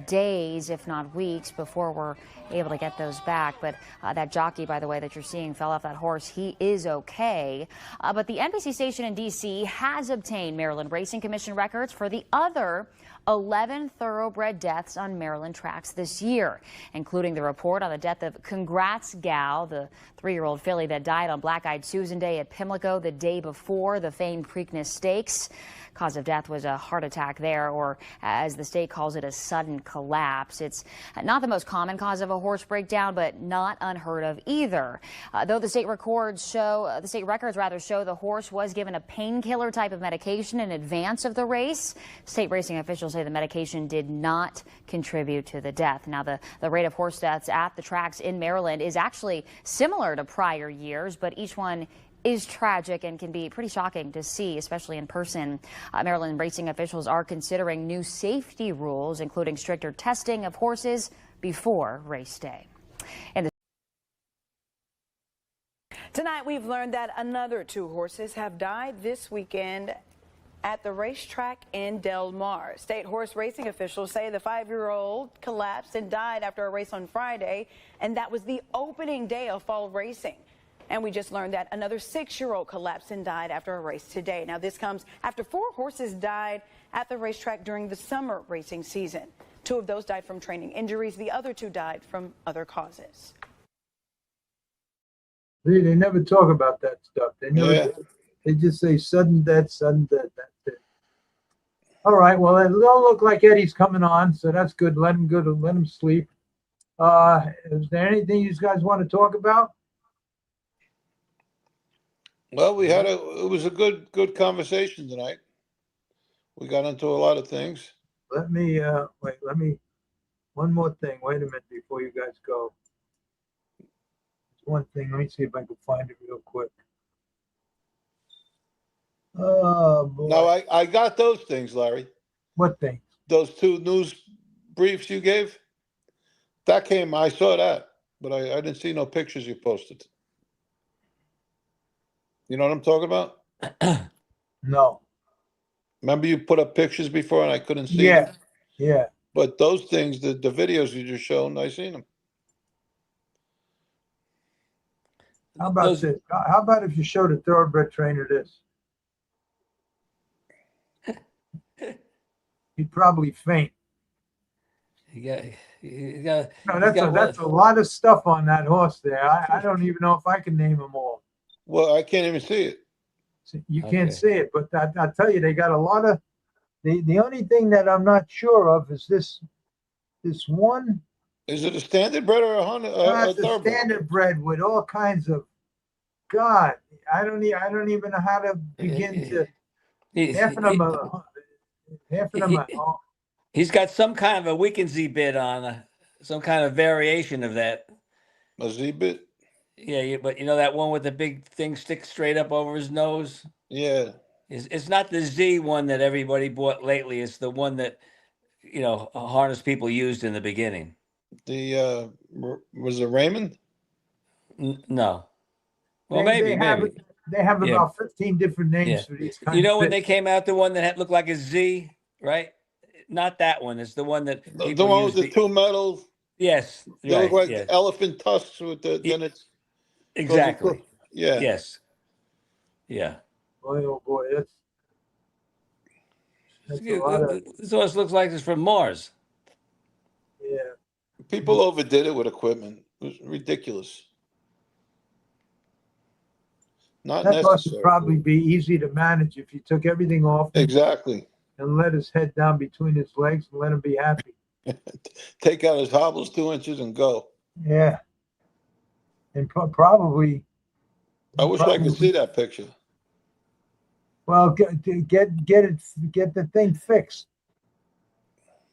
days, if not weeks, before we're able to get those back. But that jockey, by the way, that you're seeing fell off that horse. He is okay. But the NBC station in D.C. has obtained Maryland Racing Commission records for the other 11 thoroughbred deaths on Maryland tracks this year, including the report on the death of Congrats Gal, the 3-year-old filly that died on Black-Eyed Susan Day at Pimlico the day before the famed Preakness Stakes. Cause of death was a heart attack there, or as the state calls it, a sudden collapse. It's not the most common cause of a horse breakdown, but not unheard of either. Though the state records show the horse was given a painkiller type of medication in advance of the race. State racing officials say the medication did not contribute to the death. Now, the rate of horse deaths at the tracks in Maryland is actually similar to prior years, but each one is tragic and can be pretty shocking to see, especially in person. Maryland racing officials are considering new safety rules, including stricter testing of horses before race day. Tonight, we've learned that another 2 horses have died this weekend at the racetrack in Del Mar. State horse racing officials say the 5-year-old collapsed and died after a race on Friday, and that was the opening day of fall racing. And we just learned that another 6-year-old collapsed and died after a race today. Now, this comes after 4 horses died at the racetrack during the summer racing season. 2 of those died from training injuries. The other 2 died from other causes. They never talk about that stuff. They just say sudden death, sudden death. That's it. All right. Well, it don't look like Eddie's coming on, so that's good. Let him sleep. Is there anything you guys want to talk about? Well, it was a good conversation tonight. We got into a lot of things. Let me, one more thing. Wait a minute before you guys go. One thing. Let me see if I can find it real quick. Oh boy. Now I got those things, Larry. What thing? Those 2 news briefs you gave. That came. I saw that, but I didn't see no pictures you posted. You know what I'm talking about? No. Remember you put up pictures before and I couldn't see Yeah. them? Yeah. But those things, the videos you just shown, I seen them. How about this? How about if you showed a thoroughbred trainer this? He'd probably faint. You got, No, he's got that's a lot of stuff on that horse there. I don't even know if I can name them all. Well, I can't even see it. You can't Okay. see it, but I tell you, they got a lot of. The only thing that I'm not sure of is this one. Is it a standard bred or a That's a thoroughbred? standard bred with all kinds of. God, I don't even know how to begin to. He- Half of he- them are. Half of them are. Oh, He's got some kind of a weekend Z bit on some kind of variation of that. A Z-bit? Yeah, but you know that one with the big thing sticks straight up over his nose? Yeah. It's not the Z one that everybody bought lately. It's the one that, harness people used in the beginning. The was it Raymond? No. Well, they have maybe. they have Yeah. about 15 different names Yeah. for these kinds. You know of when they bits. came out, the one that looked like a Z, right? Not that one. It's the one that The people one with use. the 2 metal. Yes, They look right. like Yes, elephant tusks with the. Then it goes exactly. across. Yeah. Yes. Yeah. Boy, oh boy, that's a lot of. This horse looks like it's from Mars. Yeah. People overdid it with equipment. It was ridiculous. Not That horse would necessary. probably be easy to manage if you took everything off him Exactly. and let his head down between his legs and let him be happy. Take out his hobbles 2 inches and go. Yeah. And probably. I wish I could see that picture. Well, get the thing fixed.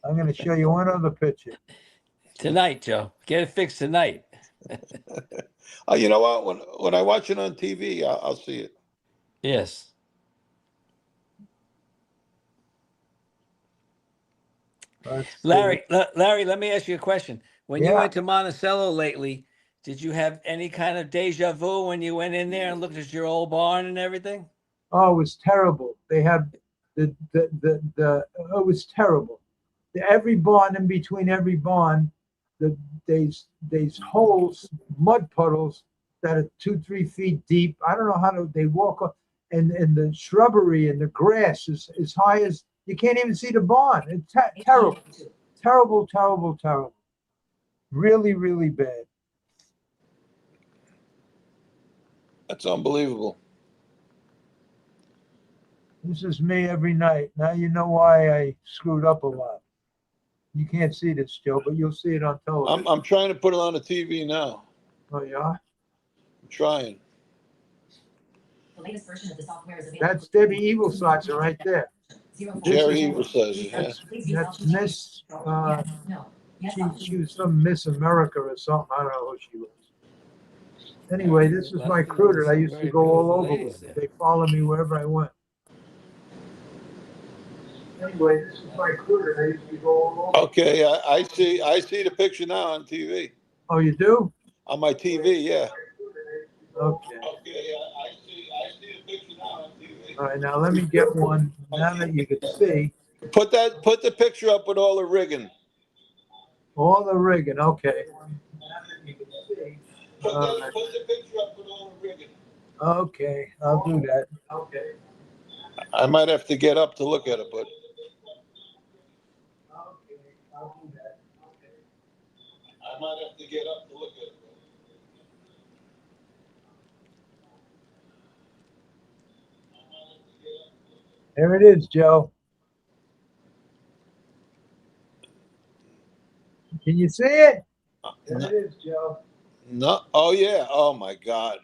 I'm going to show you one other picture. Tonight, Joe. Get it fixed tonight. Oh, you know what? When I watch it on TV, I'll see it. Yes. Let's see. Larry, let me ask you a question. When you Yeah. went to Monticello lately, did you have any kind of deja vu when you went in there and looked at your old barn and everything? Oh, it was terrible. They had it was terrible. Every barn, in between every barn, there's holes, mud puddles that are 2-3 feet deep. I don't know how they walk up, and the shrubbery and the grass is as high as you can't even see the barn. It's terrible, terrible, terrible, terrible. Really, really bad. That's unbelievable. This is me every night. Now you know why I screwed up a lot. You can't see this, Joe, but you'll see it on television. I'm trying to put it on the TV now. Oh, yeah? I'm trying. The latest version of the software is available. That's Debbie Evilsizer right there. Jerry Evil says it. Yeah. That's Miss, she was some Miss America or something. I don't know who she was. Anyway, this is my crew that I used to go all over with. They follow me wherever I went. Anyway, this is my crew that I used to go all over. Okay, I see the picture now on TV. Oh, you do? On my TV, yeah. Okay. Okay, I see the picture now on TV. All right, now let me get one. Now that you can see. Put the picture up with all the rigging. All the rigging, okay. Put the picture up with all the rigging. Okay, I'll do that. Okay. I might have to get up to look at it, but Okay, I'll do that. Okay. I might have to get up to look at it. There it is, Joe. Can you see it? There it is, Joe. No. Oh yeah. Oh my God.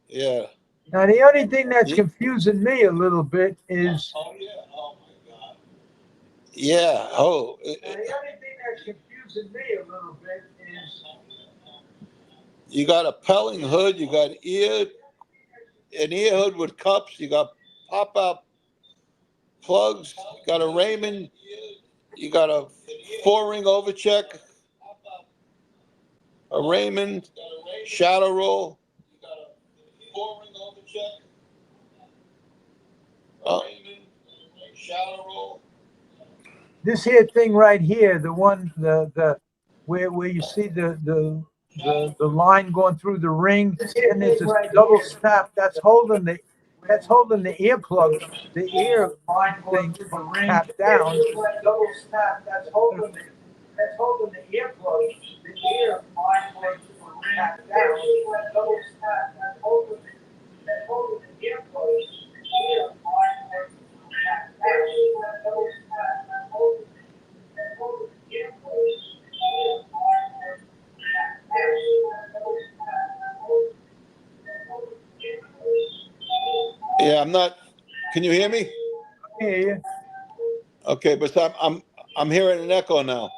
Yeah. Now, the only thing that's Yeah. confusing me a little bit is Oh yeah. Oh my God. Yeah. Oh. the only thing that's confusing me a little bit is You got a Pelling hood. You got an ear hood with cups. You got pop out plugs. You got a Raymond. You got a 4-ring overcheck. A Raymond shadow roll. Shadow roll. this here thing right here, the one, the where you see the line going through the ring, and there's this double snap that's holding the earplug, the ear thing tapped down. Double snap that's holding the earplug, the ear line thing tapped down. Double snap that's holding the earplug, the ear line thing tapped down. Double snap that's holding the earplug, the ear line thing tapped down. Yeah, I'm not. Can you hear me? Yeah, Okay, but I'm hearing an echo now.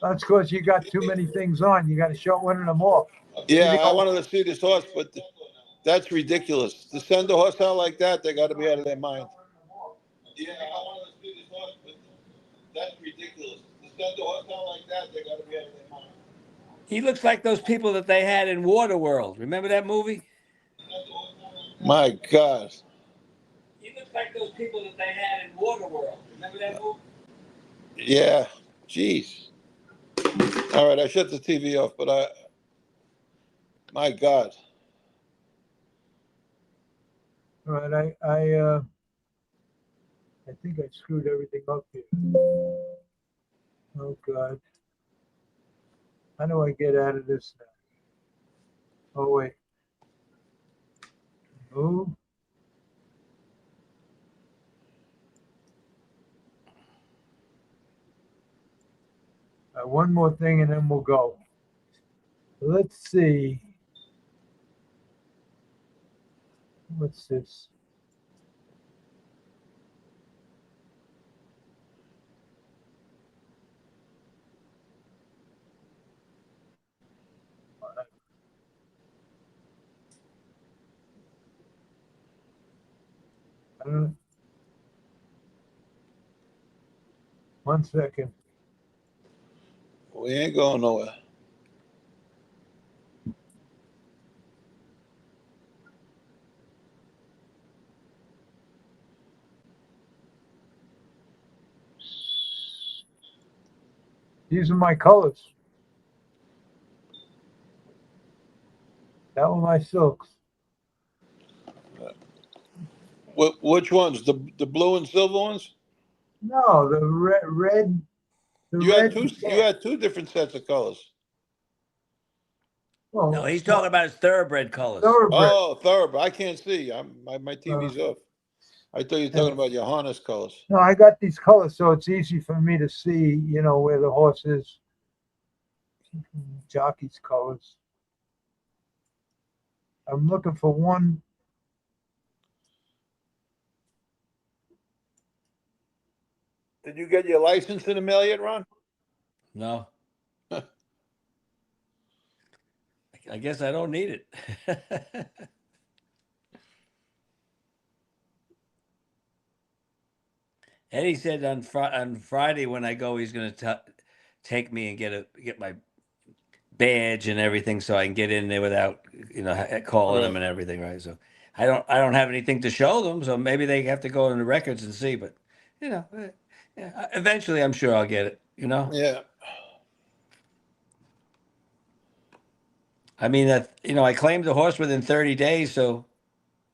that's because you got too many things on. You got to shut one of them off. Yeah, I wanted to see this horse, but that's ridiculous. To send a horse out like that, they got to be out of their mind. Yeah, I wanted to see this horse, but that's ridiculous. To send a horse out like that, they got to be out of their mind. He looks like those people that they had in Waterworld. Remember that movie? My God. He looks like those people that they had in Waterworld. Remember that movie? Yeah. Jeez. All right, I shut the TV off, but my God. All right, I think I screwed everything up here. Oh God. How do I get out of this now? Oh wait. Move. One more thing and then we'll go. Let's see. What's this? I don't know. 1 second. We ain't going nowhere. These are my colors. That were my silks. Which ones? The blue and silver ones? No, the red. The You red. had two. You had two different sets of colors. Well, No, he's talking about his thoroughbred colors. thoroughbred. Oh, thoroughbred. I can't see. My TV's off. I thought you were talking about your harness colors. No, I got these colors, so it's easy for me to see, where the horse is. Jockey's colors. I'm looking for one. Did you get your license in the mail yet, Ron? No. I guess I don't need it. Eddie said on Friday when I go, he's going to take me and get my badge and everything, so I can get in there without calling them and everything, right? So I don't have anything to show them, so maybe they have to go in the records and see. But eventually, I'm sure I'll get it. Yeah. I mean I claimed the horse within 30 days, so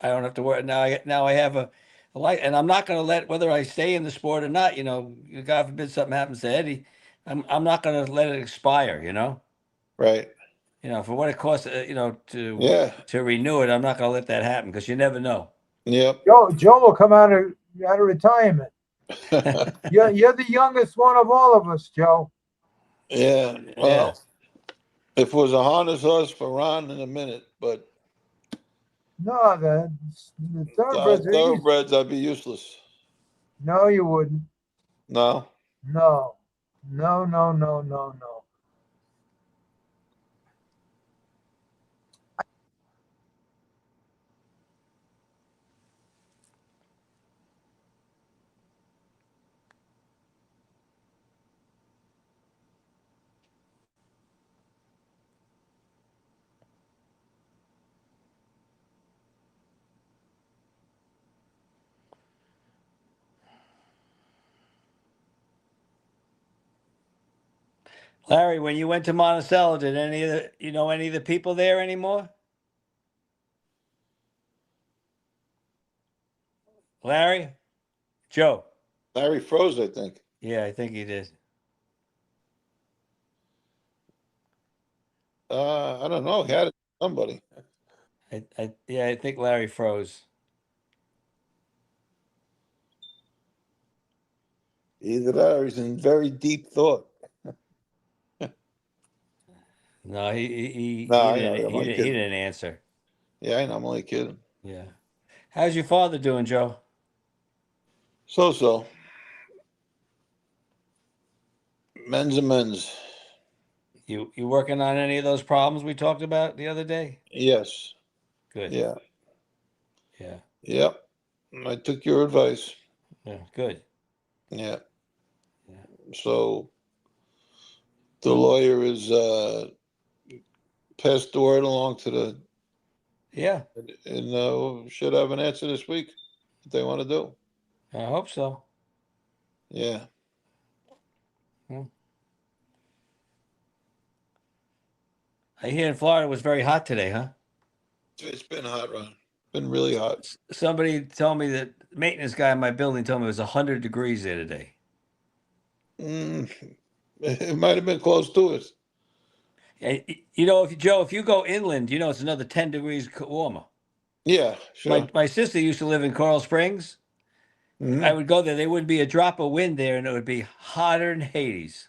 I don't have to worry. Now I have a light, and I'm not going to let, whether I stay in the sport or not. God forbid something happens to Eddie, I'm not going to let it expire. Right. For what it costs, to renew it, I'm not going to let that happen because you never know. Yep. Joe will come out of retirement. You're the youngest one of all of us, Joe. Yeah. Well, if it was a harness horse for Ron in a minute, but No, the thoroughbreds are easy. Thoroughbreds, I'd be useless. No, you wouldn't. No. No, no, no, no, no, no. Larry, when you went to Monticello, did any of the any of the people there anymore? Larry? Joe? Larry froze, I think. Yeah, I think he did. I don't know. He had it to somebody. Yeah, I think Larry froze. Either that or he's in very deep thought. No, No, I know. I'm he only didn't he kidding. didn't answer. Yeah, I know. I'm only kidding. Yeah. How's your father doing, Joe? So. Men's and men's. You working on any of those problems we talked about the other day? Yes. Good. Yeah. Yeah. Yep. I took your advice. Yeah. Good. Yeah. Yeah. So the lawyer is passed the word along to the Yeah. and should have an answer this week if they want to do. I hope so. Yeah. I hear in Florida it was very hot today, huh? It's been hot, Ron. Been really hot. Somebody told me that maintenance guy in my building told me it was 100 degrees there today. It might have been close to it. And, if you go inland, it's another 10 degrees warmer. Yeah, sure. My sister used to live in Coral Springs. I would go there. There wouldn't be a drop of wind there, and it would be hotter than Hades.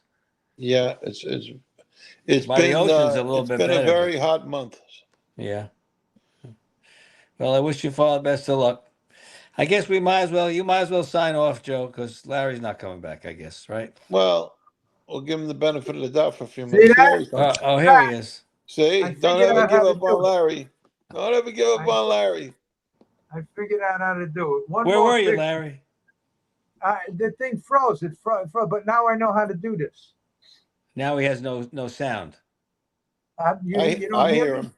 Yeah, it's By the been ocean's a little bit a better. very hot month. Yeah. Well, I wish your father best of luck. I guess you might as well sign off, Joe, because Larry's not coming back, I guess, right? Well, we'll give him the benefit of the doubt for a few See minutes. that? Oh, here he is. See, I don't figured ever out give how to up do on it. Larry. Don't ever give up on Larry. I figured out how to do it. Where were you, Larry? The thing froze. It froze, but now I know how to do this. Now he has no sound. You don't I hear hear me? him.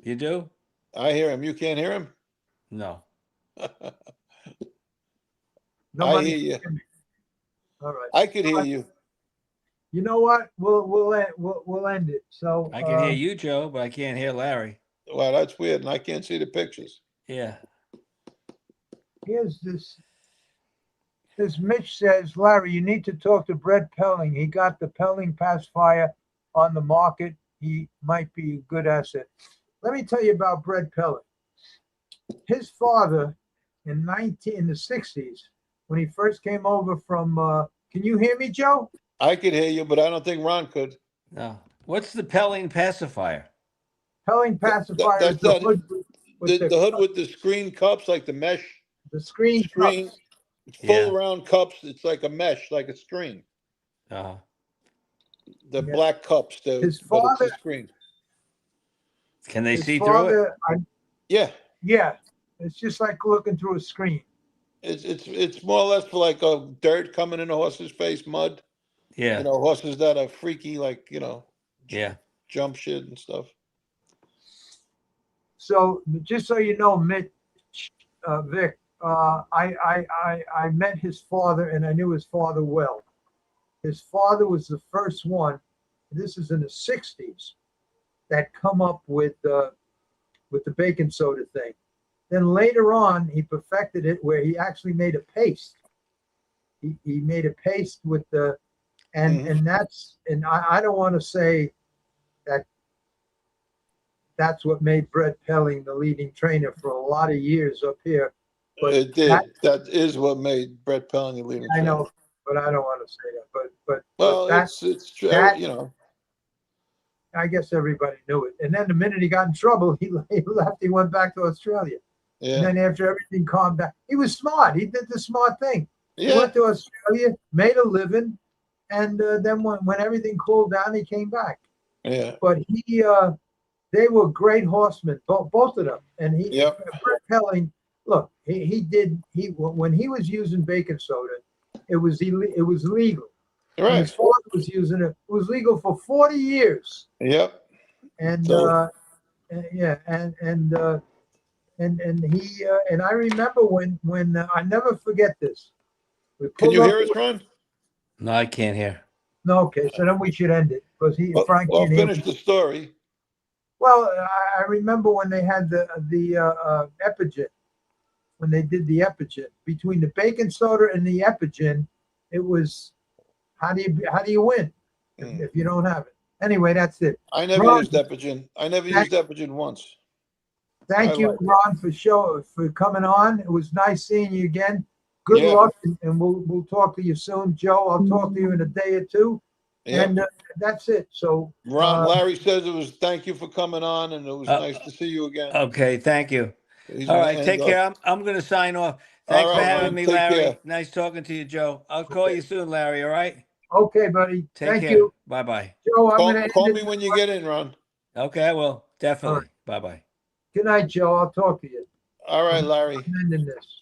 You do? I hear him. You can't hear him? No. Nobody I hear you. can hear me. All right. I could hear you. You know what? We'll end it. So I can hear you, Joe, but I can't hear Larry. Well, that's weird, and I can't see the pictures. Yeah. here's this. This Mitch says, Larry, you need to talk to Brett Pelling. He got the Pelling pacifier on the market. He might be a good asset. Let me tell you about Brett Pelling. His father in the 60s, when he first came over from, can you hear me, Joe? I could hear you, but I don't think Ron could. No. What's the Pelling pacifier? Pelling pacifier That's is the that. hood with The hood with the screen cups, like the mesh. the screen cups. Full round cups. It's like a mesh, like a screen. Uh-huh. The black cups. His but father. it's a screen. Can they His see through it? Yeah. Yeah. It's just like looking through a screen. It's more or less for like a dirt coming in a horse's face, mud. Yeah. Horses that are freaky, like jump shit and stuff. So just so you know, Mitch, Vic, I met his father and I knew his father well. His father was the first one. This is in the 60s that come up with the baking soda thing. Then later on, he perfected it where he actually made a paste. He made a paste with the, and I don't want to say that that's what made Brett Pelling the leading trainer for a lot of years up here. But it did. That is what made Brett Pelling the leading trainer. I know, but I don't want to say that. But well, that, it's that, I guess everybody knew it. And then the minute he got in trouble, he left. He went back to Australia. Yeah. And then after everything calmed down, he was smart. He did the smart thing. He Yeah. went to Australia, made a living, and then when everything cooled down, he came back. Yeah. But they were great horsemen, both of them. And Yep. Brett Pelling, look, when he was using baking soda, it was legal. When Right. his father was using it, it was legal for 40 years. Yep. And So- yeah, and he and I remember when I never forget this. We Can you pulled hear up- us, Ron? No, I can't hear. No, okay, so then we should end it because Frank Well, can't hear finish me. the story. Well, I remember when they had the Epigen, when they did the Epigen between the baking soda and the Epigen, it was how do you win if you don't have it? Anyway, that's it. I never Ron, used Epigen. I never used Epigen once. Thank I you, like it. Ron, for coming on. It was nice seeing you again. Good Yeah. luck, and we'll talk to you soon, Joe. I'll talk to you in a day or two, Yep. and that's it. So, Ron, Larry says it was thank you for coming on, and it was nice to see you again. Okay, thank you. He's All gonna right, end take up- care. I'm going to sign off. Thanks All for right, having Ron, me, take Larry. care. Nice talking to you, Joe. I'll call Okay. you soon, Larry. All right. okay, buddy. Take Thank care. you, Bye-bye. Joe. I'm going to Call end me it. when you get in, Ron. Okay, I will. Definitely. All right. Bye-bye. Good night, Joe. I'll talk to you. All right, Larry. I'm ending this.